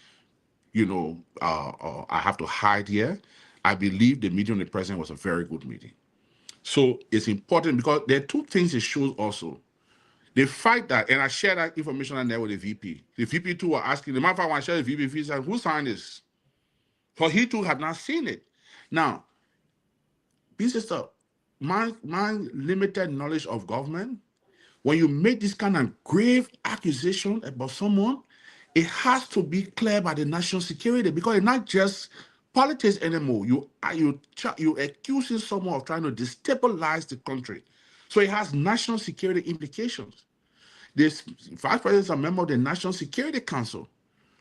I have to hide here. I believe the meeting with the president was a very good meeting. So it's important, because there are two things it shows also. The fact that, and I shared that information on there with the VP. The VP too were asking, the matter of fact, when I shared the VP said, who signed this? For he too had not seen it. Now, this is my limited knowledge of government. When you make this kind of grave accusation about someone, it has to be clear by the national security, because it's not just politics anymore. You accusing someone of trying to destabilize the country. So it has national security implications. This vice president is a member of the National Security Council.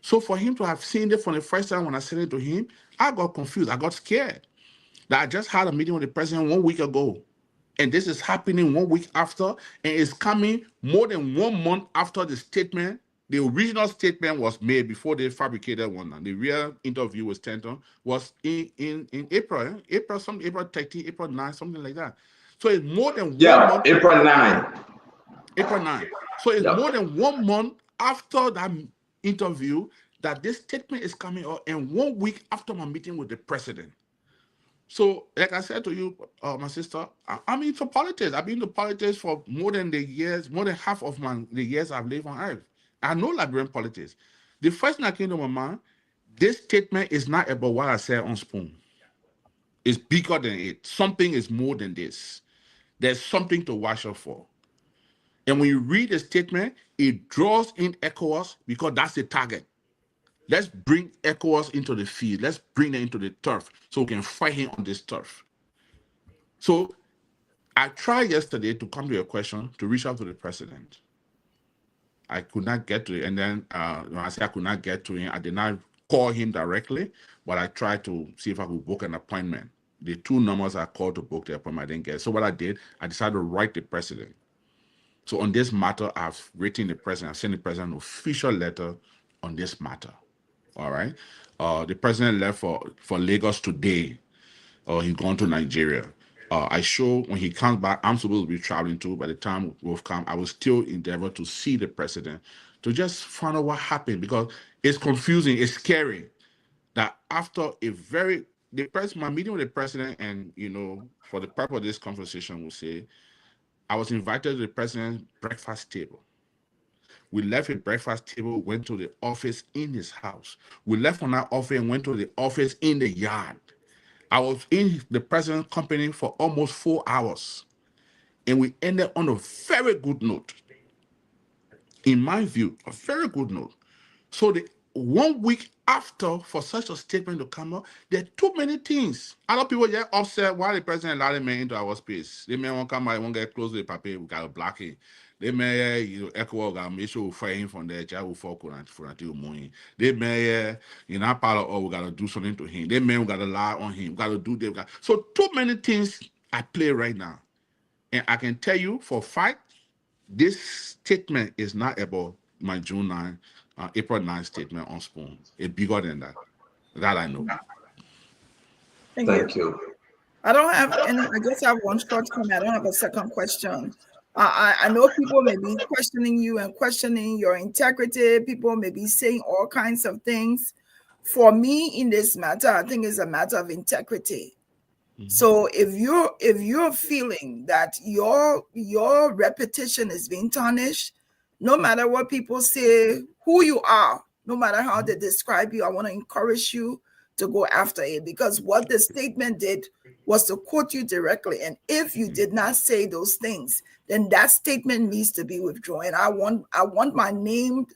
So for him to have seen it for the first time when I said it to him, I got confused. I got scared. That I just had a meeting with the president 1 week ago. And this is happening 1 week after, and it's coming more than 1 month after the statement. The original statement was made before they fabricated one. And the real interview with Stanton was in April. April 30, April 9, something like that. So it's more than 1 month. April 9. April 9. So it's more than 1 month after that interview that this statement is coming out, and 1 week after my meeting with the president. So, like I said to you, my sister, I'm into politics. I've been into politics for more than half of the years I've lived on earth. I know Liberian politics. The first thing that came to my mind, this statement is not about what I said on Spoon. It's bigger than it. Something is more than this. There's something to watch out for. And when you read the statement, it draws in ECOWAS, because that's the target. Let's bring ECOWAS into the field. Let's bring them into the turf so we can fight him on this turf. So I tried yesterday to come to your question to reach out to the president. I could not get to it. And then when I say I could not get to him, I did not call him directly, but I tried to see if I could book an appointment. The 2 numbers I called to book the appointment, I didn't get. So what I did, I decided to write the president. So on this matter, I've written the president, I've sent the president an official letter on this matter. All right. The president left for Lagos today. He's gone to Nigeria. I show when he comes back, I'm supposed to be traveling too. By the time we've come, I will still endeavor to see the president to just find out what happened, because it's confusing, it's scary that after my meeting with the president, and for the purpose of this conversation, we'll say I was invited to the president's breakfast table. We left a breakfast table, went to the office in his house. We left from that office and went to the office in the yard. I was in the president's company for almost 4 hours, and we ended on a very good note. In my view, a very good note. So the 1 week after, for such a statement to come out, there are too many things. Other people get upset why the president allowed me into our space. They may want to come out, won't get close to the paper, we got to block it. They may, echo, make sure we fire him from there, will fall for until morning. They may, in our part of, we got to do something to him. They may, we got to lie on him, we got to do this. So too many things at play right now. And I can tell you for a fact, this statement is not about my June 9, April 9 statement on Spoon. It's bigger than that. That I know. Thank you. I don't have any, I guess I have one short comment. I don't have a second question. I know people may be questioning you and questioning your integrity. People may be saying all kinds of things. For me, in this matter, I think it's a matter of integrity. So if you're feeling that your reputation is being tarnished, no matter what people say, who you are, no matter how they describe you, I want to encourage you to go after it, because what the statement did was to quote you directly. And if you did not say those things, then that statement needs to be withdrawn. And I want my name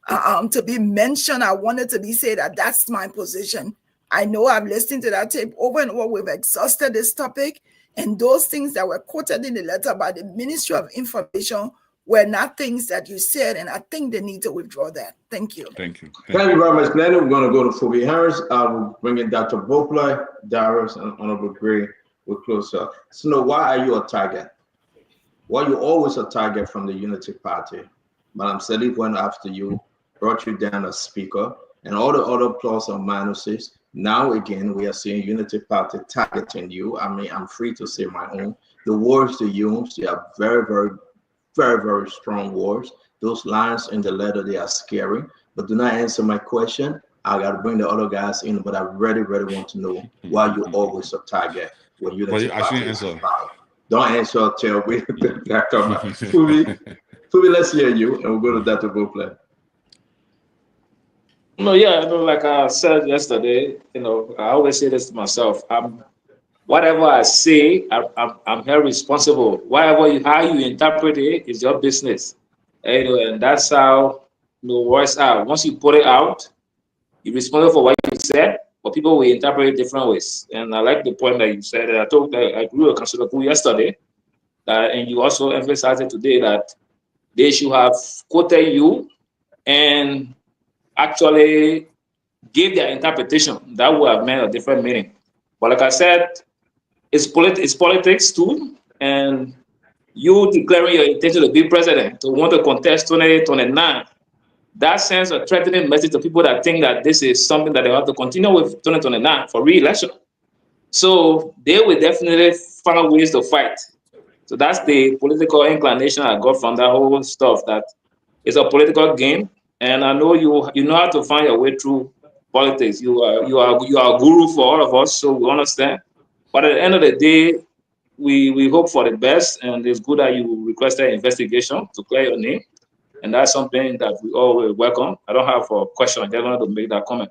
to be mentioned. I want it to be said that that's my position. I know I've listened to that tape over and over. We've exhausted this topic, and those things that were quoted in the letter by the Ministry of Information were not things that you said, and I think they need to withdraw that. Thank you. Thank you. Thank you very much, Glenn. We're going to go to Phoebe Harris. I will bring in Dr. Bopler, Darius, and Honorable Gray. We'll close up. So, why are you a target? Why are you always a target from the Unity Party? Madam Salif went after you, brought you down as speaker, and all the other plus and minuses. Now again, we are seeing Unity Party targeting you. I mean, I'm free to say my own. The words they use, they are very, very, very, very strong words. Those lines in the letter, they are scary. But do not answer my question. I got to bring the other guys in, but I really, really want to know why you always a target when Unity Party is involved. Don't answer until we come out. Phoebe, let's hear you, and we'll go to Dr. Bopler. No, yeah, like I said yesterday, I always say this to myself. Whatever I say, I'm held responsible. How you interpret it is your business. And that's how words are. Once you put it out, you're responsible for what you said, but people will interpret it different ways. And I like the point that you said. I agree with Councilor Gu yesterday, and you also emphasized it today, that they should have quoted you and actually give their interpretation. That would have meant a different meaning. But like I said, it's politics too, and you declaring your intention to be president, to want to contest 2029, that sends a threatening message to people that think that this is something that they have to continue with 2029 for re-election. So they will definitely find ways to fight. So that's the political inclination I got from that whole stuff, that it's a political game. And I know you know how to find your way through politics. You are a guru for all of us, so we understand. But at the end of the day, we hope for the best, and it's good that you requested investigation to clear your name, and that's something that we all will welcome. I don't have a question. I just wanted to make that comment.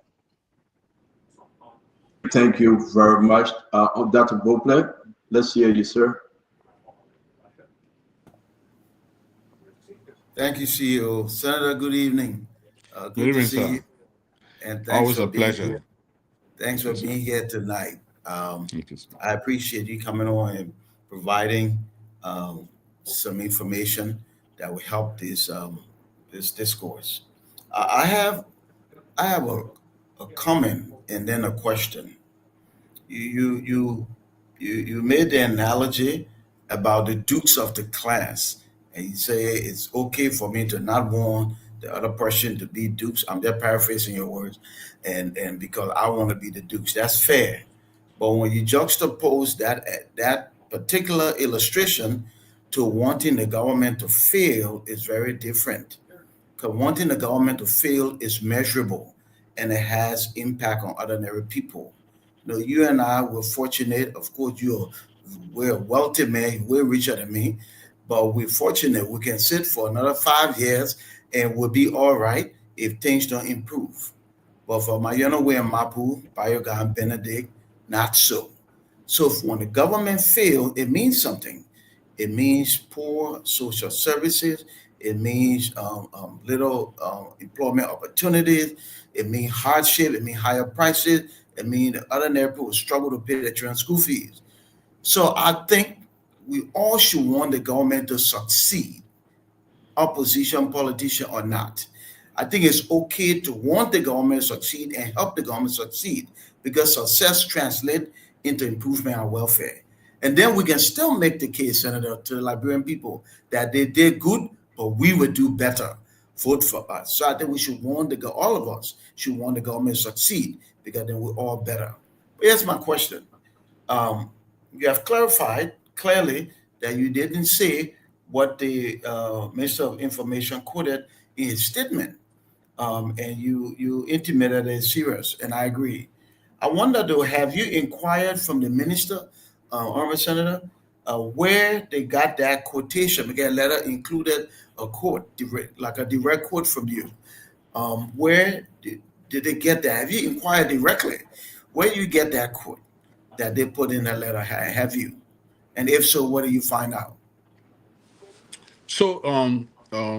Thank you very much, Dr. Bopler. Let's hear you, sir. Thank you, CEO. Senator, good evening. Good evening, to see sir. you. And thanks Always for a being pleasure. here. Thanks for being here tonight. I appreciate you coming on and providing some information that will help this discourse. I have a comment and then a question. You made the analogy about the dukes of the class, and you say it's okay for me to not want the other person to be dukes. I'm just paraphrasing your words, and because I want to be the dukes, that's fair. But when you juxtapose that particular illustration to wanting the government to fail, is very different. Because wanting the government to fail is measurable, and it has impact on ordinary people. You and I were fortunate. Of course, we're a wealthy man. You're way richer than me, but we're fortunate. We can sit for another 5 years, and we'll be all right if things don't improve. But for Mayana and Mapu, Bayoga and Benedict, not so. So when the government fails, it means something. It means poor social services. It means little employment opportunities. It means hardship. It means higher prices. It means other neighborhoods will struggle to pay their children's school fees. So I think we all should want the government to succeed, opposition, politician or not. I think it's okay to want the government to succeed and help the government succeed, because success translates into improvement and welfare. And then we can still make the case, Senator, to the Liberian people that they did good, but we would do better. Vote for us. So I think we should want all of us should want the government to succeed, because then we're all better. But here's my question. You have clarified clearly that you didn't say what the Minister of Information quoted in his statement, and you intimated it serious, and I agree. I wonder though, have you inquired from the minister, Honorable Senator, where they got that quotation? Because a letter included a quote, like a direct quote from you. Where did they get that? Have you inquired directly where you get that quote that they put in that letter? Have you? And if so, what do you find out? So,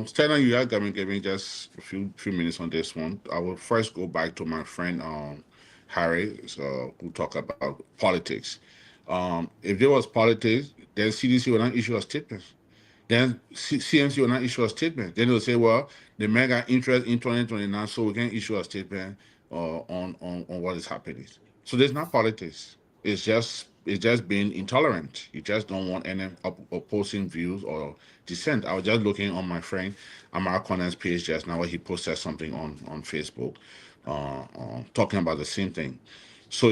Stella, you are giving me just a few minutes on this one. I will first go back to my friend Harry, who talk about politics. If there was politics, then CDC will not issue a statement. Then CMC will not issue a statement. Then they'll say, well, the mega interest in 2029, so we can issue a statement on what is happening. So there's not politics. It's just being intolerant. You just don't want any opposing views or dissent. I was just looking on my friend Amara Conan's page just now, where he posted something on Facebook, talking about the same thing. So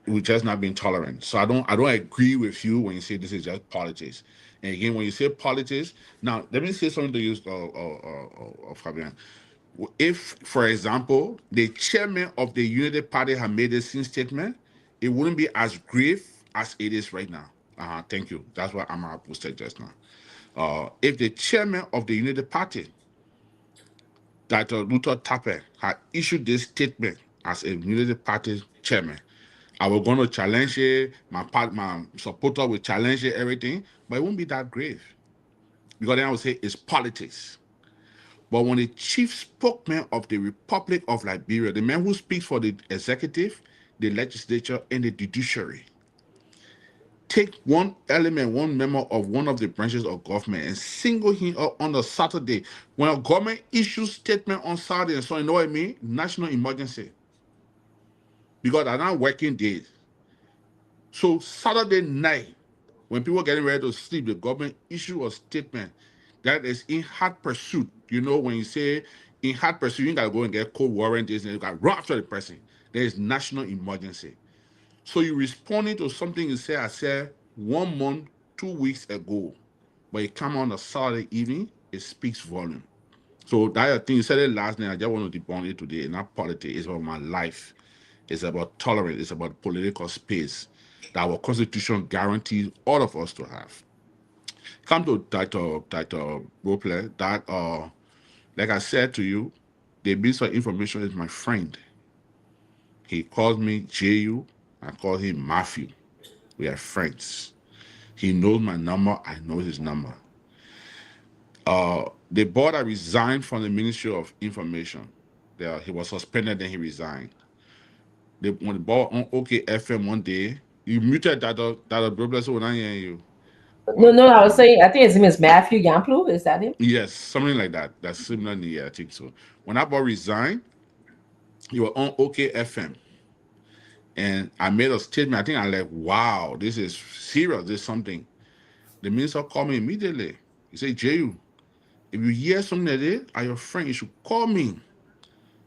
we're just not being tolerant. So I don't agree with you when you say this is just politics. And again, when you say politics, now let me say something to you, Fabian. If, for example, the chairman of the Unity Party had made the same statement, it wouldn't be as grave as it is right now. Thank you. That's what Amara posted just now. If the chairman of the Unity Party, Dr. Luther Tapper, had issued this statement as a Unity Party chairman, I was going to challenge it. My supporter will challenge it, everything, but it won't be that grave, because then I would say it's politics. But when the chief spokesman of the Republic of Liberia, the man who speaks for the executive, the legislature, and the judiciary, take one element, one member of one of the branches of government and single him up on a Saturday, when a government issues statement on Saturday, and so you know what I mean? National emergency. Because they're not working days. So Saturday night, when people are getting ready to sleep, the government issue a statement that is in hot pursuit. You know, when you say in hot pursuit, you gotta go and get court warrant, and you gotta run after the person. There is national emergency. So you're responding to something you say, I said 1 month, 2 weeks ago, but it come on a Saturday evening, it speaks volume. So that thing you said it last night, I just want to debunk it today. Not politics, it's about my life. It's about tolerance, it's about political space that our constitution guarantees all of us to have. Come to Dr. Rople, that like I said to you, the Minister of Information is my friend. He calls me JU, I call him Matthew. We are friends. He knows my number, I know his number. The board that resigned from the Ministry of Information, he was suspended, then he resigned. when the ball on OK FM one day, you muted that problem, so when I hear you. No, I was saying, I think his name is Matthew Yamplu. Is that him? Yes, something like that. That's similar. Yeah, I think so. When that boy resigned, you were on OK FM. And I made a statement. I think I like, wow, this is serious. This is something. The minister called me immediately. He said, J.U., if you hear something like this, are your friend, you should call me.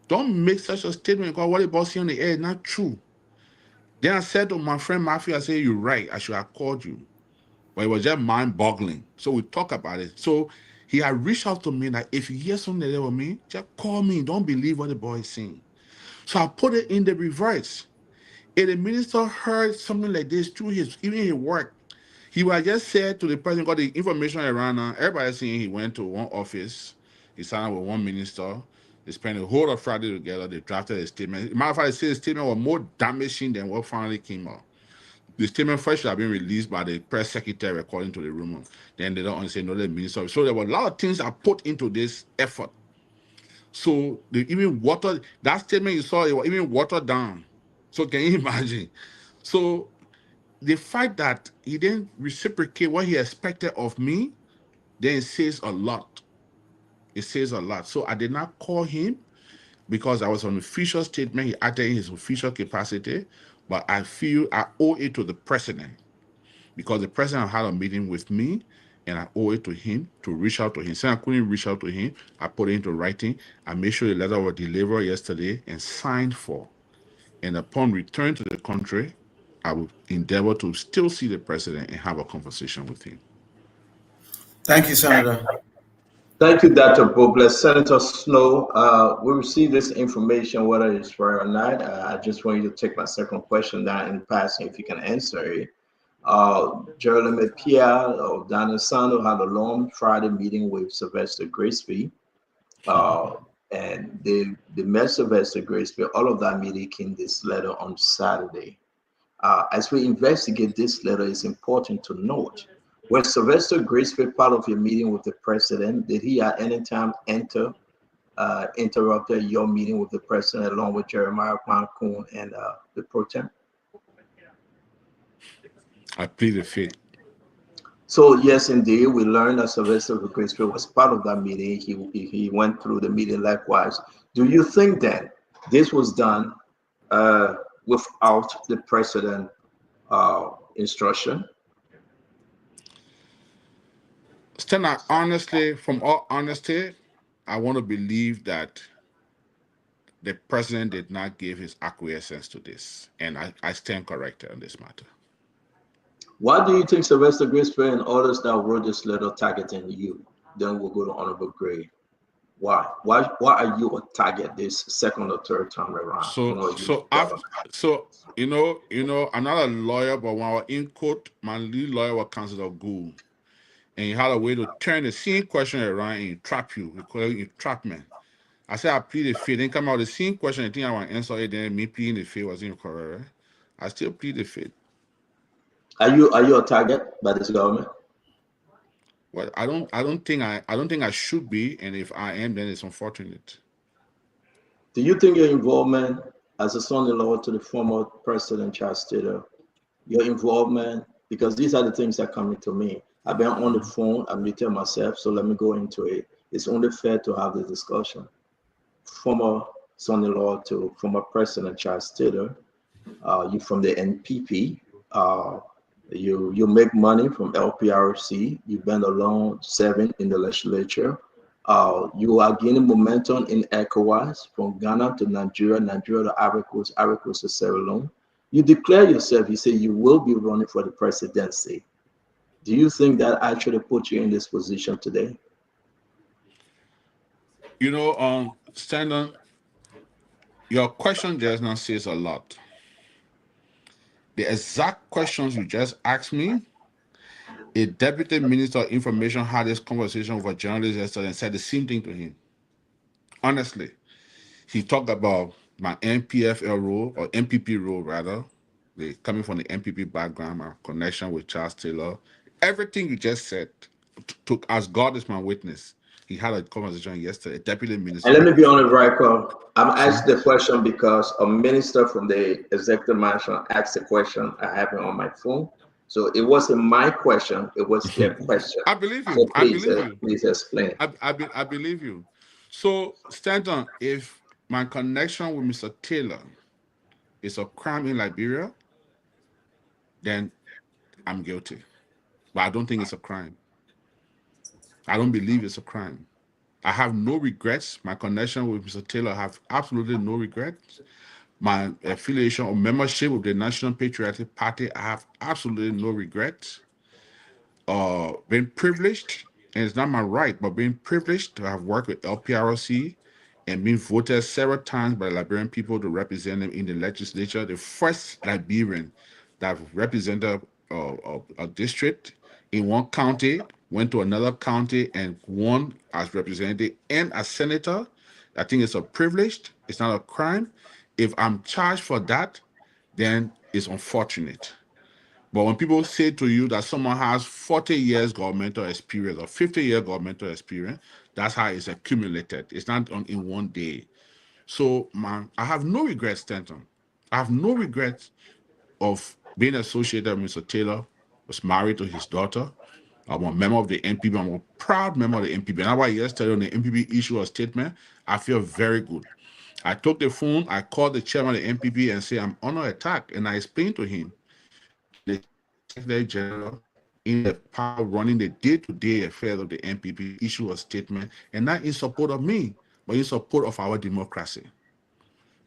Don't make such a statement because what about saying on the air is not true. Then I said to my friend Matthew, I said, you're right. I should have called you. But it was just mind-boggling. So we talk about it. So he had reached out to me that if you hear something like that with me, just call me. Don't believe what the boy is saying. So I put it in the reverse. If the minister heard something like this through even his work, he would have just said to the person got the information around now. Everybody saying he went to one office, he signed with one minister, they spent the whole of Friday together, they drafted a statement. Matter of fact, they say the statement was more damaging than what finally came out. The statement first should have been released by the press secretary according to the rumor. Then they don't say no, the minister. So there were a lot of things I put into this effort. So they even watered that statement you saw, it was even watered down. So can you imagine? So the fact that he didn't reciprocate what he expected of me, then it says a lot. It says a lot. So I did not call him because I was on official statement. He acted in his official capacity, but I feel I owe it to the president because the president had a meeting with me and I owe it to him to reach out to him. Since I couldn't reach out to him, I put it into writing. I made sure the letter was delivered yesterday and signed for. And upon return to the country, I will endeavor to still see the president and have a conversation with him. Thank you, Senator. Thank you, Dr. Bobles. Senator Snowe, we received this information, whether it's right or not. I just want you to take my second question down in passing, if you can answer it. Jeremy Pierre of Dana Sando had a long Friday meeting with Sylvester Graceby. And they met Sylvester Graceby. All of that meeting came this letter on Saturday. As we investigate this letter, it's important to note, was Sylvester Graceby part of your meeting with the president? Did he at any time interrupted your meeting with the president along with Jeremiah Kwan and the pro tem? I plead the fifth. So yes, indeed, we learned that Sylvester Graceby was part of that meeting. He went through the meeting likewise. Do you think then this was done without the president instruction? Stena, honestly, from all honesty, I want to believe that the president did not give his acquiescence to this, and I stand corrected on this matter. Why do you think Sylvester Graceby and others that wrote this letter targeting you? Then we'll go to Honorable Gray. Why are you a target this second or third time around? So I'm not a lawyer, but when I was in court, my lead lawyer was Councilor Gould, and he had a way to turn the same question around and trap you. We call it entrapment. I said I plead the fifth. Then come out the same question. I think I want to answer it. Then me pleading the fifth was incorrect. I still plead the fifth. Are you a target by this government? Well, I don't think I should be, and if I am, then it's unfortunate. Do you think your involvement as a son-in-law to the former president Charles Taylor, your involvement, because these are the things that come into me. I've been on the phone, I muted myself, so let me go into it. It's only fair to have the discussion. Former son-in-law to former President Charles Taylor, you from the NPP, you make money from LPRC, you've been along serving in the legislature, you are gaining momentum in ECOWAS from Ghana to Nigeria, Nigeria to Ivory Coast to Sierra Leone. You declare yourself, you say you will be running for the presidency. Do you think that actually put you in this position today? Standon, your question just now says a lot. The exact questions you just asked me, a deputy minister of information had this conversation with a journalist yesterday and said the same thing to him. Honestly, he talked about my NPFL role, or MPP role rather, coming from the MPP background, my connection with Charles Taylor. Everything you just said, took as God is my witness. he had a conversation yesterday. Deputy Minister. And let me be on the record. I'm See? asking the question because a minister from the executive mansion asked a question. I have it on my phone. So it wasn't my question, it was their question. I believe you. So I believe you. please explain. I believe you. So, Stanton, if my connection with Mr. Taylor is a crime in Liberia, then I'm guilty. But I don't think it's a crime. I don't believe it's a crime. I have no regrets. My connection with Mr. Taylor, I have absolutely no regrets. My affiliation or membership with the National Patriotic Party, I have absolutely no regrets. Being privileged, and it's not my right, but being privileged to have worked with LPRC and been voted several times by the Liberian people to represent them in the legislature, the first Liberian that represented a district in one county, went to another county and won as representative and as senator. I think it's a privilege. It's not a crime. If I'm charged for that, then it's unfortunate. But when people say to you that someone has 40 years governmental experience or 50-year governmental experience, that's how it's accumulated. It's not in one day. So, man, I have no regrets, Stanton. I have no regrets of being associated with Mr. Taylor, was married to his daughter. I'm a member of the NPP. I'm a proud member of the NPP. And that's why yesterday on the NPP issue a statement, I feel very good. I took the phone, I called the chairman of the NPP and said, I'm under attack. And I explained to him, the Secretary General in the power running the day-to-day affairs of the NPP issue a statement, and not in support of me, but in support of our democracy.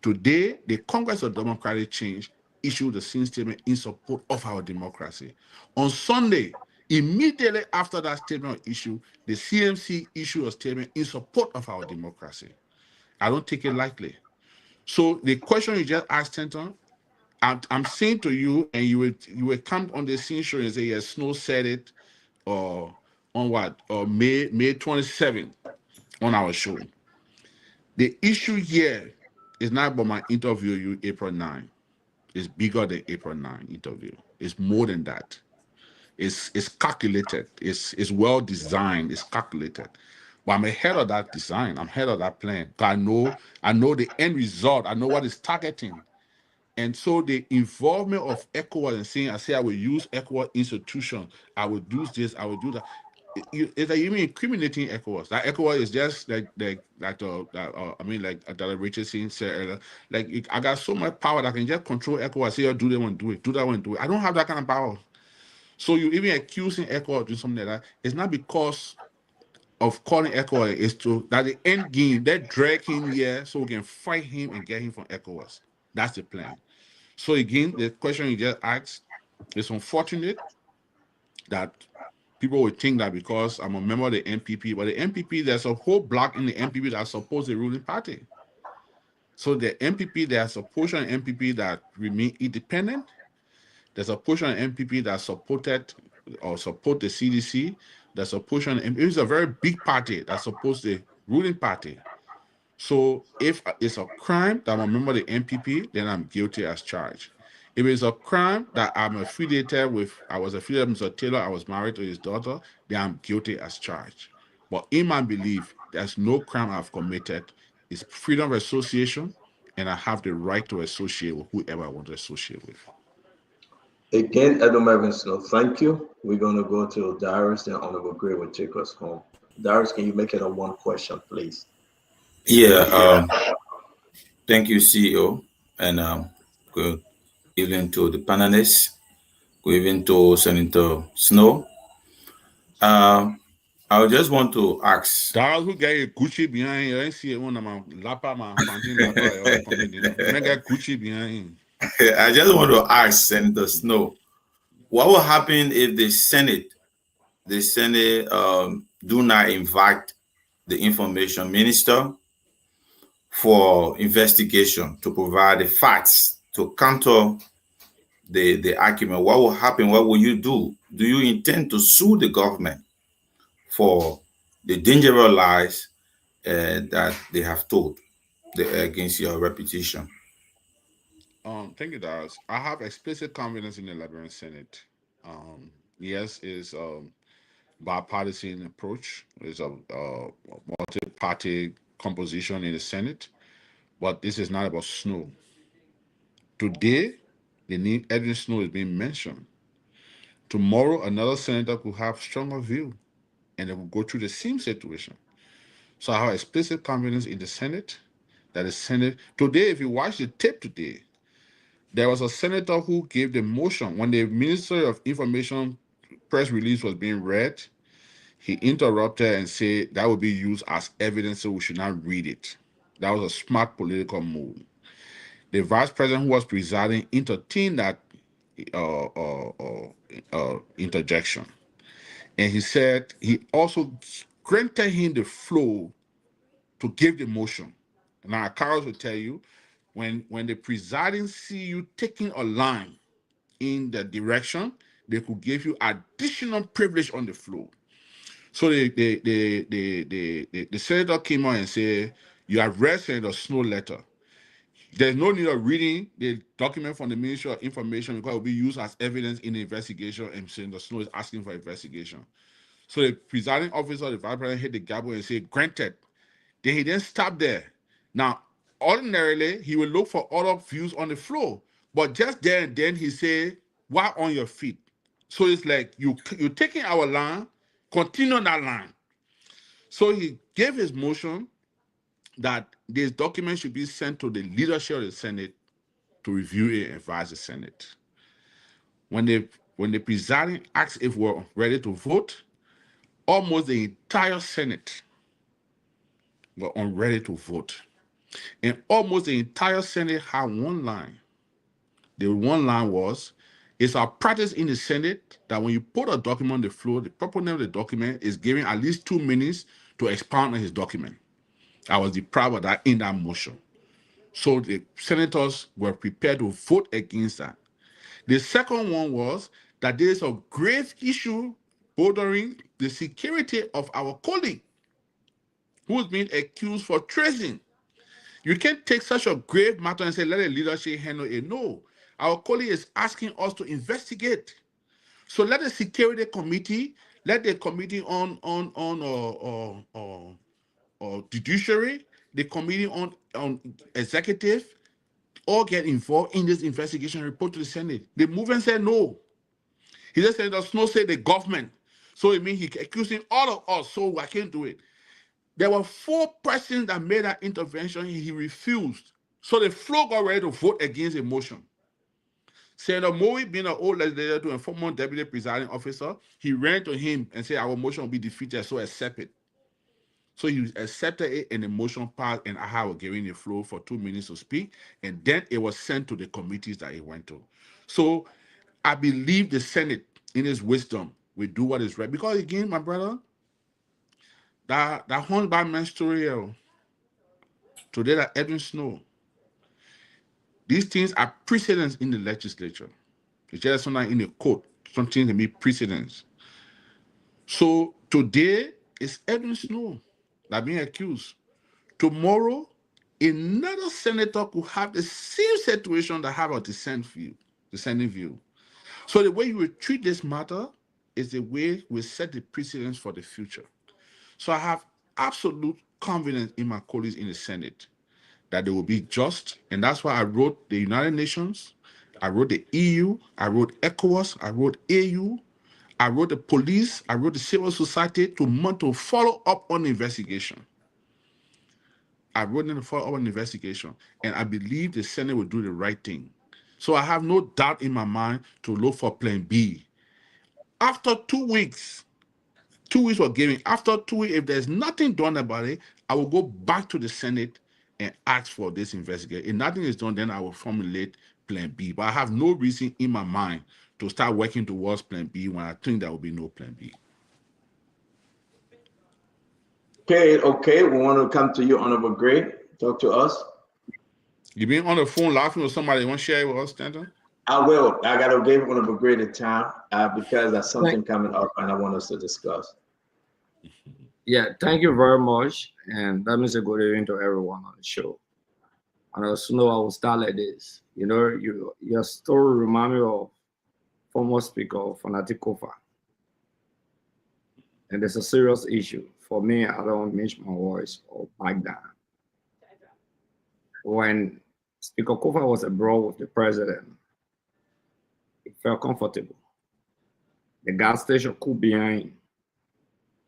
Today, the Congress of Democratic Change issued the same statement in support of our democracy. On Sunday, immediately after that statement issued, the CMC issued a statement in support of our democracy. I don't take it lightly. So the question you just asked, Stanton, I'm saying to you, and you would come on the scene show and say, yes, Snow said it, or on what, or May 27th on our show. The issue here is not about my interview you April 9. It's bigger than April 9 interview. It's more than that. It's calculated. It's well designed. It's calculated. But I'm ahead of that design. I'm ahead of that plan. I know the end result. I know what it's targeting. And so the involvement of ECOWAS and saying, I will use ECOWAS institution, I will do this, I will do that. It's like even incriminating ECOWAS. That ECOWAS is just like Richardson said earlier. Like I got so much power that I can just control ECOWAS, say, do that one, do it, do that one, do it. I don't have that kind of power. So you even accusing ECOWAS of doing something like that. It's not because of calling ECOWAS, is to that the end game, they drag him here so we can fight him and get him from ECOWAS. That's the plan. So again, the question you just asked is unfortunate that people would think that because I'm a member of the NPP, but the NPP, there's a whole block in the NPP that's opposed the ruling party. So the NPP, there's a portion of NPP that remain independent. There's a portion of NPP that supported or support the CDC. There's a portion, and it's a very big party that supports the ruling party. So if it's a crime that I'm a member of the NPP, then I'm guilty as charged. If it's a crime that I'm affiliated with, I was affiliated with Mr. Taylor, I was married to his daughter, then I'm guilty as charged. But in my belief, there's no crime I've committed. It's freedom of association, and I have the right to associate with whoever I want to associate with. Again, Edwin Snowe, thank you. We're going to go to Darius, then Honorable Gray will take us home. Darius, can you make it a one question, please? Yeah, thank you, CEO, and good evening to the panelists. Good evening to Senator Snowe. I just want to ask. Darius, who get a Gucci behind you? I see one of my lapa, my fountain lapa, coming in. You get Gucci behind him. I just want to ask Senator Snowe, what will happen if the Senate do not invite the information minister for investigation to provide the facts to counter the argument? What will happen? What will you do? Do you intend to sue the government for the dangerous lies that they have told against your reputation? Thank you, Darius. I have explicit confidence in the Liberian Senate. Yes, bipartisan approach. There's a multi-party composition in the Senate, but this is not about Snowe. Today, the name Edwin Snowe is being mentioned. Tomorrow, another senator could have stronger view, and they will go through the same situation. So I have explicit confidence in the Senate that the Senate today, if you watch the tape today, there was a senator who gave the motion when the Ministry of Information press release was being read. He interrupted and said that would be used as evidence, so we should not read it. That was a smart political move. The vice president who was presiding entertained that interjection. And he said he also granted him the floor to give the motion. Now, Carlos will tell you, when the presiding see you taking a line in the direction, they could give you additional privilege on the floor. So the senator came on and said, you have read Senator Snow's letter. There's no need of reading the document from the Ministry of Information because it will be used as evidence in the investigation, and Senator Snowe is asking for investigation. So the presiding officer, the vice president, hit the gavel and said, granted. Then he then stopped there. Now, ordinarily, he will look for other views on the floor, but just there and then he said, why on your feet? So it's like, you're taking our line, continue that line. So he gave his motion that this document should be sent to the leadership of the Senate to review it and advise the Senate. When the presiding asked if we're ready to vote, almost the entire Senate were unready to vote. And almost the entire Senate had one line. The one line was, it's our practice in the Senate that when you put a document on the floor, the proper name of the document is given at least 2 minutes to expound on his document. I was deprived of that in that motion. So the senators were prepared to vote against that. The second one was that there is a grave issue bordering the security of our colleague who is being accused for treason. You can't take such a grave matter and say, let the leadership handle it. No, our colleague is asking us to investigate. So let the security committee, let the committee on judiciary, the committee on executive, all get involved in this investigation and report to the Senate. The movement said no. He just said, does not say the government. So it means he accusing all of us, so I can't do it. There were 4 persons that made that intervention. He refused. So the floor got ready to vote against the motion. Senator Moe, being an old legislator to a former deputy presiding officer, he ran to him and said, our motion will be defeated, so accept it. So he accepted it and the motion passed, and I was given the floor for 2 minutes to speak, and then it was sent to the committees that it went to. So I believe the Senate, in its wisdom, will do what is right. Because again, my brother, that Hornback man story today, that Edwin Snowe, these things are precedents in the legislature. It's just something in the court, something can be precedents. So today, it's Edwin Snowe that being accused. Tomorrow, another senator could have the same situation that have a dissenting view. So the way you will treat this matter is the way we set the precedents for the future. So I have absolute confidence in my colleagues in the Senate that they will be just. And that's why I wrote the United Nations, I wrote the EU, I wrote ECOWAS, I wrote AU, I wrote the police, I wrote the civil society to follow up on the investigation. I wrote them to follow up on the investigation. And I believe the Senate will do the right thing. So I have no doubt in my mind to look for plan B. After 2 weeks, 2 weeks were given. After 2 weeks, if there's nothing done about it, I will go back to the Senate and ask for this investigation. If nothing is done, then I will formulate plan B. But I have no reason in my mind to start working towards plan B when I think there will be no plan B. Okay, we want to come to you, Honorable Gray. Talk to us. You been on the phone laughing with somebody? You want to share it with us, Stanton? I will. I got to give Honorable Gray the time because there's something coming up and I want us to discuss. Yeah, thank you very much. And that means a good evening to everyone on the show. And also know I will start like this. You know, your story reminds me of former Speaker Fanati Kofa. And it's a serious issue. For me, I don't mince my voice or back down. When Speaker Kofa was abroad with the president, he felt comfortable. The gas station cool behind.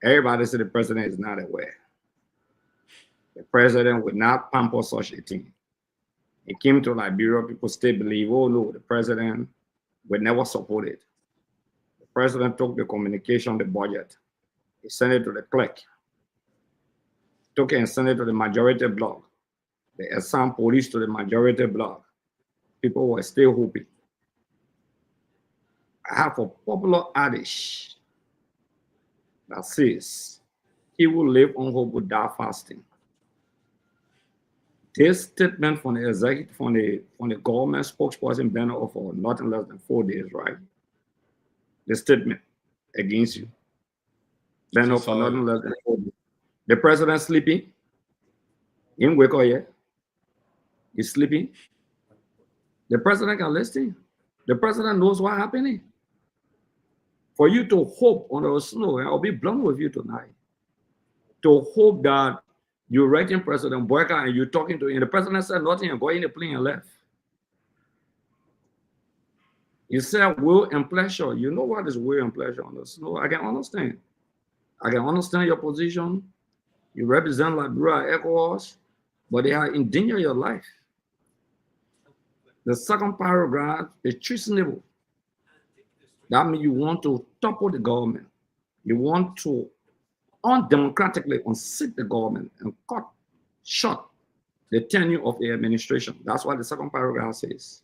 Everybody said the president is not aware. The president would not pamper such a thing. He came to Liberia, people still believe, oh no, the president would never support it. The president took the communication, the budget. He sent it to the clerk. Took it and sent it to the majority bloc. They assigned police to the majority bloc. People were still hoping. I have a popular adage that says, he will live on hope will die fasting. This statement from the executive, from the government spokesperson been out for nothing less than 4 days, right? The statement against you. Been out for nothing less than 4 days. The president sleeping. He didn't wake up yet. He's sleeping. The president can listen. The president knows what's happening. For you to hope on the snow, and I'll be blunt with you tonight, to hope that you're writing President Boyka and you're talking to him. The president said nothing and got in the plane and left. You said will and pleasure. You know what is will and pleasure on the snow? I can understand. I can understand your position. You represent Liberia ECOWAS, but they are in danger of your life. The second paragraph is treasonable. That means you want to topple the government. You want to undemocratically unseat the government and cut short the tenure of the administration. That's what the second paragraph says.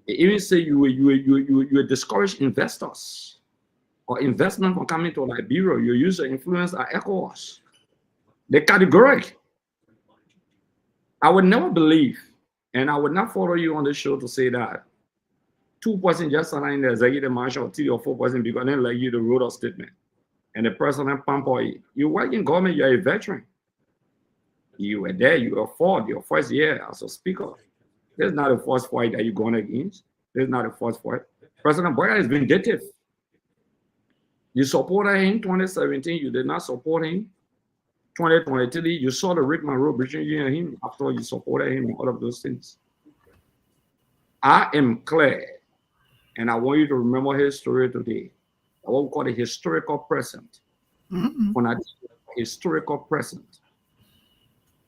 It even say you discourage investors or investment from coming to Liberia. You use the influence at ECOWAS. They're categorical. I would never believe, and I would not follow you on the show to say that 2% just signed the executive marshal, 3 or 4% because they let you the road of statement. And the president pamper you. You work in government, you're a veteran. You were there, you were fought your first year as a speaker. This is not the first fight that you're going against. This is not the first fight. President Boyka is vindictive. You supported him 2017, you did not support him. 2023, you saw the Rick Monroe between you and him after you supported him and all of those things. I am clear, and I want you to remember his story today. I won't call it historical present. When I historical present.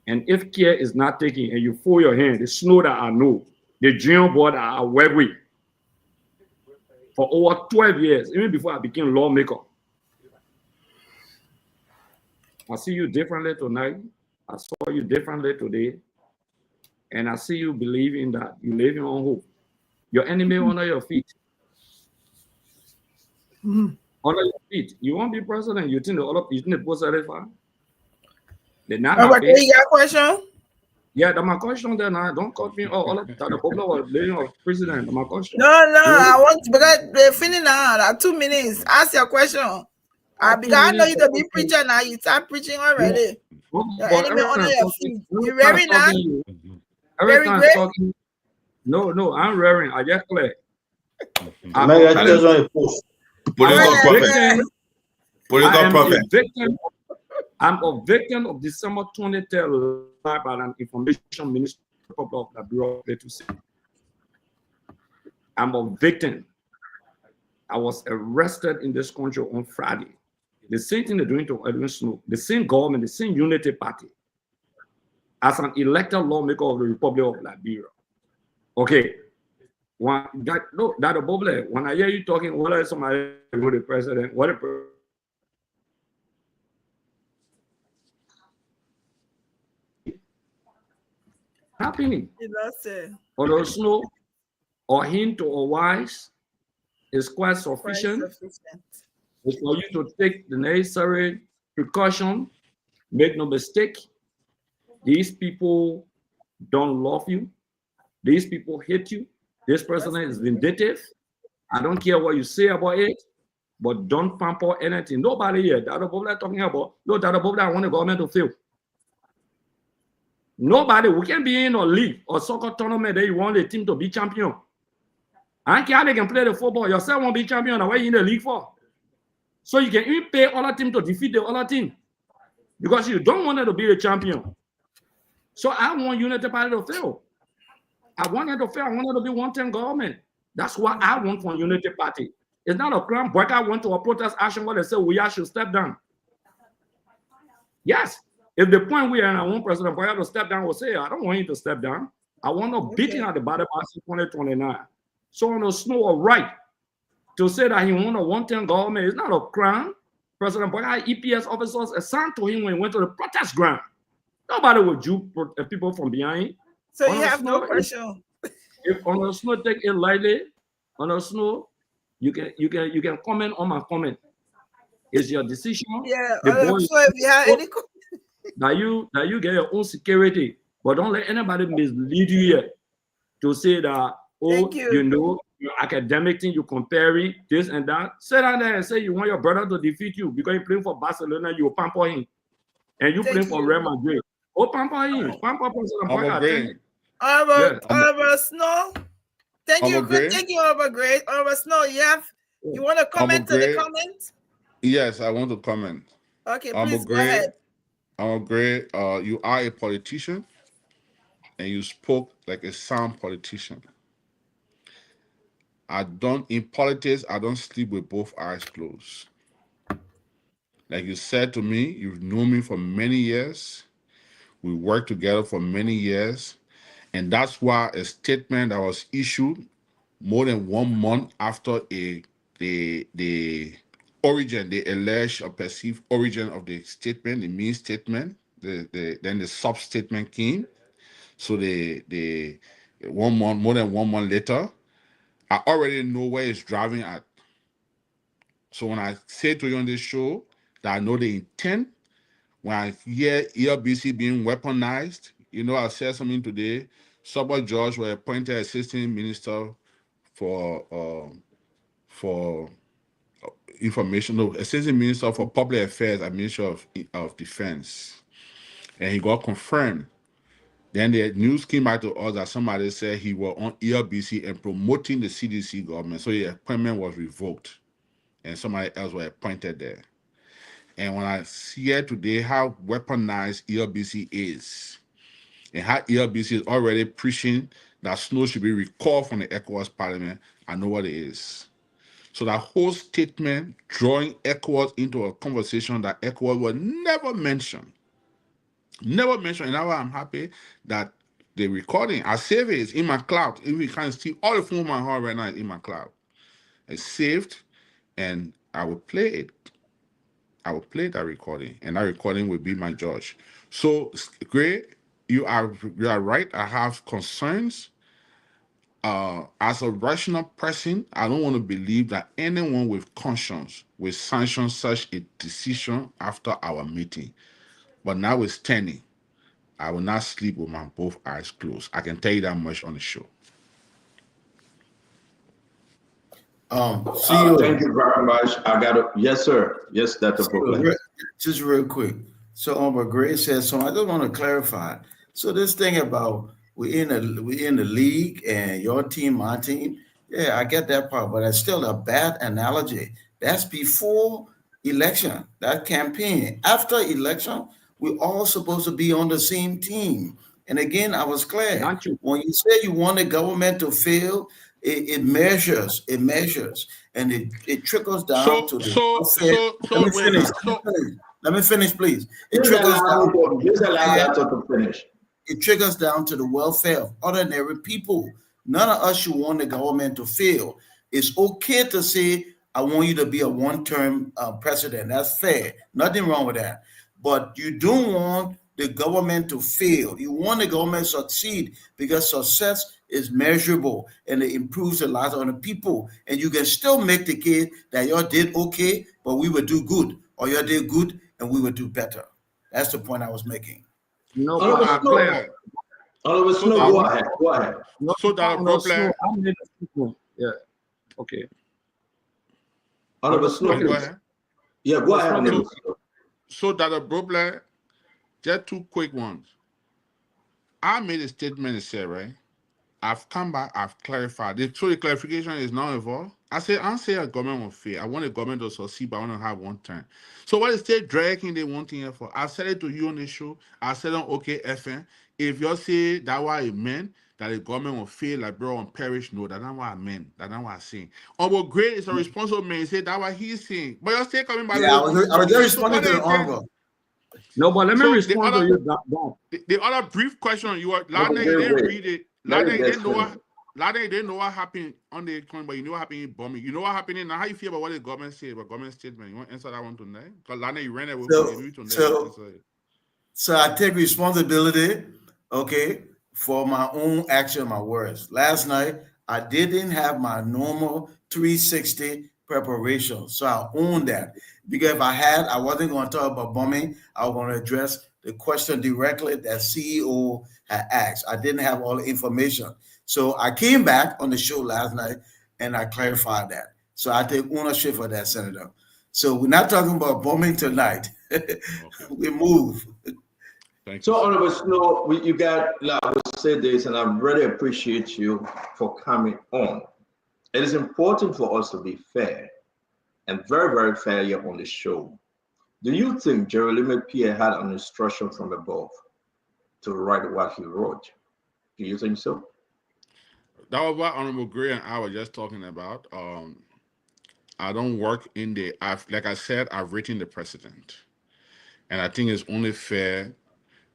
And if care is not taken and you fold your hand, the snow that I know, the dream board that I work with for over 12 years, even before I became lawmaker. I see you differently tonight. I saw you differently today. And I see you believing that you living on hope. Your enemy under your feet. Under your feet. You won't be president. You think the post certified? They're not happy. You got a question? Yeah, that's my question then. Don't cut me. Oh, all of that. The problem was living of president. That's my question. No, I want because they're finished now. 2 minutes. Ask your question. Because I know you to be preacher now. You start preaching already. Your enemy under your feet. You ready now? Every time talking. No, I'm rearing. I just clear. I'm a victim of December 2010 lie by an information minister of the Bureau of State. I'm a victim. I was arrested in this country on Friday. The same thing they're doing to Edwin Snowe, the same government, the same unity party, as an elected lawmaker of the Republic of Liberia. Okay. That's a problem. When I hear you talking, what is somebody with the president? What a happening? Or the Snow, or hint or wise is quite sufficient. It's for you to take the necessary precaution. Make no mistake. These people don't love you. These people hate you. This president is vindictive. I don't care what you say about it, but don't pamper anything. Nobody here, that people talking about, no, that people that want the government to fail. Nobody, we can be in a league or soccer tournament that you want the team to be champion. I don't care how they can play the football. Yourself won't be champion. What are you in the league for? So you can even pay other team to defeat the other team because you don't want it to be the champion. So I want United Party to fail. I want it to fail. I want it to be one-term government. That's what I want from United Party. It's not a crime. Boycott went to a protest action where they say we should step down. Yes. If the point we are in, I want President Boycott to step down, will say, I don't want him to step down. I want to beat him at the ballot box in 2029. So on the Snow are right to say that he want a one-term government. It's not a crime. President Boycott EPS officers assigned to him when he went to the protest ground. Nobody would juke people from behind. So On you the have Snow, no question. if on the Snow take it lightly, on the Snow, you can comment on my comment. It's your decision. Yeah. The boy So if you have any that you get your own security, but don't let anybody mislead you here to say that, oh, you know, your academic thing, you comparing this and that. Sit down there and say you want your brother to defeat you because you're playing for Barcelona, you pamper him. And you playing for Real Madrid. Oh, pamper him. Pamper President Boycott. Honorable Snow. Thank you. Gray. Thank you, Honorable Gray. Honorable Snow, you want to comment to the comment? Yes, I want to comment. Okay, please go ahead. Gray, you are a politician and you spoke like a sound politician. In politics, I don't sleep with both eyes closed. Like you said to me, you've known me for many years. We worked together for many years. And that's why a statement that was issued more than 1 month after the origin, the alleged or perceived origin of the statement, the main statement, then the sub-statement came. So the 1 month, more than 1 month later, I already know where it's driving at. So when I say to you on this show that I know the intent, when I hear ELBC being weaponized, you know, I said something today. Subert George was appointed assistant minister for information, no, assistant minister for public affairs at Ministry of Defense, and he got confirmed. Then the news came out to us that somebody said he was on ELBC and promoting the CDC government, so the appointment was revoked, and somebody else was appointed there. And when I hear today how weaponized ELBC is, and how ELBC is already preaching that Snowe should be recalled from the ECOWAS Parliament, I know what it is. So that whole statement drawing ECOWAS into a conversation that ECOWAS was never mentioned. Never mentioned. And now I'm happy that the recording, I save it, it's in my cloud. If you can't see all the phone in my heart right now is in my cloud. It's saved and I will play it. I will play that recording, and that recording will be my judge. So, Gray, you are right. I have concerns. As a rational person, I don't want to believe that anyone with conscience will sanction such a decision after our meeting. But notwithstanding, I will not sleep with my both eyes closed. I can tell you that much on the show. CEO. Thank you very much. Yes, sir. Yes, Dr. Brooklyn. Just real quick. So, Gray says, so I just want to clarify. So this thing about we in the league and your team, my team, yeah, I get that part, but that's still a bad analogy. That's before election, that campaign. After election, we're all supposed to be on the same team. And again, I was clear. When you say you want the government to fail, it measures, and it trickles down to the Let me finish, please. It trickles down. It trickles down to the welfare of ordinary people. None of us should want the government to fail. It's okay to say, I want you to be a one-term president. That's fair. Nothing wrong with that. But you don't want the government to fail. You want the government to succeed because success is measurable and it improves the lives of the people. And you can still make the case that y'all did okay, but we would do good, or y'all did good and we would do better. That's the point I was making. No, go ahead. Go ahead. So that a problem. Yeah. Okay. Go ahead. So that a problem. Just two quick ones. I made a statement and said, right? I've come back, I've clarified. So the clarification is now involved. I don't say a government will fail. I want a government to succeed, but I want to have one term. So what is they dragging the one thing here for? I said it to you on the show. I said on OK FM. If you say that what it meant, that the government will fail, like bro, and perish, no, that's not what I meant. That's not what I'm saying. But great is a responsible man. He said that's what he's saying. But you're still coming back. Yeah, I was just responding to the honorable. No, but let me respond to you. The other brief question, you were Lana, you didn't read it. Lana, you didn't know what happened on the economy, but you know what happened in bombing. You know what happened in now. How you feel about what the government said, about government statement? You want to answer that one tonight? Because Lana, you ran away from it tonight. So I take responsibility, okay, for my own action, my words. Last night, I didn't have my normal 360 preparation. So I own that. Because if I had, I wasn't going to talk about bombing. I was going to address the question directly that CEO had asked. I didn't have all the information. So I came back on the show last night and I clarified that. So I take ownership for that, Senator. So we're not talking about bombing tonight. We move. So, Honorable Snowe, you got, I will say this, and I really appreciate you for coming on. It is important for us to be fair and very, very fair here on the show. Do you think Jeremy Pierre had an instruction from above to write what he wrote? Do you think so? That was what Honorable Gray and I were just talking about. I don't work in the, like I said, I've written the president. And I think it's only fair,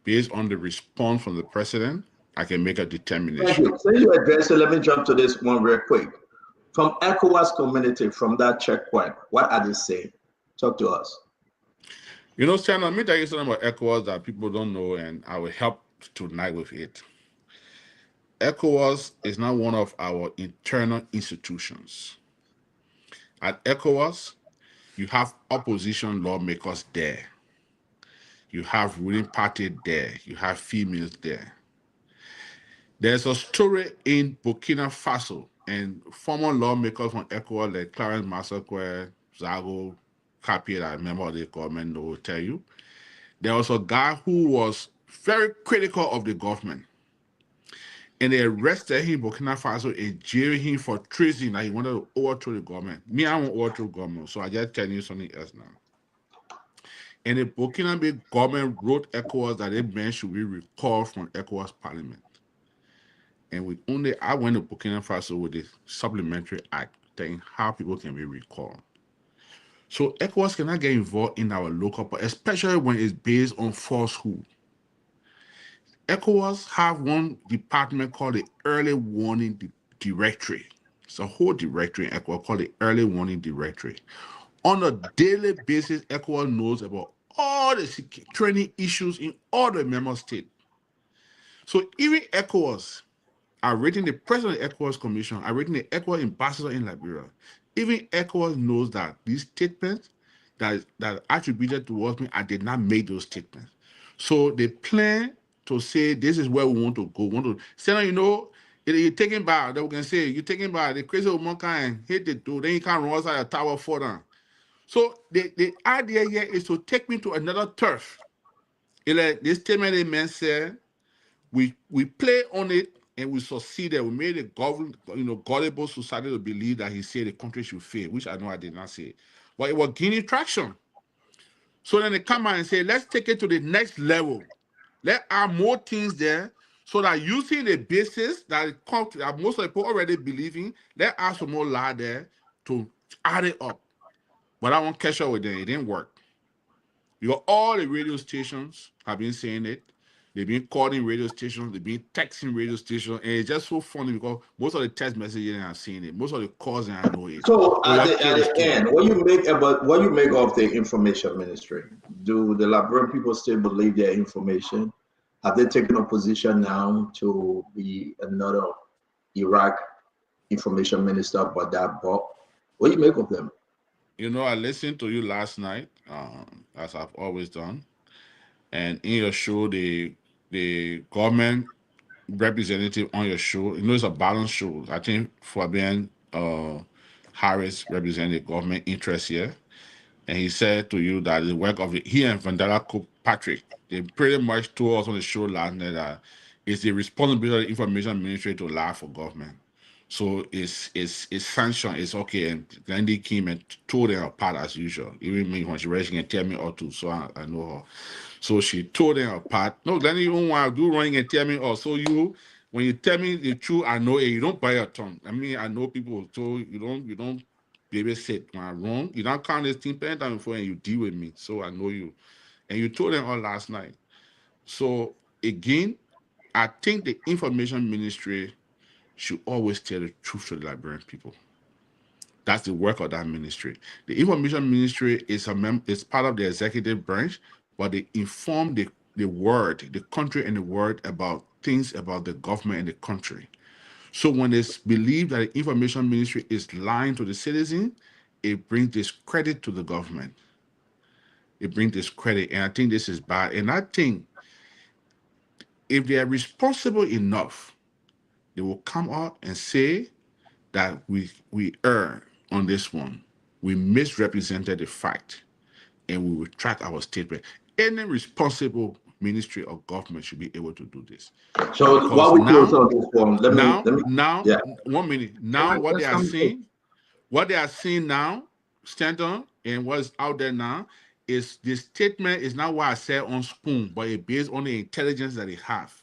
based on the response from the president, I can make a determination. Thank you. Since you address it, let me jump to this one real quick. From ECOWAS community, from that checkpoint, what are they saying? Talk to us. You know, Shannon, let me tell you something about ECOWAS that people don't know, and I will help tonight with it. ECOWAS is not one of our internal institutions. At ECOWAS, you have opposition lawmakers there. You have ruling party there. You have females there. There's a story in Burkina Faso, and former lawmakers from ECOWAS like Clarence Massacre, Zago, Kapi, I remember the government, they will tell you. There was a guy who was very critical of the government. And they arrested him in Burkina Faso and jailed him for treason that he wanted to overthrow the government. Me, I won't overthrow government, so I just tell you something else now. And the Burkina government wrote ECOWAS that a man should be recalled from ECOWAS parliament. And I went to Burkina Faso with the supplementary act saying how people can be recalled. So ECOWAS cannot get involved in our local, especially when it's based on falsehood. ECOWAS have one department called the Early Warning Directory. It's a whole directory in ECOWAS called the Early Warning Directory. On a daily basis, ECOWAS knows about all the training issues in all the member states. So even ECOWAS, I've written the president of the ECOWAS Commission, I've written the ECOWAS ambassador in Liberia. Even ECOWAS knows that these statements that are attributed towards me, I did not make those statements. So they plan to say this is where we want to go. Say, you know, you're taking back, they can say, you're taking back, the crazy woman can hit the door, then you can't run outside the tower for them. So the idea here is to take me to another turf. Like this statement the man said, we play on it and we succeeded. We made a gullible society to believe that he said the country should fail, which I know I did not say. But it was gaining traction. So then they come out and say, let's take it to the next level. Let's add more things there so that using the basis that most of the people already believe in, let's add some more lie there to add it up. But I won't catch up with them. It didn't work. All the radio stations have been saying it. They've been calling radio stations. They've been texting radio stations. And it's just so funny because most of the text messages are seeing it. Most of the calls I know it. So at the end, what you make of the information ministry? Do the Liberian people still believe their information? Have they taken a position now to be another Iraq information minister, but that Bob? What do you make of them? You know, I listened to you last night, as I've always done. And in your show, the government representative on your show, you know, it's a balanced show. I think Fabian Harris represented government interest here. And he said to you that the work of he and Vandala Patrick, they pretty much told us on the show last night that it's the responsibility of the information ministry to lie for government. So it's sanctioned. It's okay. And Glendy came and tore them apart as usual. Even me when she read, she can tell me all too. So I know her. So she tore them apart. No, Glendy even want to do running and tell me all. So when you tell me the truth, I know it. You don't bite your tongue. I mean, I know people. So you don't babysit when I'm wrong. You don't count this thing pen time before and you deal with me. So I know you. And you told them all last night. So again, I think the information ministry should always tell the truth to the Liberian people. That's the work of that ministry. The information ministry is part of the executive branch, but they inform the country and the world about things about the government and the country. So when it's believed that the information ministry is lying to the citizen, it brings discredit to the government. It brings discredit, and I think this is bad. And I think if they are responsible enough, they will come out and say that we err on this one. We misrepresented the fact, and we will track our statement. Any responsible ministry or government should be able to do this. So Because while we now, close on this one, let me yeah. 1 minute. Now what they are seeing now, Stanton, and what's out there now, is the statement is not what I said on Spoon, but it's based on the intelligence that they have.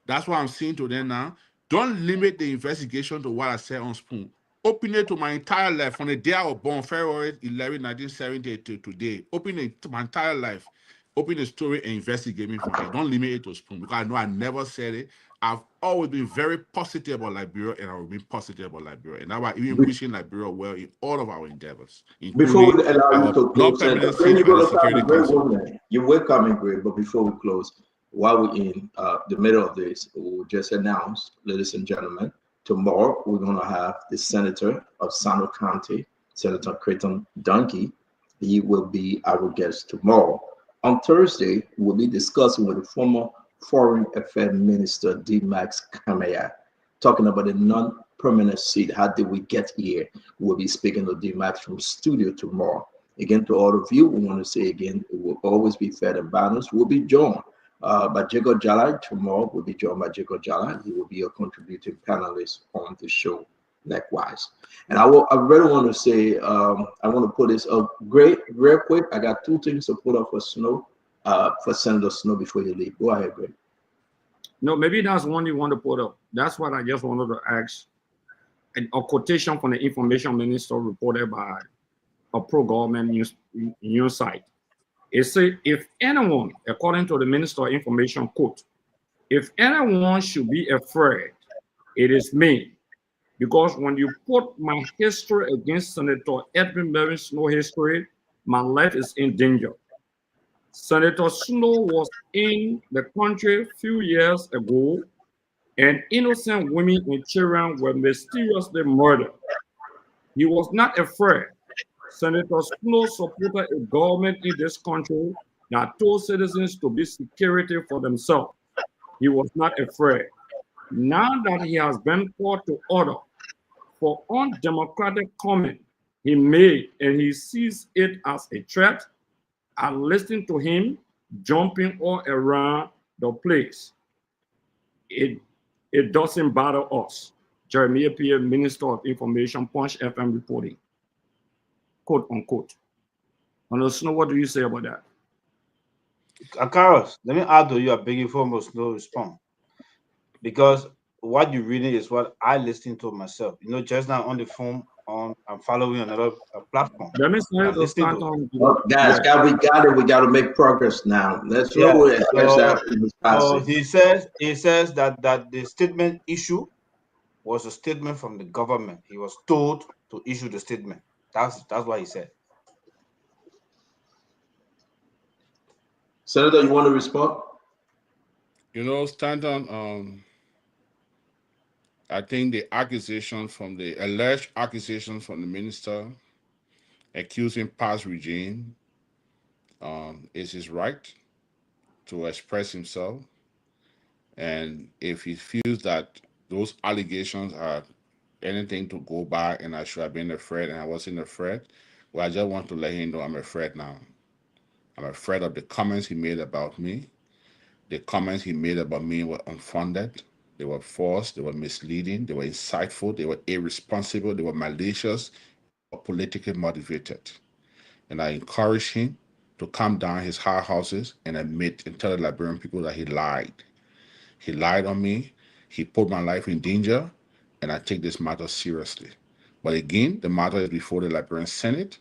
That's what I'm saying to them now. Don't limit the investigation to what I said on Spoon. Open it to my entire life from the day I was born, February 11, 1970 to today. Open it to my entire life. Open the story and investigate me from there. Don't limit it to Spoon because I know I never said it. I've always been very positive about Liberia, and I will be positive about Liberia. And now I'm even wishing Liberia well in all of our endeavors, Before including we allow you our to close, non-permanent then seat you're on the going to Security come a great Council. woman. You will come in great, but before we close, while we're in the middle of this, we'll just announce, ladies and gentlemen, tomorrow we're going to have the senator of Sano County, Senator Creighton Donkey. He will be our guest tomorrow. On Thursday, we'll be discussing with the former Foreign Affairs Minister D. Max Kamaya, talking about the non-permanent seat. How did we get here? We'll be speaking to D. Max from studio tomorrow. Again, to all of you, we want to say again, it will always be fair and balanced. We'll be joined by Jacob Jalai tomorrow. We'll be joined by Jacob Jalai. He will be a contributing panelist on the show likewise. And I really want to say, I want to put this up real quick. I got two things to put up for Snow, for Senator Snow before you leave. Go ahead, Greg. No, maybe that's one you want to put up. That's what I just wanted to ask. A quotation from the information minister reported by a pro-government news site. It said, if anyone, according to the Minister of Information, quote, if anyone should be afraid, it is me. Because when you put my history against Senator Edwin Snowe history, my life is in danger. Senator Snowe was in the country a few years ago, and innocent women and children were mysteriously murdered. He was not afraid. Senator Snowe supported a government in this country that told citizens to be security for themselves. He was not afraid. Now that he has been called to order for undemocratic comment he made, and he sees it as a threat, I listen to him jumping all around the place. It doesn't bother us. Jeremiah Pierre, Minister of Information, Punch FM reporting. Quote unquote. And Snow, what do you say about that? Carlos, let me add to you a begging for no response. Because what you're reading is what I listen to myself. You know, just now on the phone, I'm following another platform. Let me say to start on. Guys, we got to make progress now. Let's slow it. So he says that the statement issue was a statement from the government. He was told to issue the statement. That's what he said. Senator, you want to respond? You know, Stanton, I think the alleged accusations from the minister accusing past regime is his right to express himself. And if he feels that those allegations are anything to go by and I should have been afraid and I wasn't afraid, well, I just want to let him know I'm afraid now. I'm afraid of the comments he made about me. The comments he made about me were unfounded. They were false. They were misleading. They were insightful. They were irresponsible. They were malicious or politically motivated. And I encourage him to calm down his high horses and admit and tell the Liberian people that he lied. He lied on me. He put my life in danger, and I take this matter seriously. But again, the matter is before the Liberian Senate.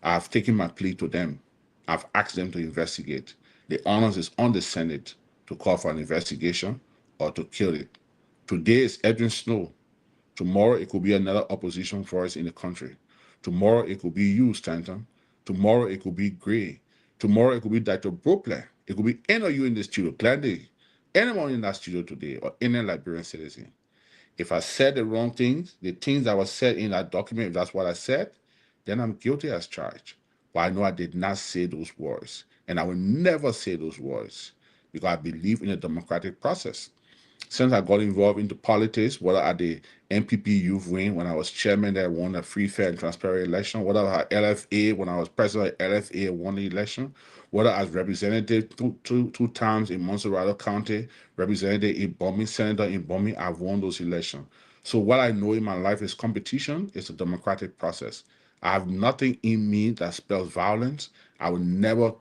I have taken my plea to them. I've asked them to investigate. The onus is on the Senate to call for an investigation or to kill it. Today is Edwin Snowe. Tomorrow it could be another opposition voice in the country. Tomorrow it could be you, Stanton. Tomorrow it could be Gray. Tomorrow it could be Dr. Brooklyn. It could be any of you in the studio, Glendy, anyone in that studio today, or any Liberian citizen. If I said the wrong things, the things that were said in that document, if that's what I said, then I'm guilty as charged. But I know I did not say those words. And I will never say those words because I believe in the democratic process. Since I got involved into politics, whether at the NPP youth wing when I was chairman there, won a free, fair, and transparent election, whether at LFA when I was president of LFA, won the election, whether as representative two times in Montserrat County, representative in Bombing, senator in Bombing, I've won those elections. So what I know in my life is competition. It's a democratic process. I have nothing in me that spells violence. I will never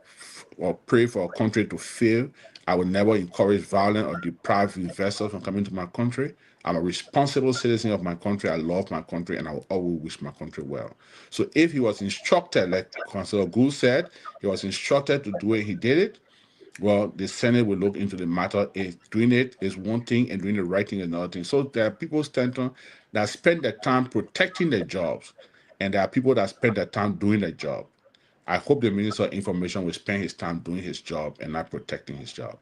or pray for a country to fail. I will never encourage violence or deprive investors from coming to my country. I'm a responsible citizen of my country. I love my country, and I will always wish my country well. So if he was instructed, like Councillor Gould said, he was instructed to do it, he did it. Well, the Senate will look into the matter. Doing it is one thing, and doing the right thing is another thing. So there are people, Stanton, that spend their time protecting their jobs, and there are people that spend their time doing their job. I hope the Minister of Information will spend his time doing his job and not protecting his job.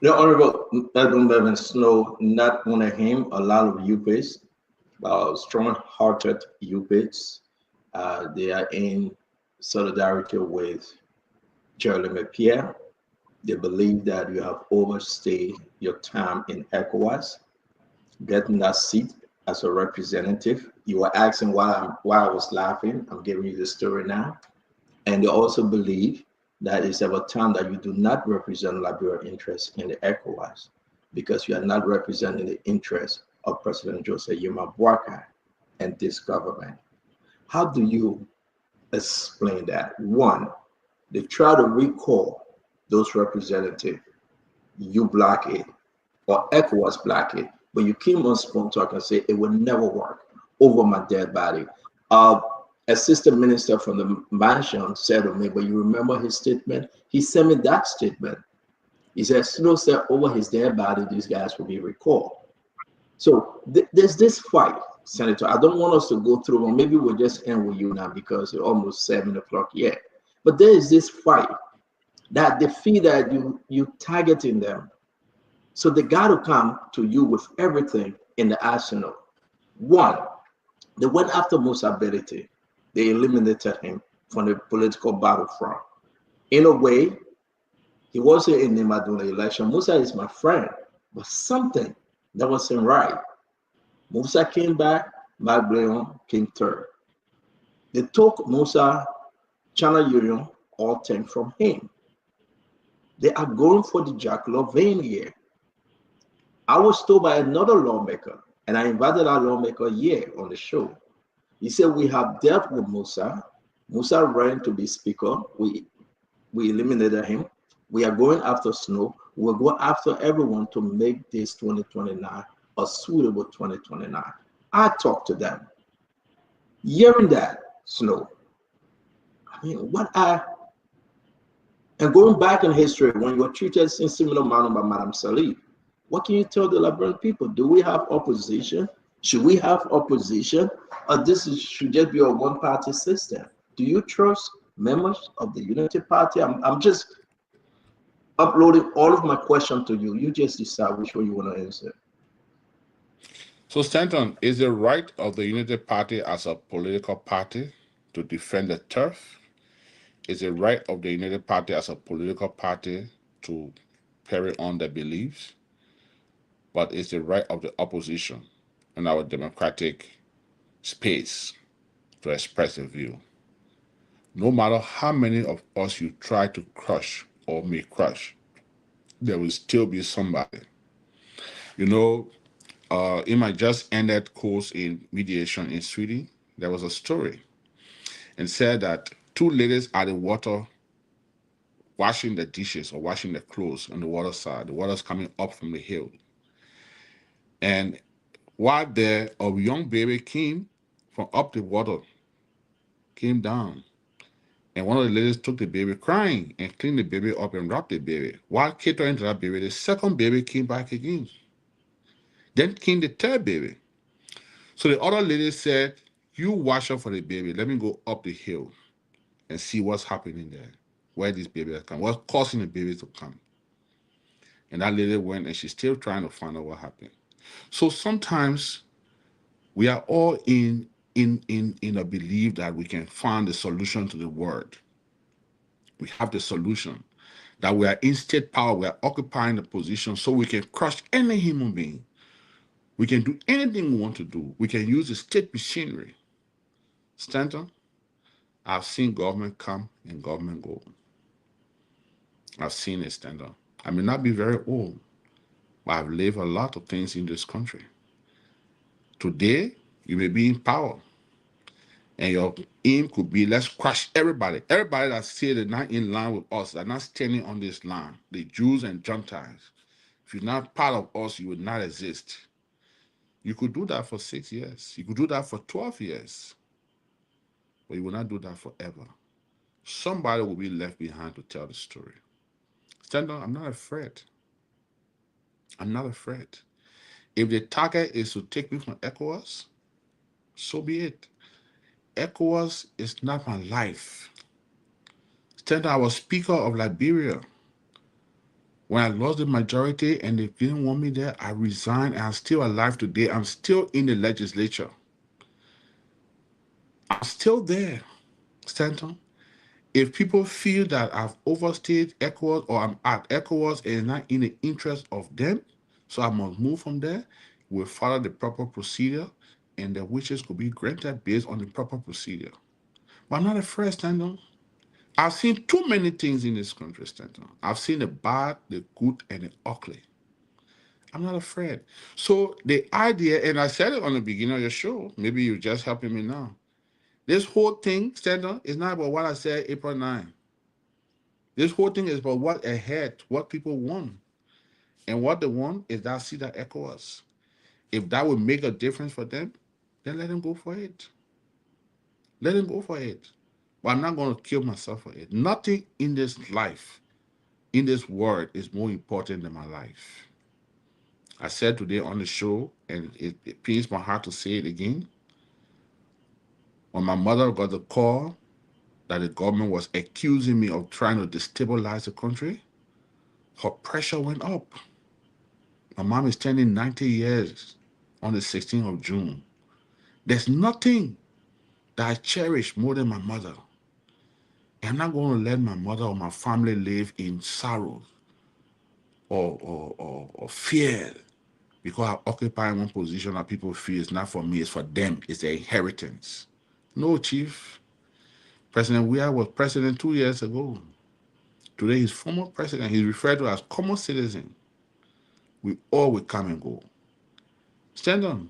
The Honorable Edwin Snowe, not only him, a lot of UPs, strong-hearted UPs, they are in solidarity with Jeremy Pierre. They believe that you have overstayed your time in ECOWAS, getting that seat as a representative. You were asking why I was laughing. I'm giving you the story now. And they also believe that it's about time that you do not represent Liberian interests in the ECOWAS because you are not representing the interests of President Joseph Yuma Boakai and this government. How do you explain that? One, they try to recall those representatives, you block it, or ECOWAS block it, but you came on Spoon Talk and say it will never work over my dead body. Assistant minister from the mansion said to me, but you remember his statement? He sent me that statement. He said, Snow said over his dead body, these guys will be recalled. So there's this fight, Senator. I don't want us to go through, or maybe we'll just end with you now because it's almost 7 o'clock yet. But there is this fight that they feel that you targeting them. So they got to come to you with everything in the arsenal. One, they went after Musa Belete. They eliminated him from the political battlefront. In a way, he wasn't in the Maduna election. Musa is my friend, but something that wasn't right. Musa came back, Magleon came third. They took Musa, Chana Union, all 10 from him. They are going for the Jackalow vein here. I was told by another lawmaker, and I invited our lawmaker here on the show. He said, we have dealt with Musa. Musa ran to be speaker. We eliminated him. We are going after Snow. We're going after everyone to make this 2029 a suitable 2029. I talked to them. Hearing that, Snow, I mean, and going back in history, when you were treated in similar manner by Madam Salih, what can you tell the Liberian people? Do we have opposition? Should we have opposition? Or this should just be a one-party system? Do you trust members of the Unity Party? I'm just uploading all of my questions to you. You just decide which one you want to answer. So, Stanton, is it right of the Unity Party as a political party to defend the turf? Is it right of the Unity Party as a political party to carry on their beliefs? But it's the right of the opposition in our democratic space to express a view. No matter how many of us you try to crush or may crush, there will still be somebody. You know, in my just ended course in mediation in Sweden, there was a story and said that two ladies at the water washing the dishes or washing the clothes on the water side. The water's coming up from the hill. And while there, a young baby came from up the water, came down. And one of the ladies took the baby crying and cleaned the baby up and wrapped the baby. While catering to that baby, the second baby came back again. Then came the third baby. So the other lady said, you wash up for the baby. Let me go up the hill and see what's happening there, where this baby has come, what's causing the baby to come. And that lady went and she's still trying to find out what happened. So sometimes we are all in a belief that we can find the solution to the world. We have the solution, that we are in state power, we are occupying the position so we can crush any human being. We can do anything we want to do. We can use the state machinery. Stanton, I've seen government come and government go. I've seen it, Stanton. I may not be very old, but I've lived a lot of things in this country. Today, you may be in power, and your aim could be, let's crush everybody. Everybody that said they're not in line with us, they're not standing on this line, the Jews and Gentiles. If you're not part of us, you would not exist. You could do that for 6 years. You could do that for 12 years. But you will not do that forever. Somebody will be left behind to tell the story. Stand on, I'm not afraid. I'm not afraid. If the target is to take me from ECOWAS, so be it. ECOWAS is not my life. Stand on, I was Speaker of Liberia. When I lost the majority and they didn't want me there, I resigned and I'm still alive today. I'm still in the legislature. I'm still there, Stanton. If people feel that I've overstayed ECOWAS or I'm at ECOWAS and it's not in the interest of them, so I must move from there, we'll follow the proper procedure and the wishes could be granted based on the proper procedure. But I'm not afraid, Stanton. I've seen too many things in this country, Stanton. I've seen the bad, the good, and the ugly. I'm not afraid. So the idea, and I said it on the beginning of your show, maybe you're just helping me now. This whole thing, Stanton, is not about what I said April 9. This whole thing is about what ahead, what people want. And what they want is that seat that ECOWAS. If that would make a difference for them, then let them go for it. Let them go for it. But I'm not going to kill myself for it. Nothing in this life, in this world, is more important than my life. I said today on the show, and it pains my heart to say it again. When my mother got the call that the government was accusing me of trying to destabilize the country, her pressure went up. My mom is turning 90 years on the 16th of June. There's nothing that I cherish more than my mother. I'm not going to let my mother or my family live in sorrow or fear because I occupy one position that people feel it's not for me, it's for them, it's their inheritance. No, Chief. President Weah was president 2 years ago. Today, he's former president. He's referred to as common citizen. We all will come and go. Stand on.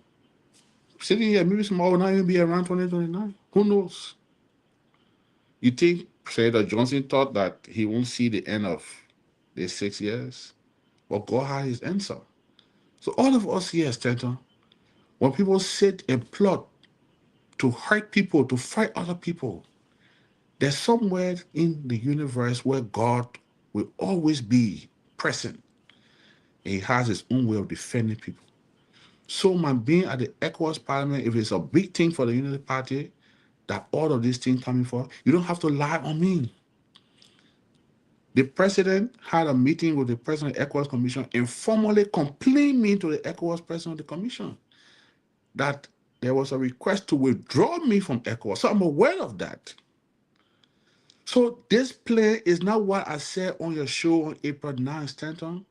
Sitting here, maybe tomorrow will not even be around 2029. Who knows? You think Senator Johnson thought that he won't see the end of these 6 years? Well, God had his answer. So all of us here, Stanton, when people sit and plot to hurt people, to fight other people, there's somewhere in the universe where God will always be present. And he has his own way of defending people. So my being at the ECOWAS Parliament, if it's a big thing for the Unity Party, that all of these things coming for, you don't have to lie on me. The president had a meeting with the president of the ECOWAS Commission and formally complained me to the ECOWAS president of the commission that there was a request to withdraw me from ECOWAS. So I'm aware of that. So this play is not what I said on your show on April 9, Stanton.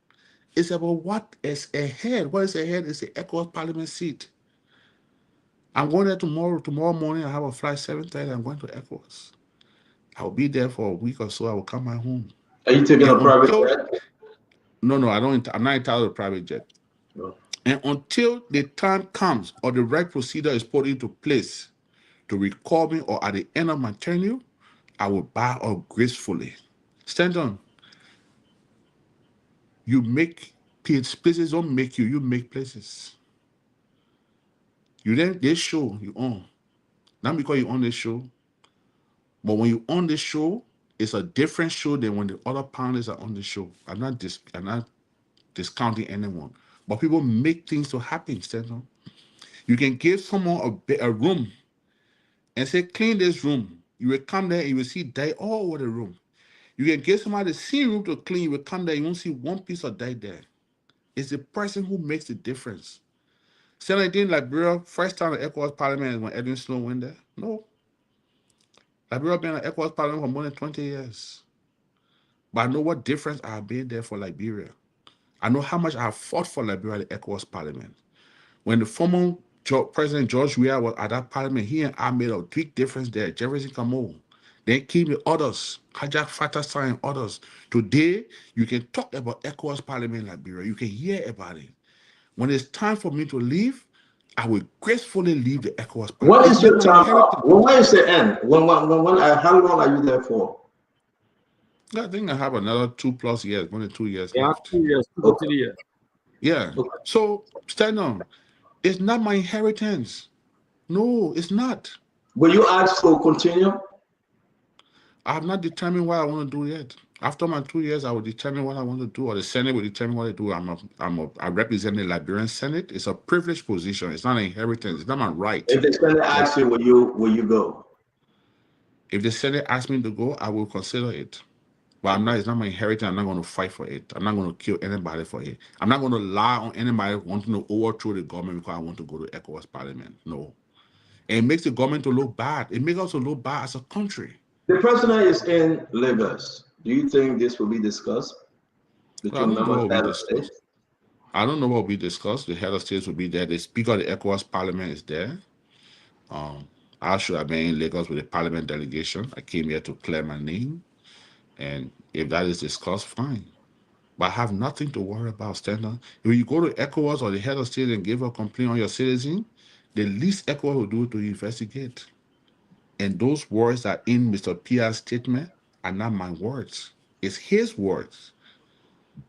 It's about what is ahead. What is ahead is the ECOWAS Parliament seat. I'm going there tomorrow morning. I have a flight 7:30. I'm going to ECOWAS. I'll be there for a week or so. I will come back home. Are you taking a private jet? No, I don't. I'm not entitled to a private jet. No. And until the time comes or the right procedure is put into place to recall me, or at the end of my tenure, I will bow out gracefully. Stand on. You make places don't make you. You make places. You then this show you own. Not because you own this show, but when you own this show, it's a different show than when the other panelists are on the show. I'm not discounting anyone, but people make things to happen. Stand on. You can give someone a room and say, clean this room. You will come there and you will see dye all over the room. You can give somebody the same room to clean. You will come there, you won't see one piece of dye there. It's the person who makes the difference. Same idea in Liberia, first time the ECOWAS Parliament is when Edwin Snowe went there. No. Liberia been in the ECOWAS Parliament for more than 20 years. But I know what difference I have made there for Liberia. I know how much I have fought for Liberia at the ECOWAS Parliament. When the former President George Weah was at that parliament, he and I made a big difference there. Jefferson Camo. Then came the others, Hajak Fatah and others. Today, you can talk about ECOWAS Parliament in Liberia. You can hear about it. When it's time for me to leave, I will gracefully leave the ECOWAS Parliament. What is your time? When is the end? How long are you there for? I think I have another 2+ years, 1 or 2 years Yeah, left. 2 years, 2 to 3 years. Yeah. Okay. So stand on. It's not my inheritance. No, it's not. Will you ask to continue? I have not determined what I want to do yet. After my 2 years, I will determine what I want to do, or the Senate will determine what I do. I represent the Liberian Senate. It's a privileged position. It's not an inheritance. It's not my right. If the Senate asks you, will you go? If the Senate asks me to go, I will consider it. But it's not my inheritance. I'm not going to fight for it. I'm not going to kill anybody for it. I'm not going to lie on anybody wanting to overthrow the government because I want to go to ECOWAS Parliament. No. And it makes the government to look bad. It makes us to look bad as a country. The president is in Lagos. Do you think this will be discussed between members of the state? I don't know what will be discussed. The head of states will be there. The speaker of the ECOWAS Parliament is there. I should have been in Lagos with the Parliament delegation. I came here to clear my name. And if that is discussed, fine. But I have nothing to worry about, Standard. If you go to ECOWAS or the head of state and give a complaint on your citizen, the least ECOWAS will do to investigate. And those words that are in Mr. Pia's statement are not my words. It's his words.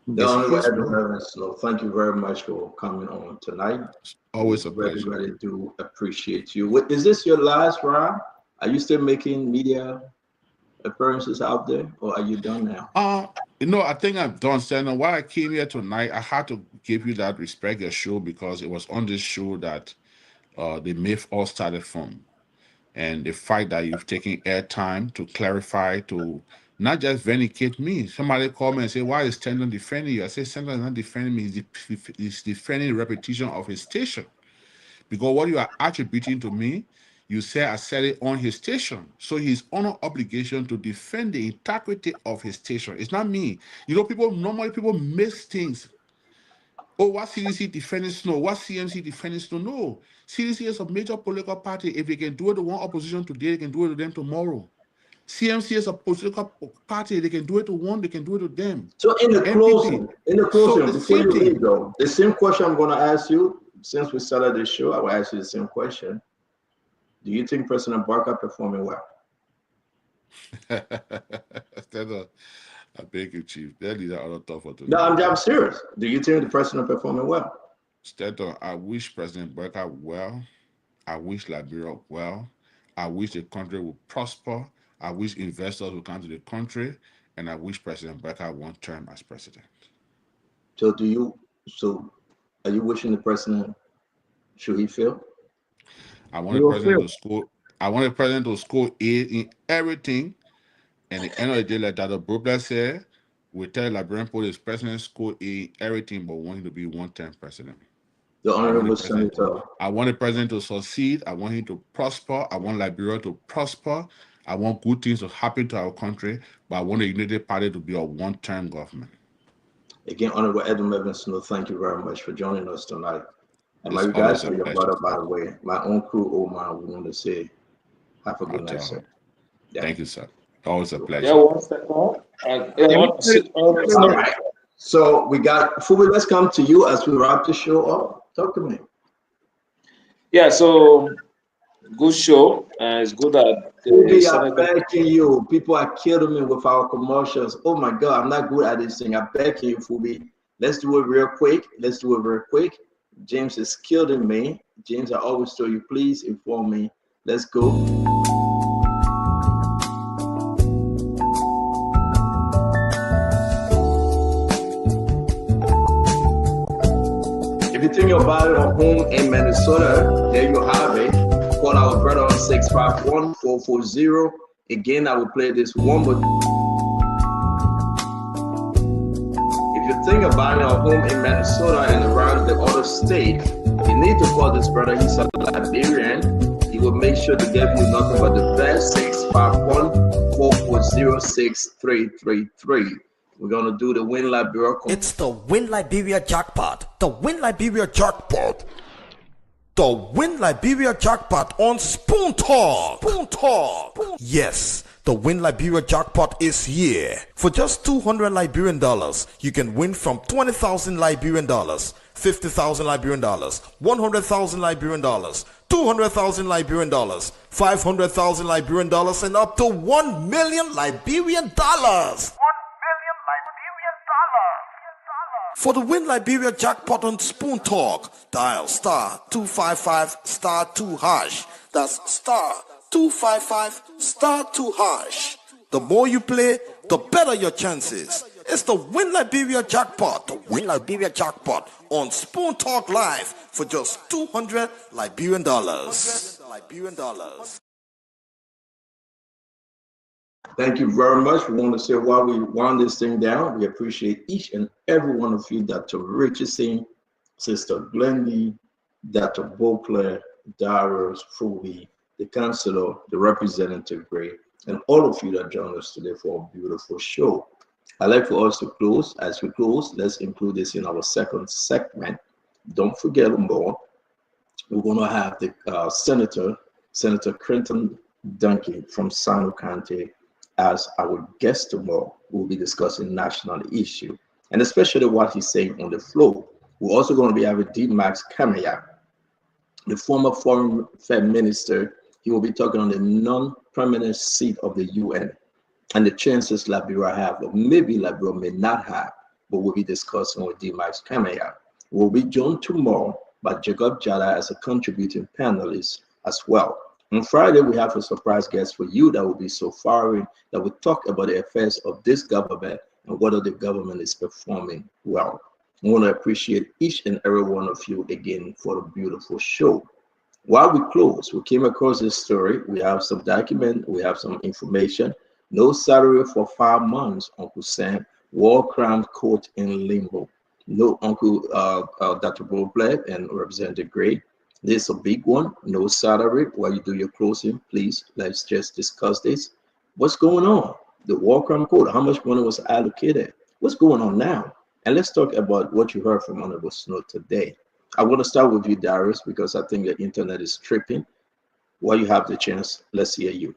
The Honorable Edwin Snowe, thank you very much for coming on tonight. Always a pleasure. Really do appreciate you. Is this your last round? Are you still making media appearances out there, or are you done now? I think I'm done, Senator. Why I came here tonight, I had to give you that respect, your show, because it was on this show that the myth all started from. And the fact that you've taken airtime to clarify, to not just vindicate me. Somebody called me and said, why is Stenton defending you? I said, Stenton is not defending me. He's defending the reputation of his station. Because what you are attributing to me, you say I said it on his station. So he's on an obligation to defend the integrity of his station. It's not me. Normally people miss things. Oh, what CDC defending Snowe? What CMC defending Snowe? No. CDC is a major political party. If they can do it to one opposition today, they can do it to them tomorrow. CMC is a political party. They can do it to one, they can do it to them. So in the closing, before you leave though, the same question I'm going to ask you, since we started this show, I will ask you the same question. Do you think President Barker performing well? I beg you, Chief. That is other tough for today. No, I'm serious. Do you think the president performing well? Stato, I wish President Barker well. I wish Liberia well. I wish the country will prosper. I wish investors will come to the country, and I wish President Barker one term as president. So are you wishing the president, should he fail? I want the president to score A in everything. And at the end of the day, like Dr. Brobler said, we tell Liberian police president score A in everything, but want him to be one-term president. The Honorable Senator. I want the president to succeed. I want him to prosper. I want Liberia to prosper. I want good things to happen to our country, but I want the United Party to be a one-term government. Again, Honorable Edwin Snowe, thank you very much for joining us tonight. And my regards to your brother, by the way. My own crew, Omar, we want to say, have a good night, sir. Yeah. Thank you, sir. Always a pleasure. Yeah, 1 second. So we got Fubi. Let's come to you as we wrap the show up. Talk to me. Yeah, so good show. It's good that the Fubi, I'm senator. begging you. People are killing me with our commercials. Oh my God, I'm not good at this thing. I'm begging you, Fubi. Let's do it real quick. Let's do it real quick. James is killing me. James, I always tell you, please inform me. Let's go. If you think about it at home in Minnesota, there you have it. Call our brother on 651-440. Again, I will play this one more. If you think about it at home in Minnesota and around the other state, you need to call this brother. He's a Liberian. He will make sure to give you nothing but the best. 651-440-6333. We're going to do the Win Liberia. It's the Win Liberia jackpot. The Win Liberia jackpot. The Win Liberia jackpot on Spoon Talk. Spoon Talk. Yes, the Win Liberia jackpot is here. For just $200 Liberian dollars, you can win from 20,000 Liberian dollars, 50,000 Liberian dollars, 100,000 Liberian dollars, 200,000 Liberian dollars, 500,000 Liberian dollars, and up to 1 million Liberian dollars. For the Win Liberia jackpot on Spoon Talk, dial *255*2#. That's *255*2#. The more you play, the better your chances. It's the Win Liberia jackpot, the Win Liberia jackpot on Spoon Talk Live for just $200 Liberian dollars. Thank you very much. We want to say while we wind this thing down, we appreciate each and every one of you, Dr. Richardson, Sister Glendy, Dr. Beauclair, Darius, Fubi, the counselor, the representative Gray, and all of you that joined us today for a beautiful show. I'd like for us to close. As we close, let's include this in our second segment. Don't forget, more. We're going to have the Senator Clinton Duncan from Sano County as our guest tomorrow. We'll be discussing national issue and especially what he's saying on the floor. We're also going to be having D-Max Kamaya, the former foreign affairs minister. He will be talking on the non-permanent seat of the UN and the chances Liberia have, or maybe Liberia may not have, but we'll be discussing with D-Max Kamaya. We'll be joined tomorrow by Jacob Jada as a contributing panelist as well. On Friday, we have a surprise guest for you that will be so far that will talk about the affairs of this government and whether the government is performing well. I want to appreciate each and every one of you again for the beautiful show. While we close, we came across this story. We have some document, we have some information. No salary for 5 months, Uncle Sam. War crime court in limbo. No, Uncle Dr. Beauclair and Representative Gray. This is a big one. No salary while you do your closing. Please, let's just discuss this. What's going on? The war crime code, how much money was allocated? What's going on now? And let's talk about what you heard from Honorable Snowe today. I want to start with you, Darius, because I think the internet is tripping. While you have the chance, let's hear you.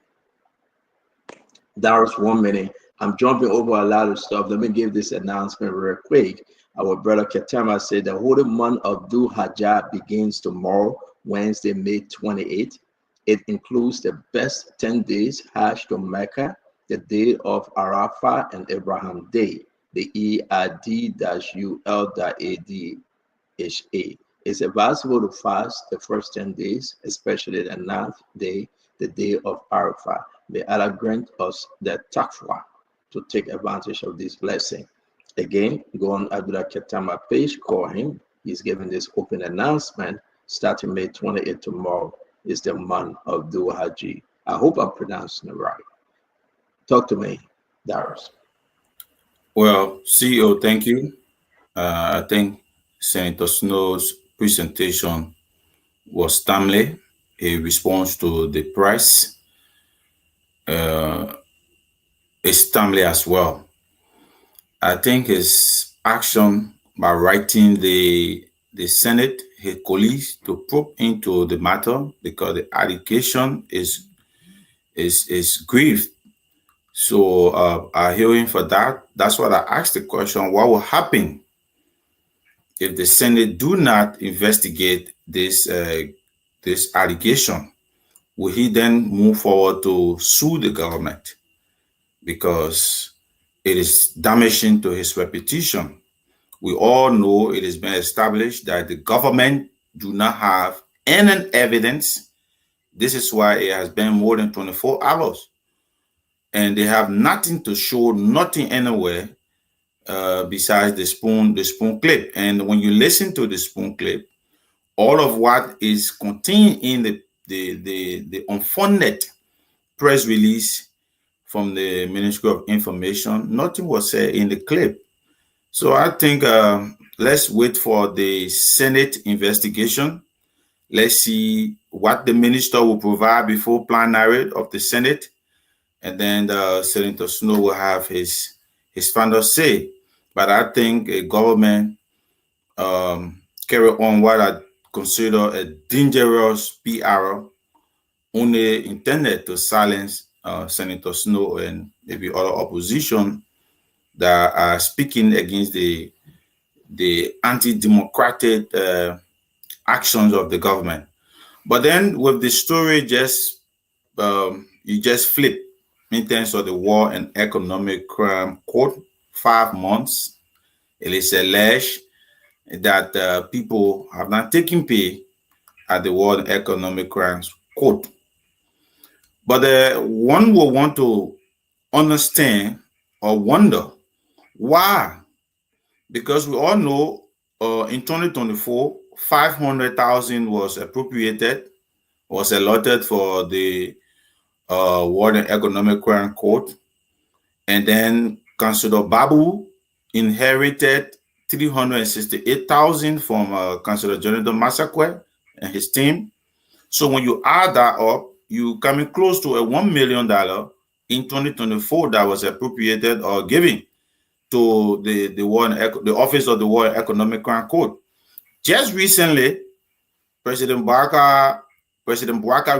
Darius, 1 minute. I'm jumping over a lot of stuff. Let me give this announcement real quick. Our brother Katama said the holy month of Dhul Hajjah begins tomorrow, Wednesday, May 28th. It includes the best 10 days Hajj to Mecca, the day of Arafah and Abraham Day, the EID-UL.ADHA. It's advisable to fast the first 10 days, especially the 9th day, the day of Arafah. May Allah grant us the taqwa to take advantage of this blessing. Again, go on Abdullah Ketama page, call him. He's giving this open announcement. Starting May 28th tomorrow is the month of Dhul Hajjah. I hope I'm pronouncing it right. Talk to me, Darius. Well, CEO, thank you. I think Senator Snow's presentation was timely. A response to the price is timely as well. I think his action by writing the Senate, his colleagues, to probe into the matter because the allegation is grave. So I hearing for that. That's what I asked the question: what will happen if the Senate do not investigate this allegation? Will he then move forward to sue the government because it is damaging to his reputation? We all know it has been established that the government do not have any evidence. This is why it has been more than 24 hours. And they have nothing to show, nothing anywhere besides the spoon clip. And when you listen to the spoon clip, all of what is contained in the unfunded press release from the Ministry of Information, nothing was said in the clip. So I think let's wait for the Senate investigation. Let's see what the minister will provide before plenary of the Senate, and then Senator Snowe will have his final say. But I think a government carry on what I consider a dangerous PR only intended to silence Senator Snowe and maybe other opposition that are speaking against the anti-democratic actions of the government. But then with the story, you just flip in terms of the War and Economic Crime Court, 5 months. It is alleged that people have not taken pay at the War and Economic Crimes Court. But one will want to understand or wonder why. Because we all know in 2024, 500,000 was appropriated, was allotted for the World and Economic Crime Court. And then Councilor Babu inherited 368,000 from Councilor Jonathan Massaquoi and his team. So when you add that up, you coming close to a $1 million in 2024 that was appropriated or given to the Office of the World Economic Crime Court. Just recently, President Bouaká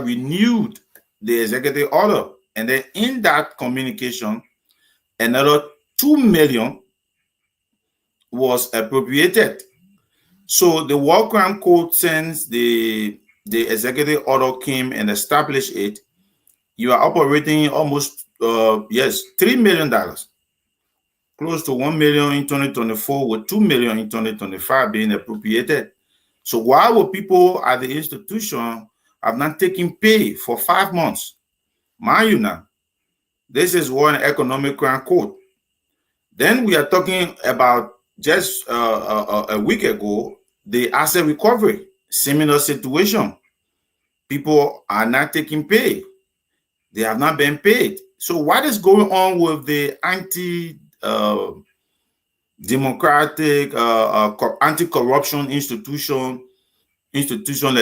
renewed the executive order, and then in that communication, another $2 million was appropriated. So the War Crime Court, since the executive order came and established it, you are operating almost $3 million. Close to 1 million in 2024 with 2 million in 2025 being appropriated. So why would people at the institution have not taken pay for 5 months? Mind you now, this is one economic crime court. Then we are talking about just a week ago, the asset recovery, similar situation. People are not taking pay. They have not been paid. So what is going on with the democratic anti-corruption institution like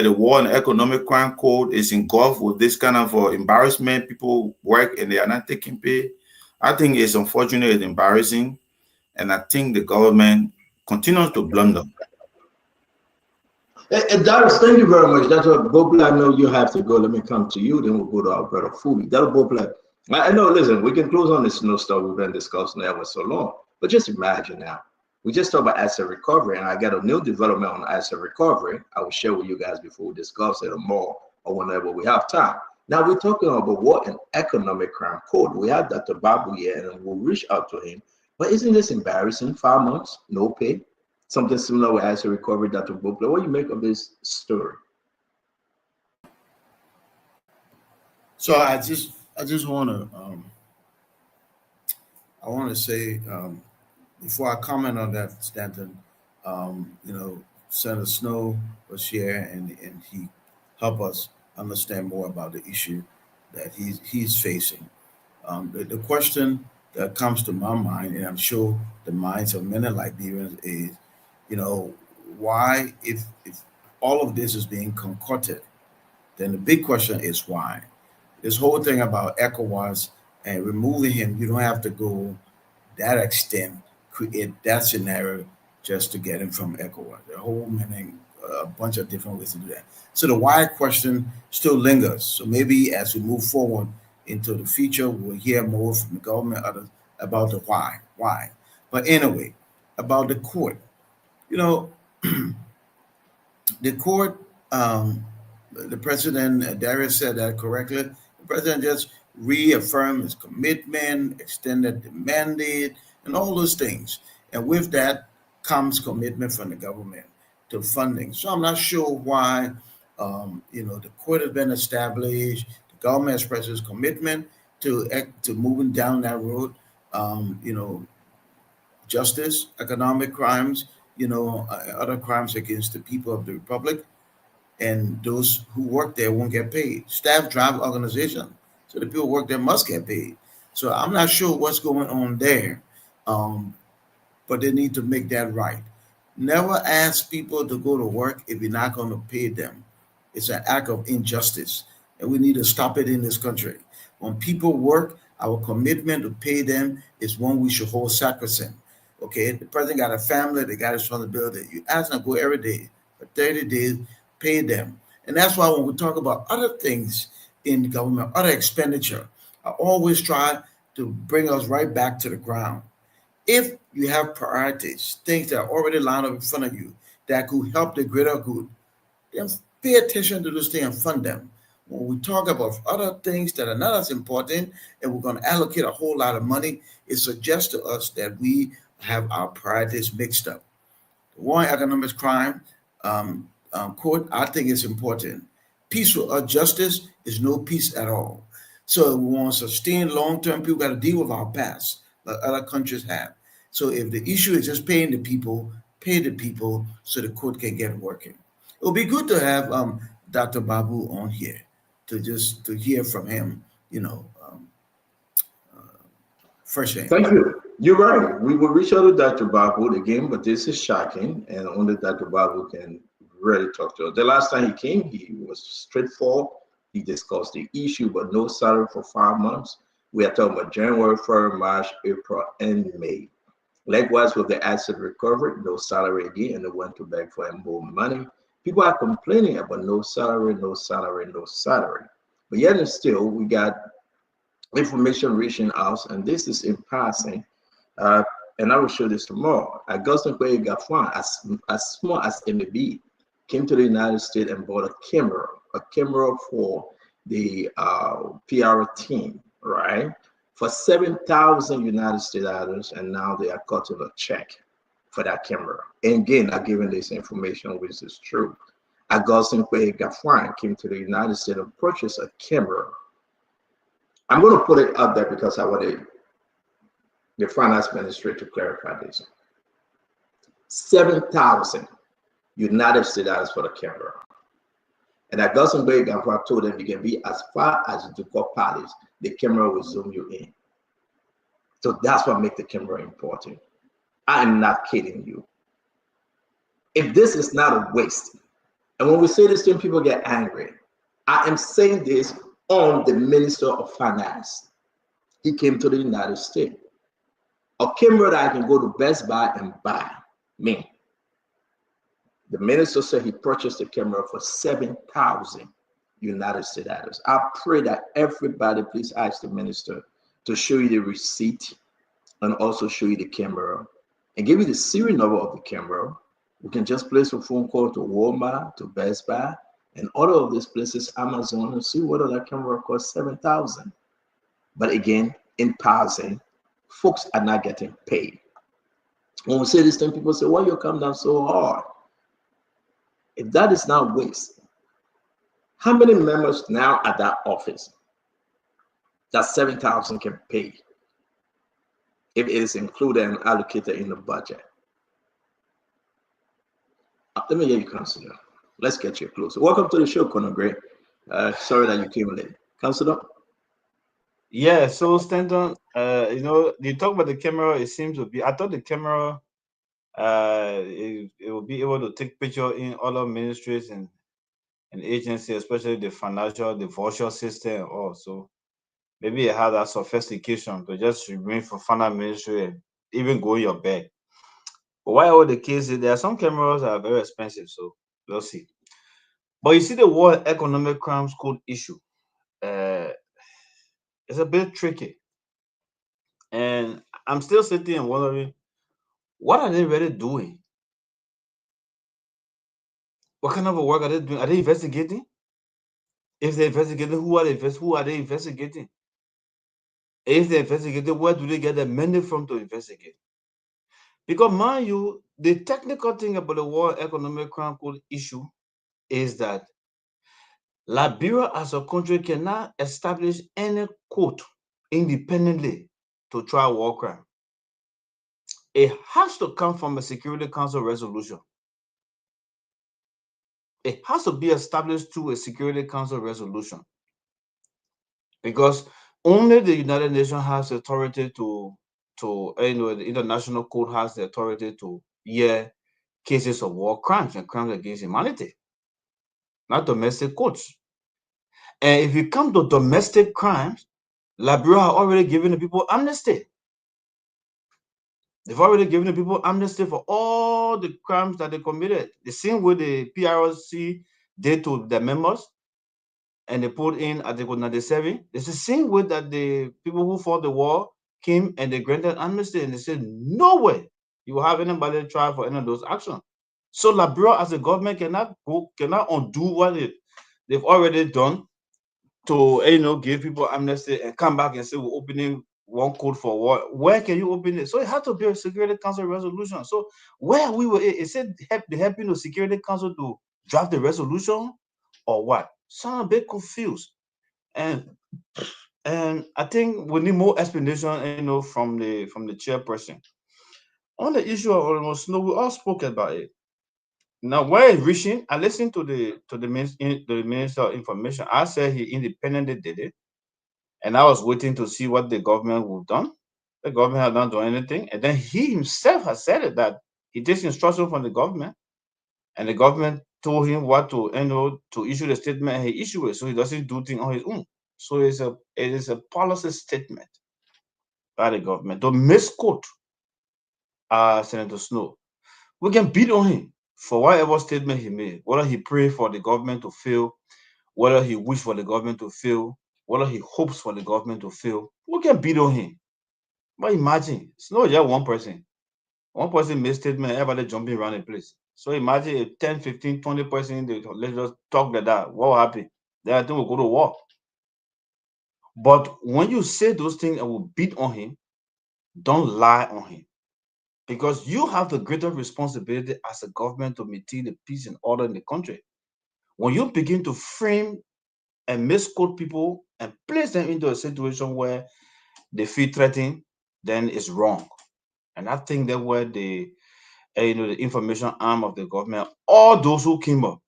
the War and Economic Crime Code is engulfed with this kind of embarrassment? People work and they are not taking pay. I think it's unfortunate, it's embarrassing, and I think the government continues to blunder. Darius, thank you very much. That's what Bopla, I know you have to go. Let me come to you, then we'll go to our brother Fubi. That's Bopla. I know, listen, we can close on this snow stuff we've been discussing that for so long. But just imagine now, we just talked about asset recovery, and I got a new development on asset recovery. I will share with you guys before we discuss it more or whenever we have time. Now we're talking about what an economic crime code. We have Dr. Babu here, and we'll reach out to him. But isn't this embarrassing? 5 months, no pay. Something similar with asset recovery, Dr. Bopla. What do you make of this story? So I just want to say before I comment on that, Stanton, Senator Snowe was here and he helped us understand more about the issue that he's facing. The question that comes to my mind, and I'm sure the minds of many Liberians, is, why, if all of this is being concocted, then the big question is why. This whole thing about ECOWAS and removing him, you don't have to go that extent, create that scenario just to get him from ECOWAS. There are whole many, a bunch of different ways to do that. So the why question still lingers. So maybe as we move forward, into the future, we'll hear more from the government about the why. Why? But anyway, about the court. You know, the court, the president, Darius said that correctly. The president just reaffirmed his commitment, extended the mandate, and all those things. And with that comes commitment from the government to funding. So I'm not sure why, the court has been established. The government has expressed its commitment to moving down that road. Justice, economic crimes, other crimes against the people of the republic, and those who work there won't get paid. Staff drive organization, so the people who work there must get paid. So I'm not sure what's going on there, but they need to make that right. Never ask people to go to work if you're not going to pay them. It's an act of injustice, and we need to stop it in this country. When people work, our commitment to pay them is one we should hold sacrosanct. Okay, the president got a family, they got a responsibility. You ask them to go every day for 30 days, pay them. And that's why when we talk about other things in the government, other expenditure, I always try to bring us right back to the ground. If you have priorities, things that are already lined up in front of you that could help the greater good, then pay attention to those things and fund them. When we talk about other things that are not as important and we're going to allocate a whole lot of money, it suggests to us that we have our priorities mixed up. The war on economic crime, quote, I think it's important. Peace without justice is no peace at all. So we want to sustain long-term, people got to deal with our past, like other countries have. So if the issue is just paying the people, pay the people so the court can get working. It would be good to have Dr. Babu on here to hear from him, firsthand. Thank you. You're right. We will reach out to Dr. Babu again, but this is shocking, and only Dr. Babu can really talk to us. The last time he came, he was straightforward. He discussed the issue, but no salary for 5 months. We are talking about January, February, March, April, and May. Likewise, with the asset recovery, no salary again, and they went to beg for more money. People are complaining about no salary, no salary, no salary. But yet and still, we got information reaching us, and this is in passing. And I will show this tomorrow. Augustin Kwei Gafwan, as small as it may be, came to the United States and bought a camera for the PR team, right? For 7,000 United States dollars, and now they are cutting a check for that camera. And again, I'm giving this information, which is true. Augustin Kwei Gafwan came to the United States and purchased a camera. I'm going to put it out there because I want the finance ministry to clarify this. 7,000 United States dollars for the camera. And Augustin Kwei Gafwan told them you can be as far as Ducal Palace. The camera will zoom you in. So that's what makes the camera important. I'm not kidding you. If this is not a waste, and when we say this to people get angry, I am saying this on the Minister of Finance. He came to the United States. A camera that I can go to Best Buy and buy. Me. The minister said he purchased the camera for 7,000 United States dollars. I pray that everybody please ask the minister to show you the receipt and also show you the camera and give you the serial number of the camera. We can just place a phone call to Walmart, to Best Buy, and all of these places, Amazon, and see whether that camera costs 7,000. But again, in passing, folks are not getting paid. When we say this thing, people say, why you come down so hard? If that is not waste, how many members now at that office that 7,000 can pay if it is included and allocated in the budget? Let me get you, Councilor. Let's get you closer. Welcome to the show, Conor Gray. Sorry that you came late. Councilor? Yeah, so Stanton, you talk about the camera, it seems to be, I thought the camera, it will be able to take picture in other ministries and agencies, especially the financial, the virtual system also. Maybe it has that sophistication to just remain for finance ministry and even go in your bed. But why all the cases, there are some cameras that are very expensive, so we'll see. But you see the World Economic Crimes Code issue. It's a bit tricky. And I'm still sitting and wondering, what are they really doing? What kind of a work are they doing? Are they investigating? If they're investigating, who are they investigating? If they're investigating, where do they get the money from to investigate? Because mind you, the technical thing about the World Economic Crime Code issue is that Liberia as a country cannot establish any court independently to try war crime. It has to come from a Security Council resolution. It has to be established through a Security Council resolution, because only the United Nations has authority to the International Court has the authority to hear cases of war crimes and crimes against humanity, not domestic courts. And if you come to domestic crimes, Liberia has already given the people amnesty. They've already given the people amnesty for all the crimes that they committed. The same way the PRC did to the members, and they put in Article 97. It's the same way that the people who fought the war came and they granted amnesty, and they said, no way you will have anybody try for any of those actions. So Liberia as a government cannot undo what they've already done to give people amnesty and come back and say we're opening one code for war. Where can you open it? So it had to be a Security Council resolution. So where we were, it said they helping the Security Council to draft the resolution or what? So I'm a bit confused. And I think we need more explanation, from the chairperson. On the issue of Edwin Snowe, we all spoke about it. Now, where it's reaching, I listened to the Minister of Information. I said he independently did it, and I was waiting to see what the government would done. The government had not done anything, and then he himself has said it that he takes instruction from the government, and the government told him what to to issue the statement, and he issued it, so he doesn't do things on his own. So it is a policy statement by the government to misquote Senator Snowe. We can beat on him for whatever statement he made, whether he prayed for the government to fail, whether he wished for the government to fail, whether he hopes for the government to fail. We can beat on him. But imagine, it's not just one person. One person made statement, everybody jumping around the place. So imagine if 10, 15, 20% let's just talk like that. What will happen? Then I think we'll go to war. But when you say those things and will beat on him, don't lie on him. Because you have the greater responsibility as a government to maintain the peace and order in the country. When you begin to frame and misquote people and place them into a situation where they feel threatened, then it's wrong. And I think that where the information arm of the government, all those who came up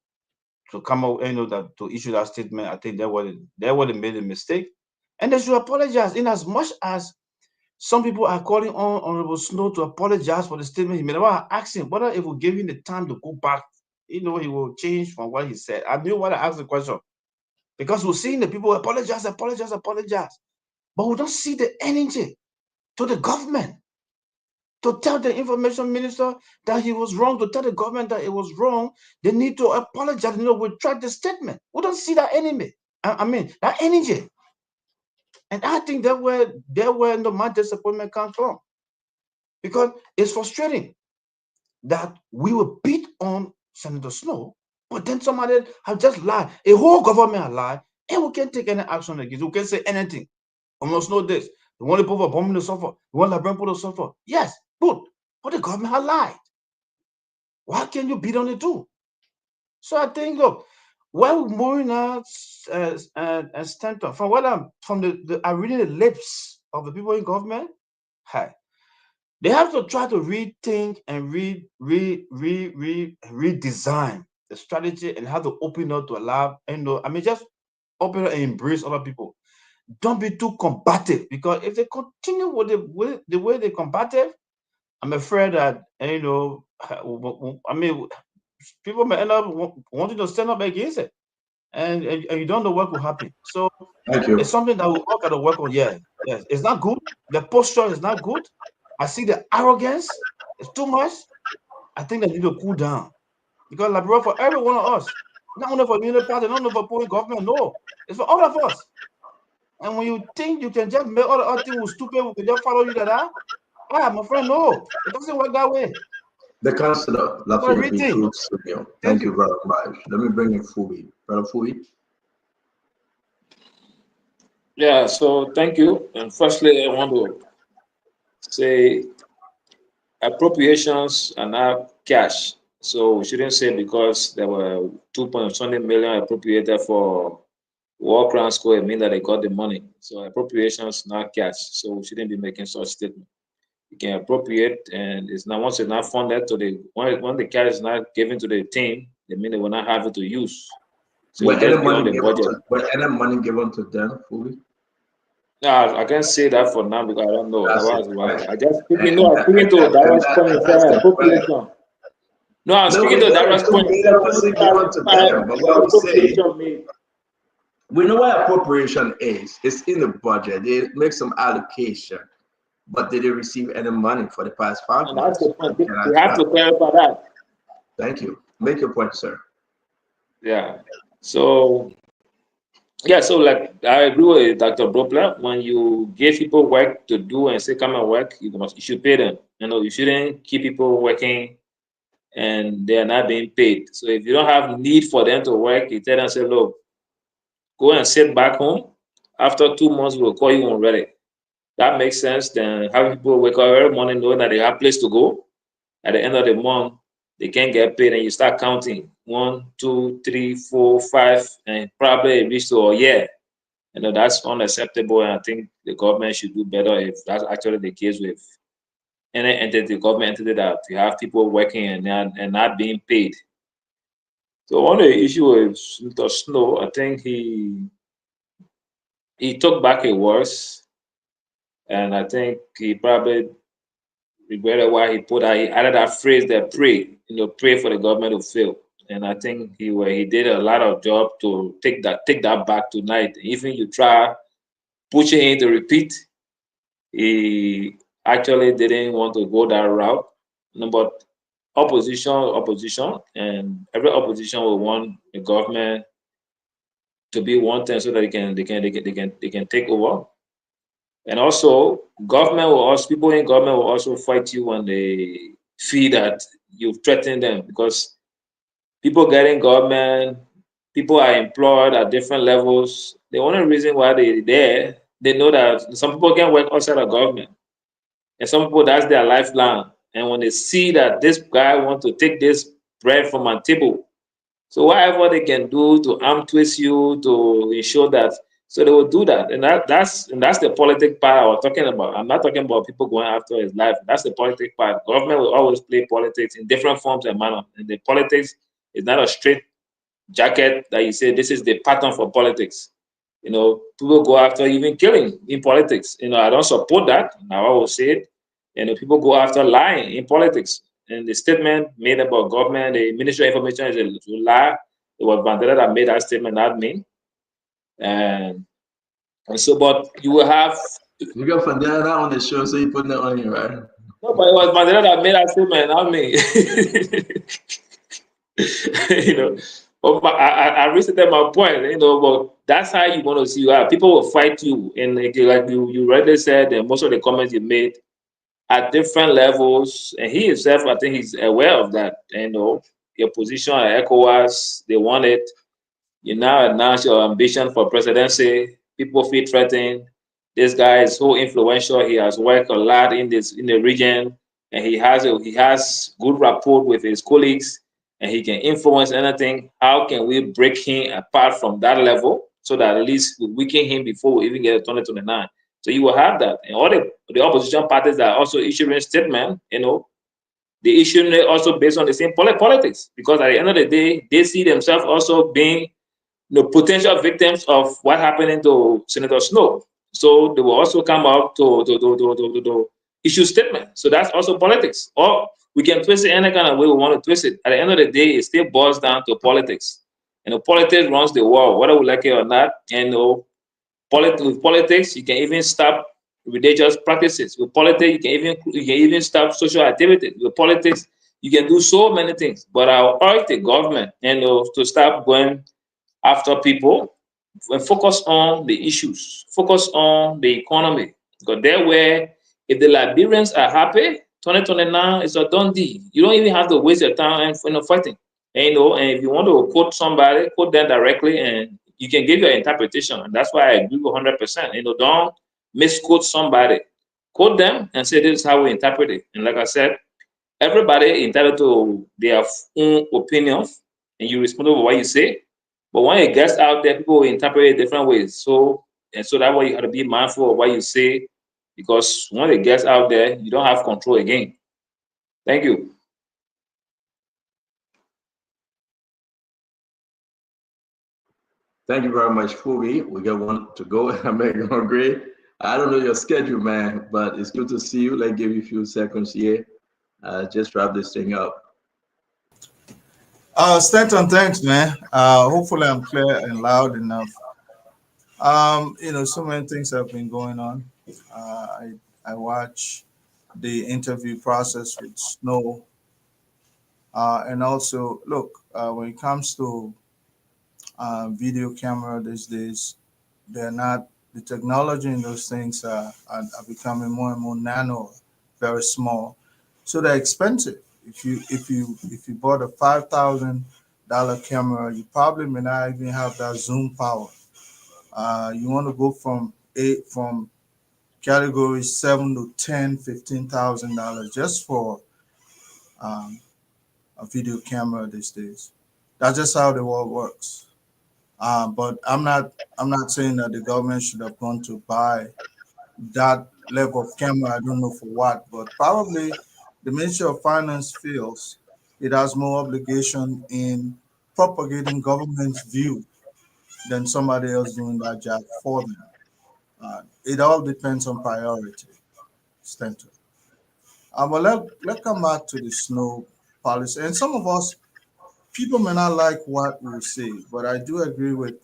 to come out, to issue that statement, I think they made a mistake, and they should apologize. In as much as some people are calling on Honorable Snowe to apologize for the statement he made, I asked him whether if we give him the time to go back, he will change from what he said. I knew why I asked the question, because we're seeing the people apologize, but we don't see the energy to the government to tell the information minister that he was wrong, to tell the government that it was wrong. They need to apologize, retract the statement. We don't see that enemy. That energy. And I think that where my disappointment comes from. Because it's frustrating that we will beat on Senator Snowe, but then somebody have just lied. A whole government has lied, and we can't take any action against it. We can't say anything. We must know this. The one people for bombing the suffer. The one that bring people to suffer. Yes, good. But the government has lied. Why can't you beat on it too? So I think, look, while moving out and Stanton, from what I'm reading the lips of the people in government, they have to try to rethink and redesign the strategy and how to open up to allow, just open up and embrace other people. Don't be too combative, because if they continue with the way they're combative, I'm afraid that people may end up wanting to stand up against it, and you don't know what will happen. So Thank you. it's something that we all got to work on. Yes, it's not good. The posture is not good. I see the arrogance. It's too much. I think they need to cool down, because Liberia for every one of us, not only for the party, not only for Polish government. No, it's for all of us. And when you think you can just make all the other things stupid, we can just follow you like that. My friend, no, it doesn't work that way. The Councillor, thank you very much. Let me bring in Fubi. Brother Fubi. Yeah, so thank you. And firstly, I want to say appropriations are now cash. So we shouldn't say because there were 2.20 million appropriated for War Crown School, it means that they got the money. So appropriations not cash. So we shouldn't be making such statement. You can appropriate, and it's not once it's not funded to the when the cash is not given to the team, they mean they will not have it to use. So When it just any beyond money the given budget. to, when any money given to them, Fubi? No, I can't say that for now because I don't know. That's That it, was why right. I just speaking. No, I'm speaking to Dara's point And that's for the point. appropriation. No, I'm No, speaking we to know Dara's the 2 point. million wasn't given to them, but what we say, Appropriation made. we know what appropriation is. It's in the budget. They make some allocation, but did they receive any money for the past 5 And that's months? the point. We have to clarify that. Thank you. Make your point, sir. Yeah. So yeah, so like I agree with Dr. Bropler. When you give people work to do and say come and work, you should pay them. You know, you shouldn't keep people working and they are not being paid. So if you don't have need for them to work, you tell them, say, look, go and sit back home. After 2 months, we'll call you on ready. That makes sense. Then having people wake up every morning knowing that they have place to go. At the end of the month, they can't get paid, and you start counting 1, 2, 3, 4, 5, and probably reach to a year. You know, that's unacceptable, and I think the government should do better if that's actually the case with any entity, government entity, that you have people working and not being paid. So on the issue with Mr. Snowe, I think he took back a words, and I think he probably regretted why he added that phrase that pray, pray for the government to fail. And I think he did a lot of job to take that back tonight. Even you try pushing him to repeat, he actually didn't want to go that route. But opposition, and every opposition will want the government to be one thing so that they can take over. And also, people in government will also fight you when they feel that you've threatened them, because people get in government, people are employed at different levels. The only reason why they're there, they know that some people can work outside of government, and some people, that's their lifeline. And when they see that this guy wants to take this bread from my table, so whatever they can do to arm twist you to ensure that, so they will do that. And that's the politic part I was talking about. I'm not talking about people going after his life. That's the politic part. Government will always play politics in different forms and manner. And the politics is not a straight jacket that you say this is the pattern for politics. People go after even killing in politics. I don't support that. Now I will say it. People go after lying in politics. And the statement made about government, the Ministry of Information is a lie. It was Bandera that made that statement, not me. And so, but you will have. You got Bandera on the show, so you put that on you, right? No, but it was Bandera that made that statement, not me. But I restated my point, but that's how you want to see you. People will fight you. And like you already said, and most of the comments you made, at different levels, and he himself, I think he's aware of that. Your position at ECOWAS, they want it. You now announce your ambition for presidency. People feel threatened. This guy is so influential. He has worked a lot in the region, and he has good rapport with his colleagues, and he can influence anything. How can we break him apart from that level so that at least we weaken him before we even get to 2029? So you will have that. And all the opposition parties that are also issuing statement, they issue it also based on the same politics. Because at the end of the day, they see themselves also being potential victims of what happened to Senator Snowe. So they will also come out to issue statement. So that's also politics. Or we can twist it any kind of way we want to twist it. At the end of the day, it still boils down to politics. Politics runs the world, whether we like it or not. And with politics, you can even stop religious practices. With politics, you can even stop social activities. With politics, you can do so many things. But I'll urge the government, to stop going after people focus on the issues, focus on the economy. Because there where if the Liberians are happy, 2029 is a done deal. You don't even have to waste your time fighting. And, and if you want to quote somebody, quote them directly, and you can give your interpretation. And that's why I agree with 100%. Don't misquote somebody. Quote them and say this is how we interpret it. And like I said, everybody entitled to their own opinions, and you respond over what you say. But when it gets out there, people will interpret it different ways. So that way you have to be mindful of what you say, because when it gets out there, you don't have control again. Thank you. Thank you very much, Fugi. We got one to go. I'm making hungry. I don't know your schedule, man, but it's good to see you. Let's give you a few seconds here. Just wrap this thing up. Stanton, thanks, man. Hopefully I'm clear and loud enough. So many things have been going on. I watch the interview process with Snow. And also, look, when it comes to video camera these days, they're not, the technology in those things are becoming more and more nano, very small. So they're expensive. If you bought a $5,000 camera, you probably may not even have that zoom power. You want to go from category 7 to 10, $15,000 just for a video camera these days. That's just how the world works. But I'm not saying that the government should have gone to buy that level of camera. I don't know for what, but probably the Ministry of Finance feels it has more obligation in propagating government's view than somebody else doing that job for them. It all depends on priority, Stanton. But let's come back to the snow policy. And some of us, people may not like what we say, but I do agree with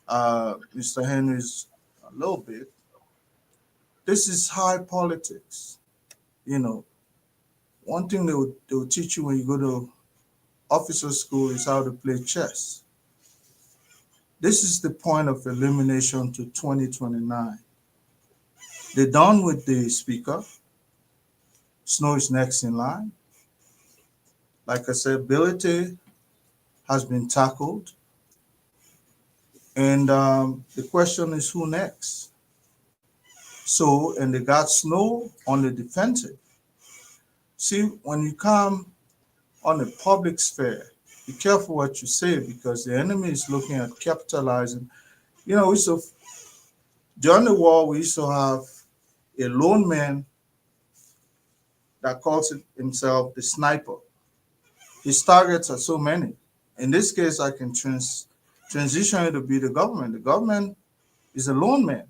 Mr. Henry's a little bit. This is high politics. One thing they will teach you when you go to officer school is how to play chess. This is the point of elimination to 2029. They're done with the speaker. Snow is next in line. Like I said, ability has been tackled. And the question is who next? So, and they got Snow on the defensive. See, when you come on the public sphere, be careful what you say because the enemy is looking at capitalizing. During the war, we used to have a lone man that calls himself the sniper. His targets are so many. In this case, I can transition it to be the government. The government is a lone man,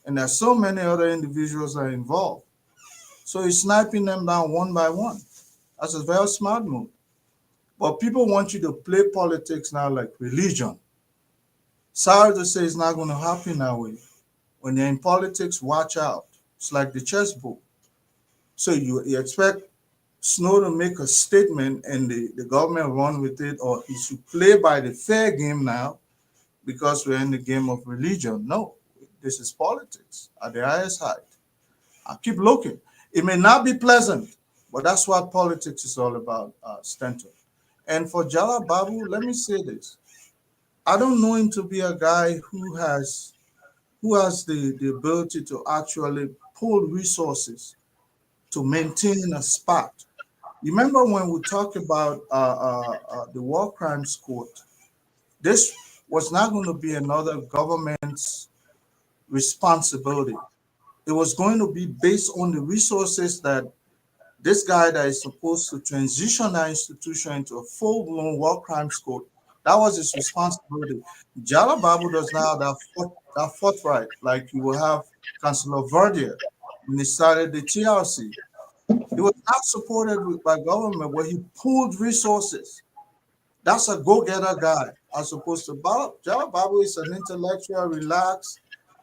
and there's so many other individuals that are involved. So he's sniping them down one by one. That's a very smart move. But people want you to play politics now like religion. Sorry to say it's not going to happen that way. When you're in politics, watch out. It's like the chessboard. So you expect Snow to make a statement and the government run with it, or he should play by the fair game now because we're in the game of religion. No, this is politics at the highest height. I keep looking. It may not be pleasant, but that's what politics is all about, Stanton. And for Jala Babu, let me say this. I don't know him to be a guy who has the ability to actually pull resources to maintain a spot. You remember when we talked about the War Crimes Court? This was not going to be another government's responsibility. It was going to be based on the resources that this guy that is supposed to transition that institution into a full-blown war crimes court, that was his responsibility. Jala Babu does not have that forthright, like you will have Councillor Verdier when he started the TRC. He was not supported by government where he pulled resources. That's a go-getter guy, as opposed to Jala Babu is an intellectual, relaxed.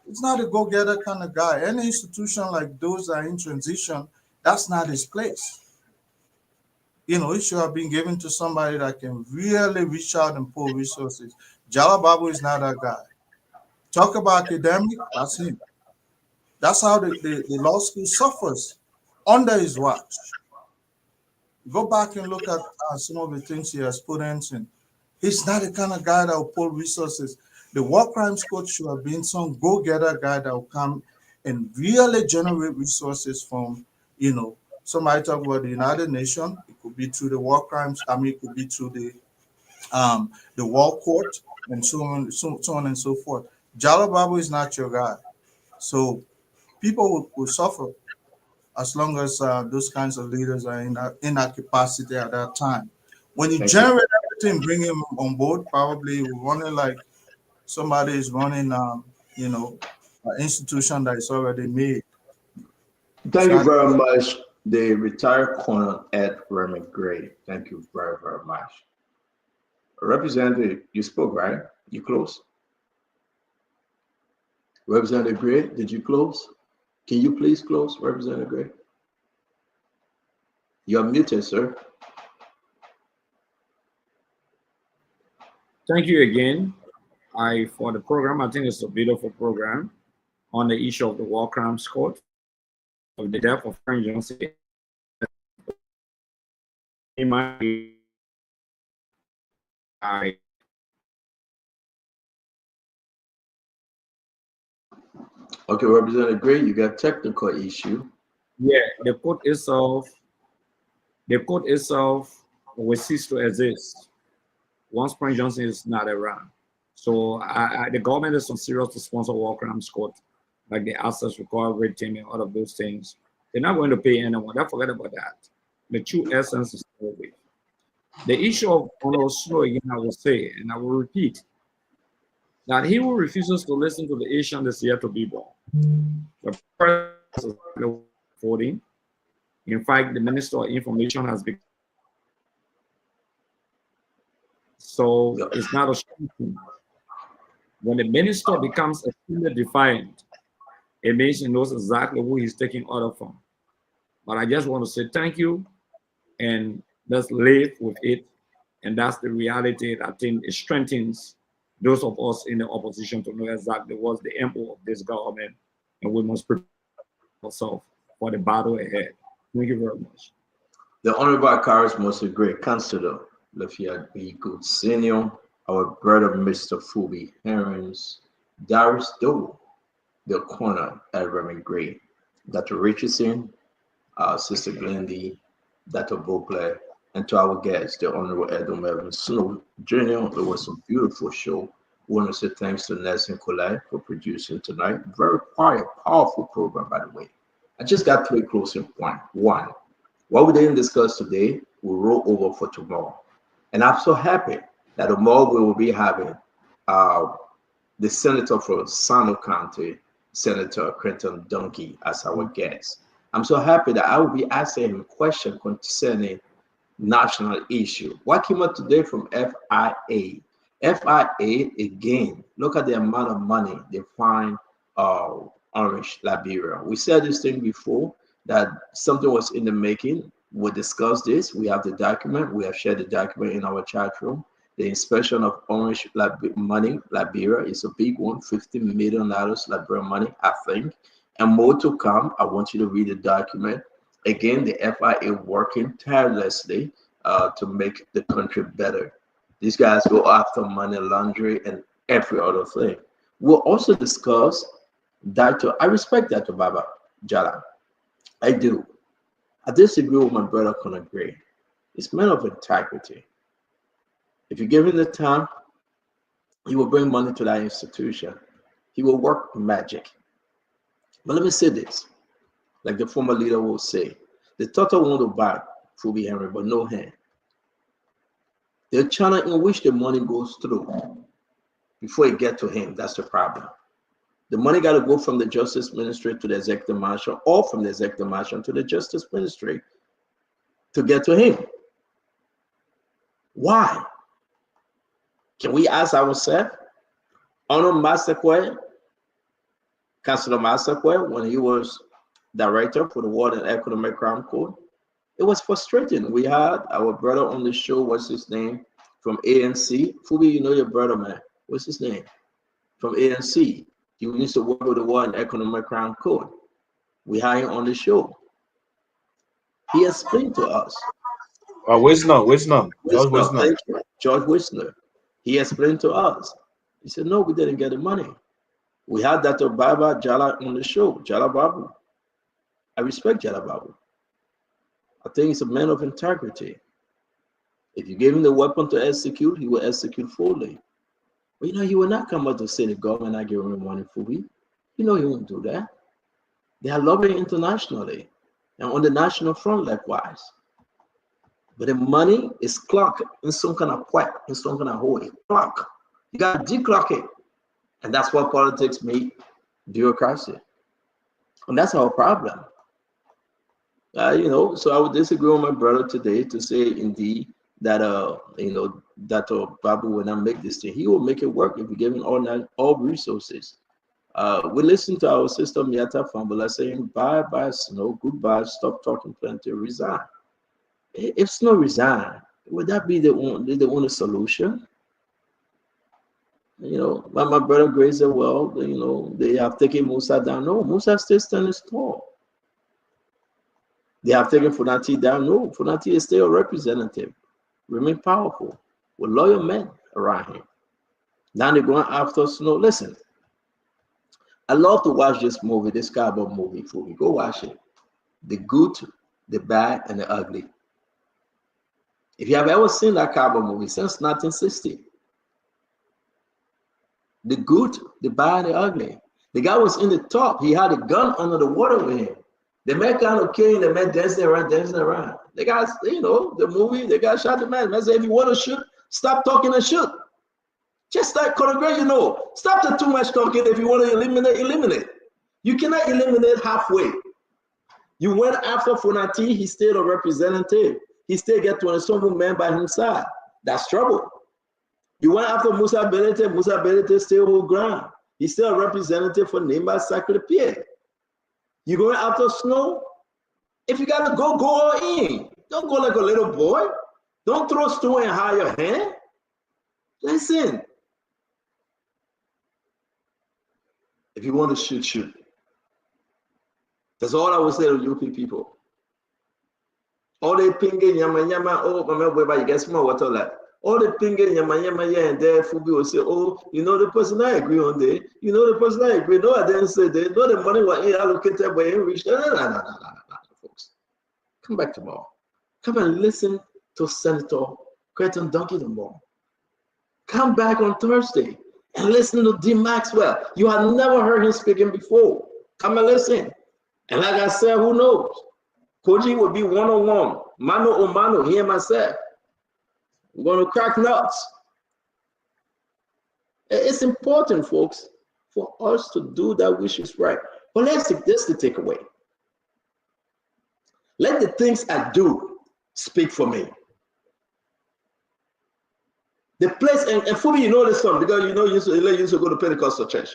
It's not a go-getter kind of guy. Any institution like those that are in transition, that's not his place. It should have been given to somebody that can really reach out and pull resources. Jala Babu is not that guy. Talk about academic, that's him. That's how the law school suffers under his watch. Go back and look at some of the things he has put in. He's not the kind of guy that will pull resources. The war crimes court should have been some go-getter guy that will come and really generate resources from, somebody talk about the United Nations. It could be through the war crimes. It could be through the war court and so on and so forth. Jala Babu is not your guy. So people will suffer as long as those kinds of leaders are in that capacity at that time. When you Thank generate everything, bring him on board, probably running like somebody is running, an institution that is already made. Thank you very much, the retired Colonel Edwin Gray. Thank you very, very much. Representative, you spoke, right? You close? Representative Gray, did you close? Can you please close, Representative Gray? You're muted, sir. Thank you again for the program. I think it's a beautiful program on the issue of the war crimes court, of the death of Frank Johnson. Okay, Representative Gray, you got technical issue. Yeah, the court itself will cease to exist once Frank Johnson is not around. So the government is on serious to sponsor war crimes court, like the assets recovery team and all of those things. They're not going to pay anyone. Don't forget about that. The true essence is still with. The issue of Honorable Snowe, again, I will say, and I will repeat, that he who refuses to listen to the Asian is yet to be born. The president is voting. In fact, the Minister of Information has been. So it's not a shame. When the minister becomes extremely defiant, it means he knows exactly who he's taking order from. But I just want to say thank you, and let's live with it. And that's the reality that I think it strengthens those of us in the opposition to know exactly what's the MO of this government, and we must prepare ourselves for the battle ahead. Thank you very much. The Honorable Karis Moses Great Councilor, Lafayette B. Good Senior, our brother Mr. Phoebe Herons, Darius Doe, the corner at Reverend Gray, Dr. Richardson, Sister Glendy, Dr. Beauclair, and to our guests, the Honorable Edwin Snowe Jr. It was a beautiful show. We want to say thanks to Nelson Colette for producing tonight. Very quiet, powerful program, by the way. I just got 3 closing points. One, what we didn't discuss today, we'll roll over for tomorrow. And I'm so happy that tomorrow we will be having the senator from Sano County, Senator Clinton Donkey, as our guest. I'm so happy that I will be asking him a question concerning national issue. What came up today from FIA? FIA, again, look at the amount of money they find Orange, Liberia. We said this thing before, that something was in the making. We'll discuss this. We have the document. We have shared the document in our chat room. The inspection of Orange money, Liberia, is a big one, $50 million Liberia money, I think. And more to come. I want you to read the document. Again, the FIA working tirelessly to make the country better. These guys go after money laundering and every other thing. We'll also discuss Dr. I respect Dr. Baba Jala. I do. I disagree with my brother Conor Gray. He's man of integrity. If you give him the time, he will bring money to that institution. He will work magic. But let me say this, like the former leader will say, the total want to buy Phoebe Henry, but no hand. The channel in which the money goes through before it gets to him, that's the problem. The money got to go from the Justice Ministry to the Executive Marshal, or from the Executive Marshal to the Justice Ministry to get to him. Why? Can we ask ourselves? Honor Masterquay, Councilor Masterquay, when he was director for the World and Economic Crime Code, it was frustrating. We had our brother on the show, what's his name, from ANC. Phoebe, you know your brother, man. what's his name? From ANC. He used to work with the War and Economic Crime Code. We had him on the show. He explained to us. Wisner. Thank you. George Wisner. He explained to us. He said, no, we didn't get the money. We had Dr. Baba Jala on the show, Jala Babu. I respect Jala Babu. I think he's a man of integrity. If you gave him the weapon to execute, he will execute fully. But you know, he will not come out to say the government not giving him money for it. You know he won't do that. They are lobbying internationally and on the national front likewise. But the money is clocked in some kind of quack, in some kind of hole. Clock. You got to declock it. And that's what politics make bureaucracy. And that's our problem. You know, so I would disagree with my brother today to say indeed that you know, that Babu will not make this thing. He will make it work if we give him all resources. We listen to our sister Miata Fambula saying bye Snow, goodbye, stop talking plenty, resign. If Snow resign, would that be the only solution? You know, my brother Gray said, well, you know, they have taken Musa down. No, Musa still standing tall. They have taken Funati down. No, Funati is still a representative, remain powerful, with loyal men around him. Now they're going after Snow. Listen, I love to watch this movie, this cowboy movie. For me, go watch it. The good, the bad, and the ugly. If you have ever seen that cowboy movie since 1960, the good, the bad, the ugly. The guy was in the top. He had a gun under the water with him. The man kind of came, the man dancing around. The guys, you know, the movie, the guy shot the man. Man said, if you want to shoot, stop talking and shoot. Just like Conor Gray, you know, stop the too much talking. If you want to eliminate. You cannot eliminate halfway. You went after Funati, he stayed a representative. He still get 20-something men by his side. That's trouble. You went after Musa Belete still hold ground. He's still a representative for Nimba Sacre Pierre. You going after Snow? If you gotta go all in. Don't go like a little boy. Don't throw Snow and hide your hand. Listen. If you want to shoot, shoot. That's all I would say to you people. All they pinging yama, oh, my you get small water like. All the pinging yama, and there Fubi will say, oh, you know the person I agree on there. You know the person I agree. No, I didn't say that. No, the money was allocated by him reached. No, folks. Come back tomorrow. Come and listen to Senator Creighton Donkey tomorrow. Come back on Thursday and listen to D. Maxwell. You have never heard him speaking before. Come and listen. And like I said, who knows? Koji will be one-on-one, mano a mano, he and myself. We're going to crack nuts. It's important, folks, for us to do that which is right. But let's take this to take away. Let the things I do speak for me. The place, and for me, you know this one, because you know you used to go to Pentecostal church.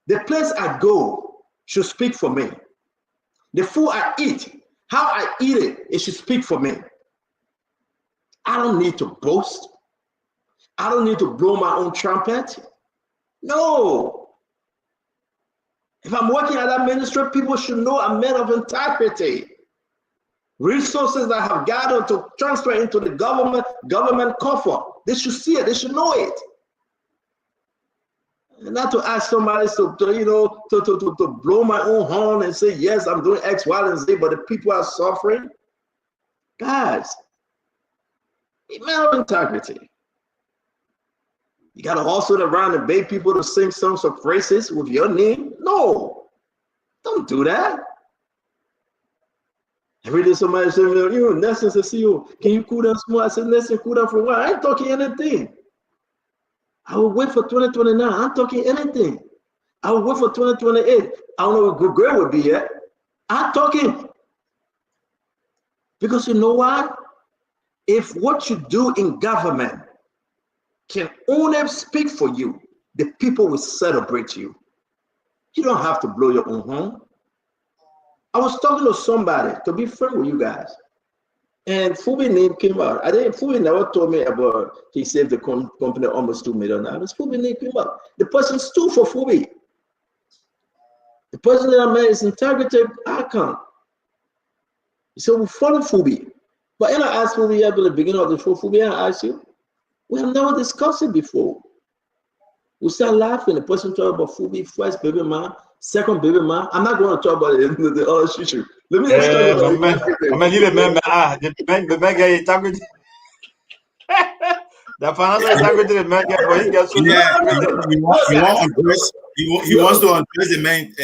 The place I go should speak for me. The food I eat, how I eat it, it should speak for me. I don't need to boast. I don't need to blow my own trumpet. No. If I'm working at that ministry, people should know I'm men of integrity. Resources that I have gathered to transfer into the government coffer. They should see it. They should know it. And not to ask somebody to blow my own horn and say, yes, I'm doing X, Y, and Z, but the people are suffering. Guys, be men of integrity. You got to hustle around and beg people to sing songs of praises with your name? No, don't do that. Every day somebody says, you know, Nelson says, can you cool down small? I said, Nelson, cool down for a while. I ain't talking anything. I will wait for 2029. I'm talking anything. I will wait for 2028. I don't know what good grade would be yet. I'm talking. Because you know why? If what you do in government can only speak for you, the people will celebrate you. You don't have to blow your own horn. I was talking to somebody, to be frank with you guys. And Fubi name came out. I think Fubi never told me about he saved the company almost $2 million. Fubi name came out. The person stood for Fubi. The person that I met is integrity icon. He said, we follow Fubi. But when I asked Fubi at the beginning of the show, Fubi, I asked you, we have never discussed it before. We start laughing. The person talked about Fubi, first baby man, second baby man. I'm not going to talk about it, the other issue. Let me just talk about the man get integrity. The financial integrity the man get, but he gets so he wants to address the main,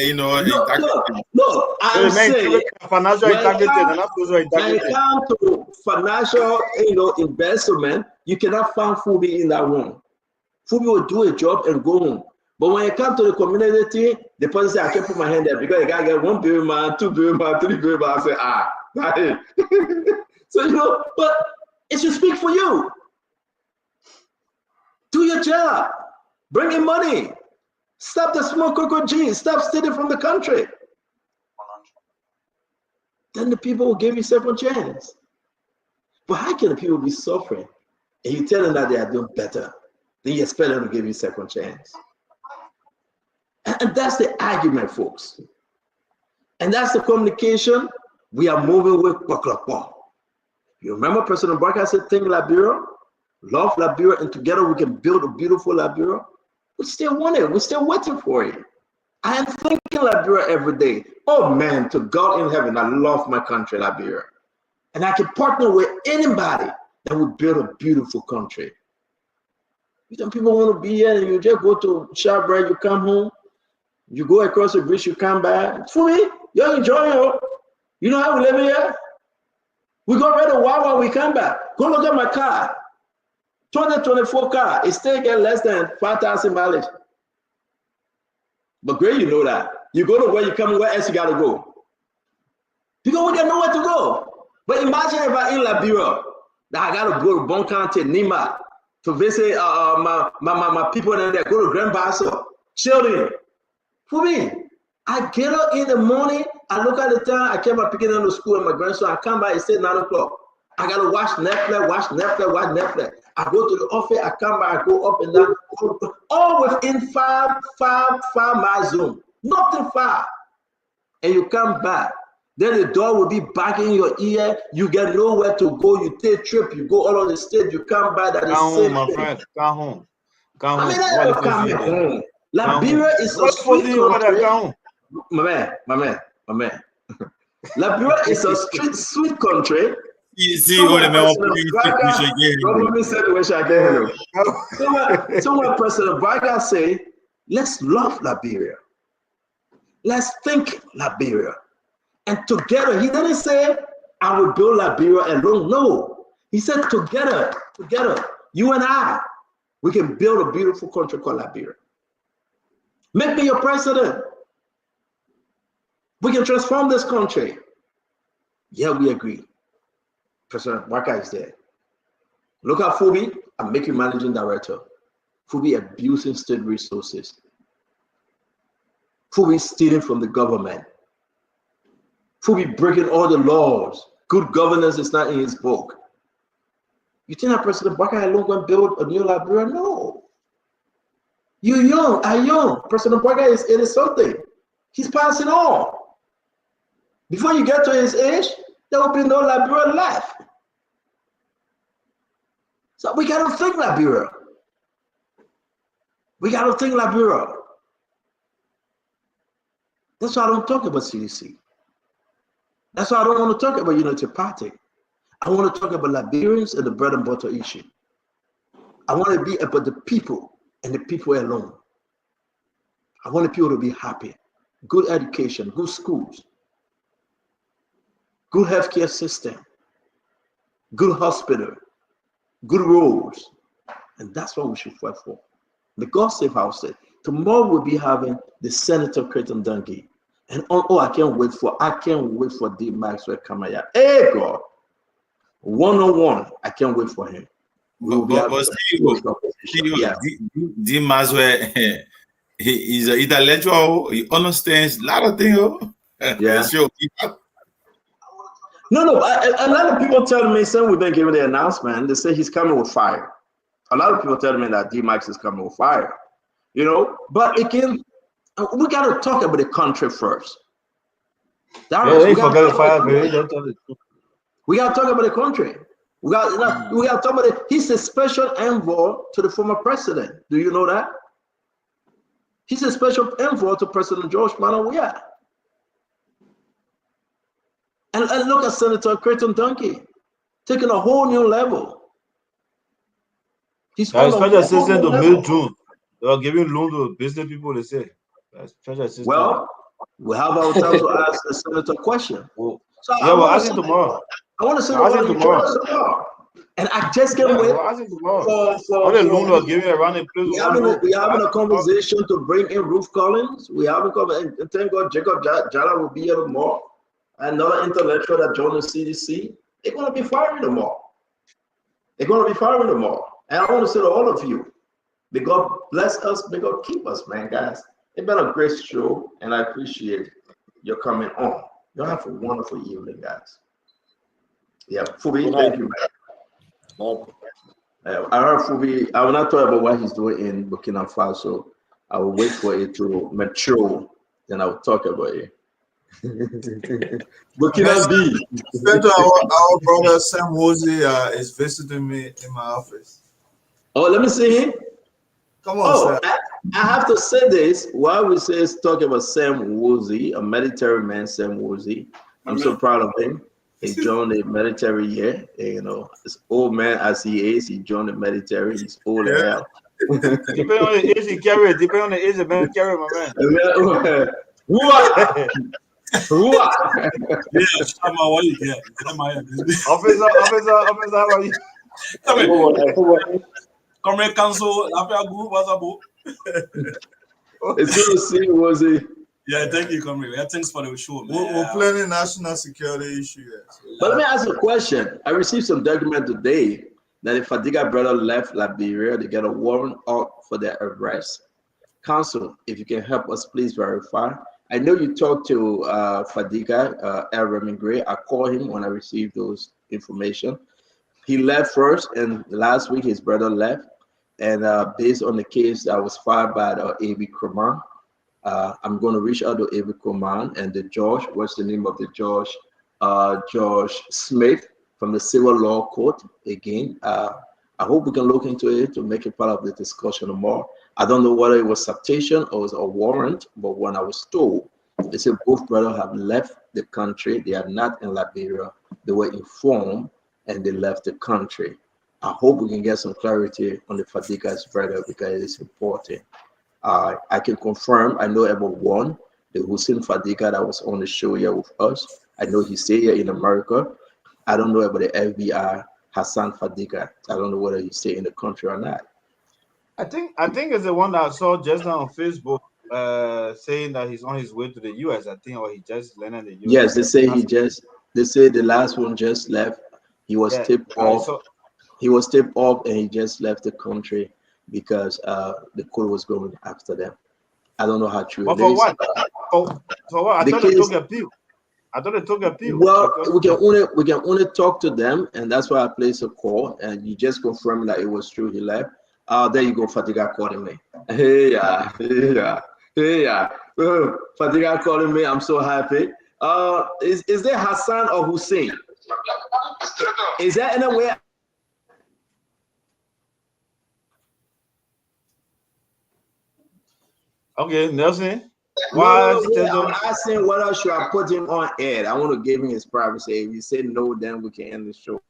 No, I'm saying financial integrity and not social when it integrity. comes to financial, investment, you cannot find Fubi in that room. Fubi will do a job and go home. But when it comes to the community, the person say, I can't put my hand there because I gotta get 1 baby man, 2 baby man, 3 baby man. I say, that is. So, but it should speak for you. Do your job. Bring in money. Stop the small cocoa jeans. Stop stealing from the country. Then the people will give you second chance. But how can the people be suffering and you tell them that they are doing better? Then you expect them to give you second chance. And that's the argument, folks. And that's the communication we are moving with. You remember President Barker said, think Liberia, love Liberia, and together we can build a beautiful Liberia? We still want it. We're still waiting for it. I am thinking Liberia every day. Oh man, to God in heaven, I love my country, Liberia. And I can partner with anybody that would build a beautiful country. Some people want to be here and you just go to Shawbread, you come home, you go across the bridge, you come back. For me, you're enjoying it. You know how we live here? We go right a while we come back. Go look at my car. 2024 car, it still get less than 5,000 mileage. But great, you know that. You go to where you come, where else you gotta go? Because we got nowhere to go. But imagine if I'm in Liberia, that I gotta go to Bon County, Nima, to visit my people in there, go to Grand Basso, children. For me, I get up in the morning, I look at the time, I came up picking them to school and my grandson, I come back, it said 9 o'clock. I gotta watch Netflix. I go to the office, I come back, I go up and down, all within 5 mile zone, nothing far. And you come back, then the door will be back in your ear, you get nowhere to go, you take a trip, you go all over the state, you come back, that is same my thing. friend, come home. I mean, I never come home. Liberia is a sweet country. My man. Liberia is a sweet country. Someone President Barker say, let's love Liberia. Let's think Liberia. And together, he didn't say, I will build Liberia alone. No. He said, together, you and I, we can build a beautiful country called Liberia. Make me your president. We can transform this country. Yeah, we agree. President Barker is there. Look at Fubi and make you managing director. Fubi abusing state resources. Fubi stealing from the government. Fubi breaking all the laws. Good governance is not in his book. You think that President Barker alone going to build a new Liberia? No. You're young. I'm young. President Barker is 80-something. He's passing on. Before you get to his age, there will be no Liberia left. So we got to think Liberia. That's why I don't talk about CDC. That's why I don't want to talk about Unity Party. I want to talk about Liberians and the bread and butter issue. I want to be about the people and the people alone. I want the people to be happy. Good education, good schools, good healthcare system, good hospital, good roads. And that's what we should fight for. May God save our state. Tomorrow we'll be having the Senator Creighton Dungy. And I can't wait for D. Maxwell Kamaya. Hey God. One-on-one. I can't wait for him. D. Maxwell, he's an intellectual, he understands a lot of things. Yeah. Sure. No, a lot of people tell me, since we've been giving the announcement, they say he's coming with fire. A lot of people tell me that D-Max is coming with fire, you know. But again, we got to talk about the country first. Yeah, they forget the fire, baby. Don't tell the truth. We got to talk about the country. We got to talk about it. He's a special envoy to the former president. Do you know that? He's a special envoy to President George Weah. And look at Senator Creighton Duncan, taking a whole new level. He's on special a assistant to level. Mid-June. They are giving loan to business people, they say. Special assistant. Well, we have our time to ask the senator a question. Well, so yeah, we'll ask him tomorrow. I want to say tomorrow. And I just can't wait we'll ask him tomorrow. for the loan are giving around the place. We having a conversation to bring in Ruth Collins. We haven't and thank God Jacob Jala will be here tomorrow. Another intellectual that joined the CDC. They're going to be firing tomorrow. And I want to say to all of you, may God bless us, may God keep us, man, guys. It's been a great show, and I appreciate your coming on. You have a wonderful evening, guys. Yeah, Fubi, thank you, man. I heard Fubi, I will not talk about what he's doing in Burkina Faso. I will wait for it to mature, then I will talk about it. Burkina B. Our brother Sam Woolsey is visiting me in my office. Oh, let me see him. Come on, Sam. I have to say this while we talk about Sam Woolsey, a military man, Sam Woolsey. I'm so proud of him. He joined the military here. You know, as old man as he is, he joined the military. He's old as hell. Depending on the age he carry, depending on the age the man carry, my man. Officer, how are you? Come here, council. What's up, bro? It's good to see you, Woolsey. Yeah, thank you, Comrade. Yeah, thanks for the show, man. We're planning national security issue. But let me ask you a question. I received some document today that if Fadiga brother left Liberia, they get a warrant out for their arrest. Council, if you can help us, please verify. I know you talked to Fadiga, Aaron Gray. I called him when I received those information. He left first, and last week his brother left. And based on the case that was filed by the A.B. Kraman, I'm going to reach out to A.B. Kraman and the judge. What's the name of the judge? George Smith from the Civil Law Court. Again, I hope we can look into it to make it part of the discussion more. I don't know whether it was citation or it was a warrant, but when I was told, they said both brothers have left the country. They are not in Liberia. They were informed and they left the country. I hope we can get some clarity on the Fadiga's brother because it's important. I can confirm, I know about one, the Hussein Fadiga that was on the show here with us. I know he's still here in America. I don't know about the FBI Hassan Fadiga. I don't know whether he's still in the country or not. I think it's the one that I saw just now on Facebook saying that he's on his way to the US, I think, or he just landed in the US. Yes, they say the last one just left. He was tipped off. He was tipped off and he just left the country because the court was going after them. I don't know how true but it for is. what? For what? I thought they took a appeal. Well, we can only talk to them, and that's why I placed a call, and you just confirmed that it was true he left. There you go, Fatiga calling me. Hey, Fatiga calling me. I'm so happy. Is there Hassan or Hussein? Is there anywhere? Okay, Nelson. I'm asking whether should I put him on air. I want to give him his privacy. If you say no, then we can end the show.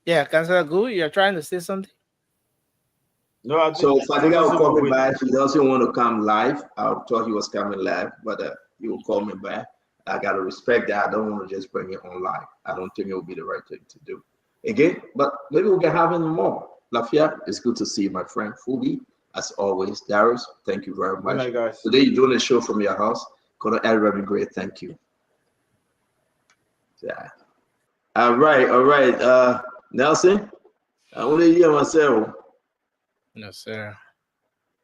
Yeah, Councilor Gu, you're trying to say something? No, so Fadiga will call me back. He doesn't want to come live. I thought he was coming live, but he will call me back. I got to respect that. I don't want to just bring it on live. I don't think it will be the right thing to do. Again, but maybe we can have him more. Lafayette, it's good to see you, my friend. Fubi, as always. Darius, thank you very much. Good night, guys. Today you're doing a show from your house. Colonel Edwin Great, thank you. Yeah. All right. Nelson, I want to hear myself. No, sir.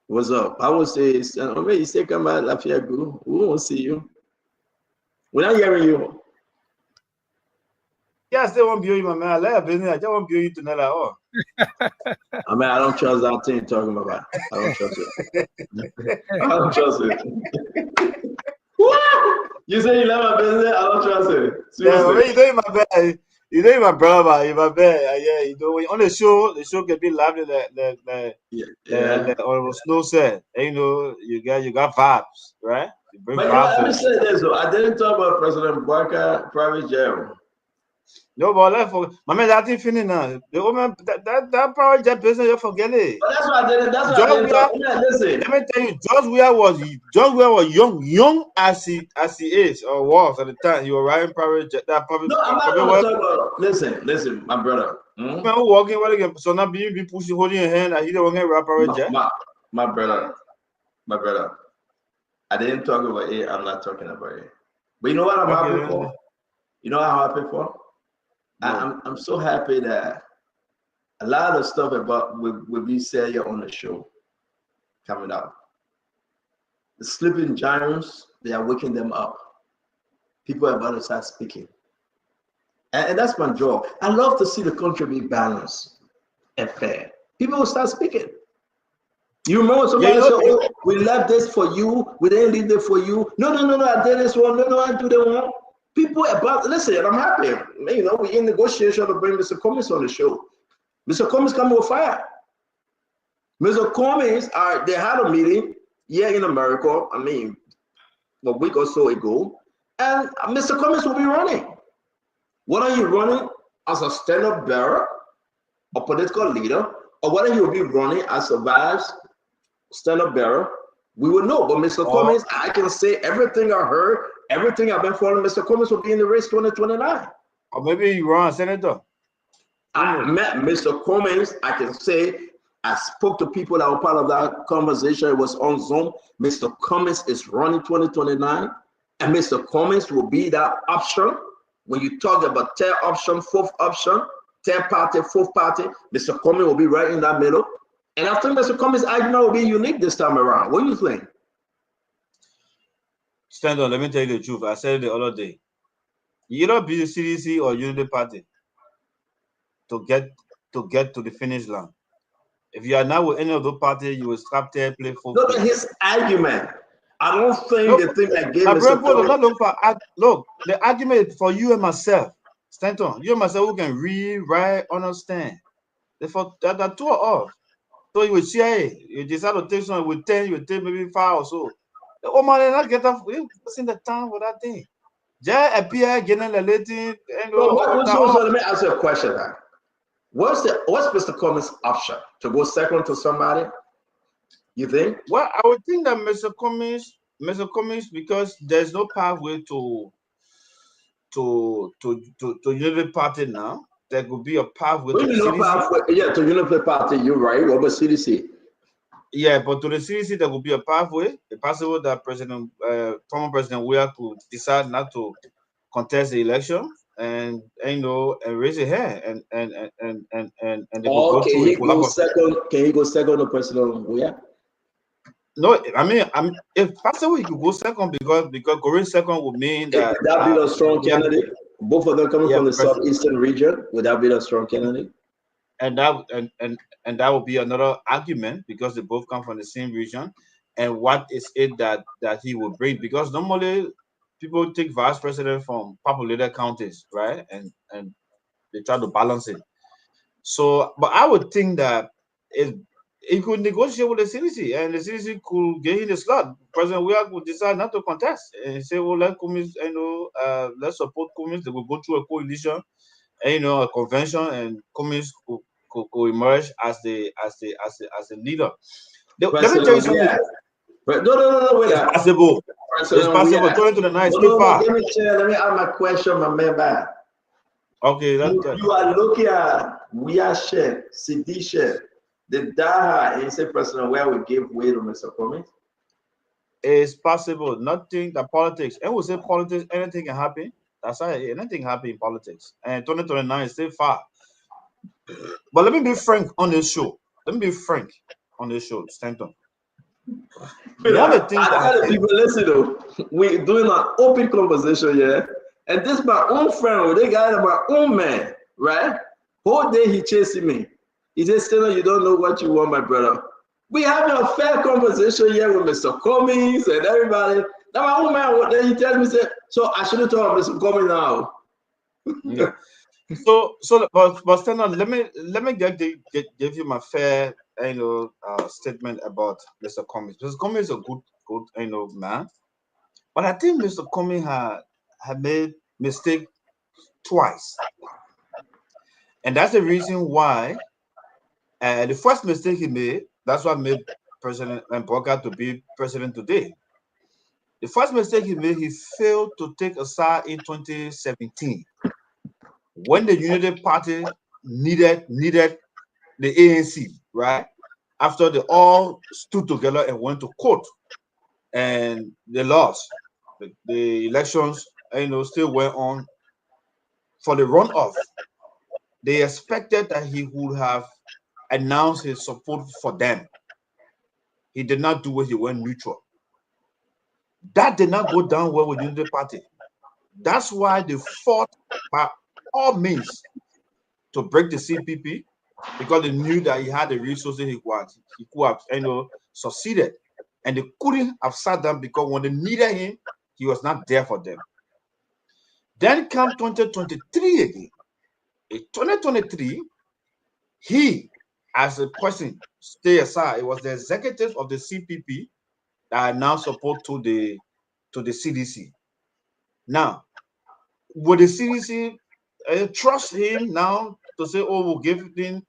What's up? I would say, you say come out Lafayette, we won't see you. We're not hearing you. Yeah, I still want to be my man. I love business. I just want to be you tonight. Oh. I mean, I don't trust that thing you're talking about. I don't trust it. I don't trust it. You say you love my business? I don't trust it. Seriously. Yeah, you know my bad. You know my brother. You my bad. Yeah, you know when on the show can be lively. Like Honorable Snow said. And, you know, you got vibes, right? You bring But you know, vibes. let me say this though. I didn't talk about President Barker private jail. No, but let's forget. My man, that thing finished now. The woman, that private jet business, you forget it. But that's why I didn't. That's why I didn't talk. Yeah, listen. Let me tell you, George Weah was young as he is or was at the time. He was riding private jet. That private. No, I'm not going to talk about. Listen, my brother. Man, who walking well again? So now be pushing, holding your hand, and he don't want to ride private jet. My brother. I didn't talk about it. I'm not talking about it. But you know what I'm happy for? You know what I'm happy for? No. I'm so happy that a lot of stuff about will be said here on the show coming up. The sleeping giants, they are waking them up. People are about to start speaking. And that's my job. I love to see the country be balanced and fair. People will start speaking. You remember somebody said, oh, we left this for you. We didn't leave it for you. No, I did this one. No, I do that one. People about, listen, I'm happy. You know, we're in negotiation to bring Mr. Cummings on the show. Mr. Cummings coming with fire. Mr. Cummings, they had a meeting here in America, I mean, a week or so ago, and Mr. Cummings will be running. Whether are you running as a stand-up bearer, a political leader, or whether he will be running as a vice stand-up bearer, we will know. But Mr. Cummings, I can say everything I heard, everything I've been following, Mr. Cummings will be in the race 2029. Or maybe you run senator. I met Mr. Cummings. I can say I spoke to people that were part of that conversation. It was on Zoom. Mr. Cummings is running 2029, and Mr. Cummings will be that option. When you talk about third option, fourth option, third party, fourth party, Mr. Cummings will be right in that middle. And I think Mr. Cummings' argument will be unique this time around. What do you think? Stand on, let me tell you the truth. I said it the other day. You don't be the CDC or Unity Party to get to the finish line. If you are now with any of the parties, you will stop there, play football. Look at his argument. I don't think the thing that gave Mr. Cummings. Look, the argument for you and myself, Stanton, you and myself who can read, write, understand. Therefore, that are two of us. So you will see, hey, you decide to take something with 10, you will take maybe 5 or so. The woman did not get up, what's in the town for that thing? Just appear, getting the lady. So let me ask you a question then. What's Mr. Cummings' option? To go second to somebody? You think? Well, I would think that Mr. Cummings, because there's no pathway to Unity Party now. There could be a pathway to CDC. To Unity Party, you're right. What about CDC? Yeah, but to the CDC, there could be a pathway. It's possible that former President Weah could decide not to contest the election and raise a hand and they go through a collaborative. Can he go second to President Weah? No, I mean, if possible, he could go second because going second would mean that. Would that be a strong candidate? Both of them coming from the southeastern region. Would that be a strong candidate? And that would be another argument because they both come from the same region. And what is it that he will bring? Because normally people take vice president from populated counties, right? And they try to balance it. So, but I would think that he could negotiate with the CDC, and the CDC could get in the slot. President Weah could decide not to contest and say, "Well, let Cummings, let's support Cummings." They will go through a coalition, and a convention, and Cummings could emerge as the leader. Let me tell you something. No, wait. It's possible. It's possible. 2029 still far. Let me ask my question, my man, back. Okay, you are looking at Weah share, CD share. The Daha and say President Weah will give way to Mr. Cummings? It's possible. Nothing that politics. And we say politics, anything can happen. That's why anything can happen in politics. And 2029 is still far. But let me be frank on this show. Stanton. One of the things I that tell the people, listen though, we doing an open conversation here. And this my own friend, they got my own man, right? Whole day he chasing me. He said, Stella, you don't know what you want, my brother. We having a fair conversation here with Mr. Cummings and everybody. Now my own man, then he tells me, say, so I shouldn't talk to Mr. Cummings now. Yeah. But Stella, let me give you my fair statement about Mr. Cummings. Mr. Cummings is a good man. But I think Mr. Cummings had made mistake twice. And that's the reason why the first mistake he made, that's what made President Mboka to be president today. The first mistake he made, he failed to take a side in 2017 when the United Party needed the ANC, right? After they all stood together and went to court and they lost. The elections, still went on. For the runoff, they expected that he would have announced his support for them. He did not do it, he went neutral. That did not go down well with the Unity Party. That's why they fought by all means to break the CPP, because they knew that he had the resources he could have succeeded. And they couldn't have sat down because when they needed him, he was not there for them. Then come 2023 again. In 2023, he, as a person, stay aside. It was the executive of the CPP that now support to the CDC. Now, would the CDC trust him now to say, oh, we'll give him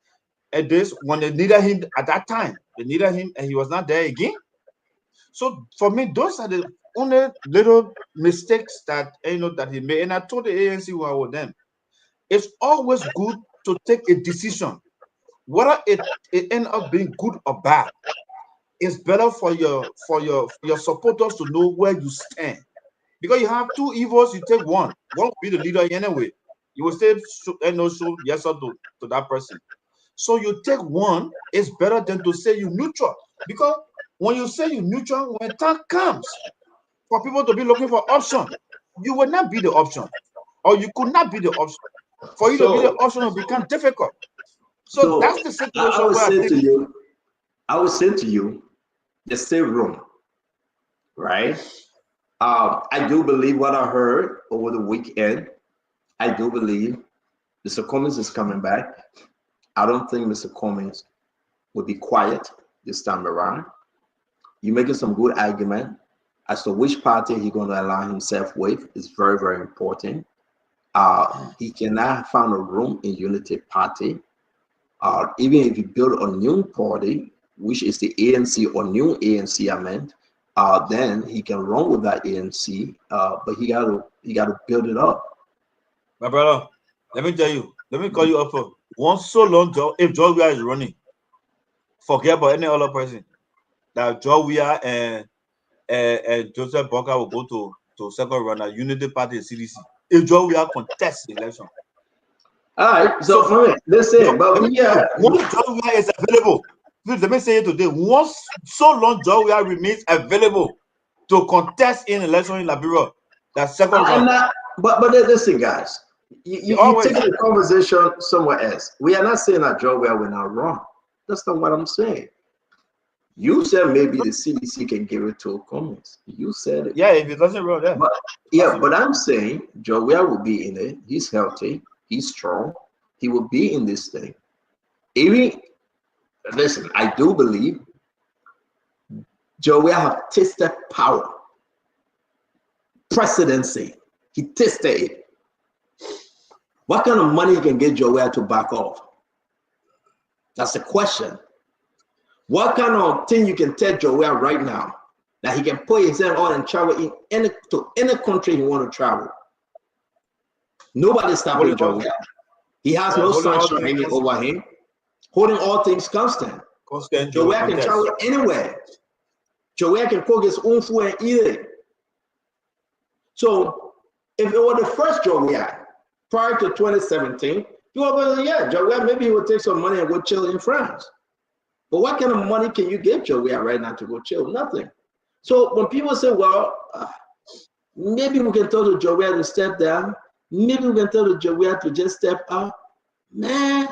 this when they needed him at that time? They needed him and he was not there again. So for me, those are the only little mistakes that that he made. And I told the ANC who I was them, it's always good to take a decision, whether it end up being good or bad. It's better for your supporters to know where you stand, because you have two evils. You take one will be the leader anyway. You will say show yes or no to that person. So you take one. It's better than to say you neutral, because when you say you neutral, when time comes for people to be looking for option, you will not be the option, or you could not be the option. For you to be the option will become difficult. So that's the situation. I would say to you, there's still room, right? I do believe what I heard over the weekend. I do believe Mr. Cummings is coming back. I don't think Mr. Cummings will be quiet this time around. You're making some good argument as to which party he's going to align himself with. Is very, very important. He cannot find a room in Unity Party. Even if he build a new party, which is the ANC or new ANC, I meant, then he can run with that ANC. But he got to build it up. My brother, let me tell you. Let me call you up for once so long. If George Weah is running, forget about any other person. That George Weah and Joseph Boka will go to second round at Unity Party and CDC. If George Weah contests the election. All right, so listen, but once George Weah is available, let me say it today. Once so long George Weah remains available to contest in election in Liberia, that second round. But listen, guys, you taking the conversation somewhere else. We are not saying that George Weah will not run. That's not what I'm saying. You said maybe the CDC can give it to Cummings. You said it. Yeah, if it doesn't run, but I'm saying George Weah will be in it. He's healthy. He's strong. He will be in this thing. Listen, I do believe George Weah have tasted power, presidency. He tasted it. What kind of money can get George Weah to back off? That's the question. What kind of thing you can tell George Weah right now that he can put himself on and travel to any country he want to travel? Nobody's stopping George Weah. He has no sanction hanging over him, holding all things constant. George Weah can travel anywhere. George Weah can cook his own food and eat it. So if it were the first George Weah prior to 2017, you were going, yeah, George Weah, maybe he would take some money and go chill in France. But what kind of money can you give Jowiat right now to go chill? Nothing. So when people say, well, maybe we can tell the Jowiat to step down, maybe we can tell the Jowiat to just step up, man,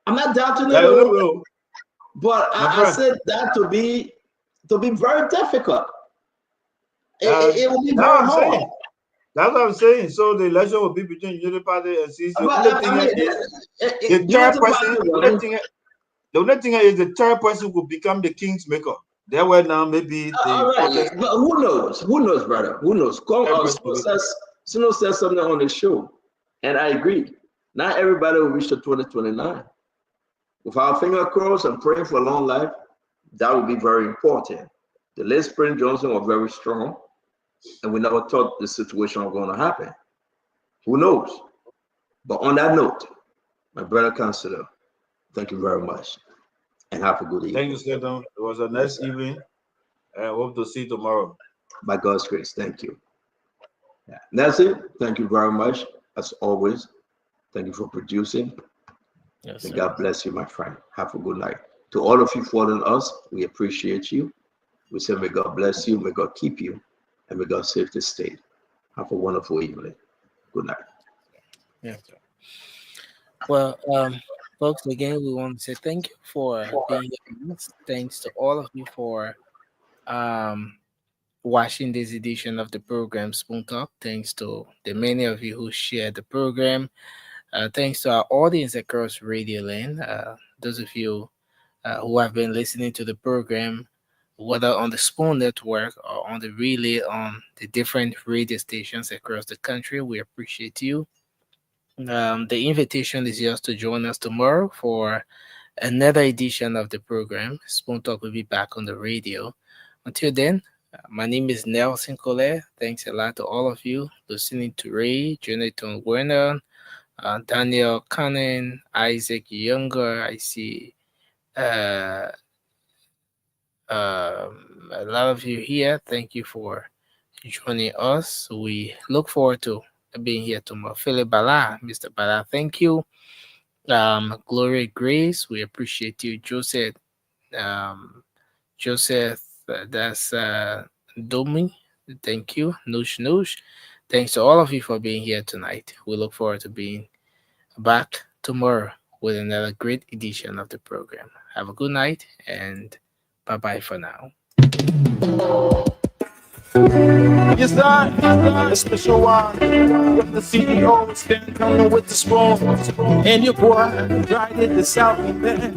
I'm not doubting it. But I said that to be very difficult. It will be very hard. That's what I'm saying. So the election will be between Unity Party and CC. The only thing is the third person will become the king's maker. There were now maybe all right, but who knows? Who knows, brother? Who knows? Sino said something on the show, and I agree. Not everybody will reach the 2029. With our finger crossed and praying for a long life, that would be very important. The late Spring Johnson was very strong, and we never thought the situation was going to happen. Who knows? But on that note, my brother Councilor, thank you very much, and have a good evening. Thank you, Stephen. It was a nice evening, and I hope to see you tomorrow. By God's grace, thank you. Yeah. That's it. Thank you very much, as always. Thank you for producing. Yes, and God bless you, my friend. Have a good night. To all of you following us, we appreciate you. We say, may God bless you, may God keep you, and may God save the state. Have a wonderful evening. Good night. Yeah. Well, folks, again, we want to say thank you for being here. Thanks to all of you for watching this edition of the program Spoon Talk. Thanks to the many of you who shared the program. Thanks to our audience across Radio Land. Those of you who have been listening to the program, whether on the Spoon Network or on the relay on the different radio stations across the country, we appreciate you. The invitation is yours to join us tomorrow for another edition of the program. Spoon Talk will be back on the radio. Until then, my name is Nelson Collet. Thanks a lot to all of you listening to Ray, Jonathan Werner, Daniel Cannon, Isaac Younger. I see a lot of you here. Thank you for joining us. We look forward to being here tomorrow. Philip Bala, Mr. Bala, thank you. Glory Grace, we appreciate you. Joseph, that's Domi, thank you. Noosh. Thanks to all of you for being here tonight. We look forward to being back tomorrow with another great edition of the program. Have a good night and bye-bye for now. Yes, I, a special one with the CEO, stand coming with the spoon, and your boy right at the South End.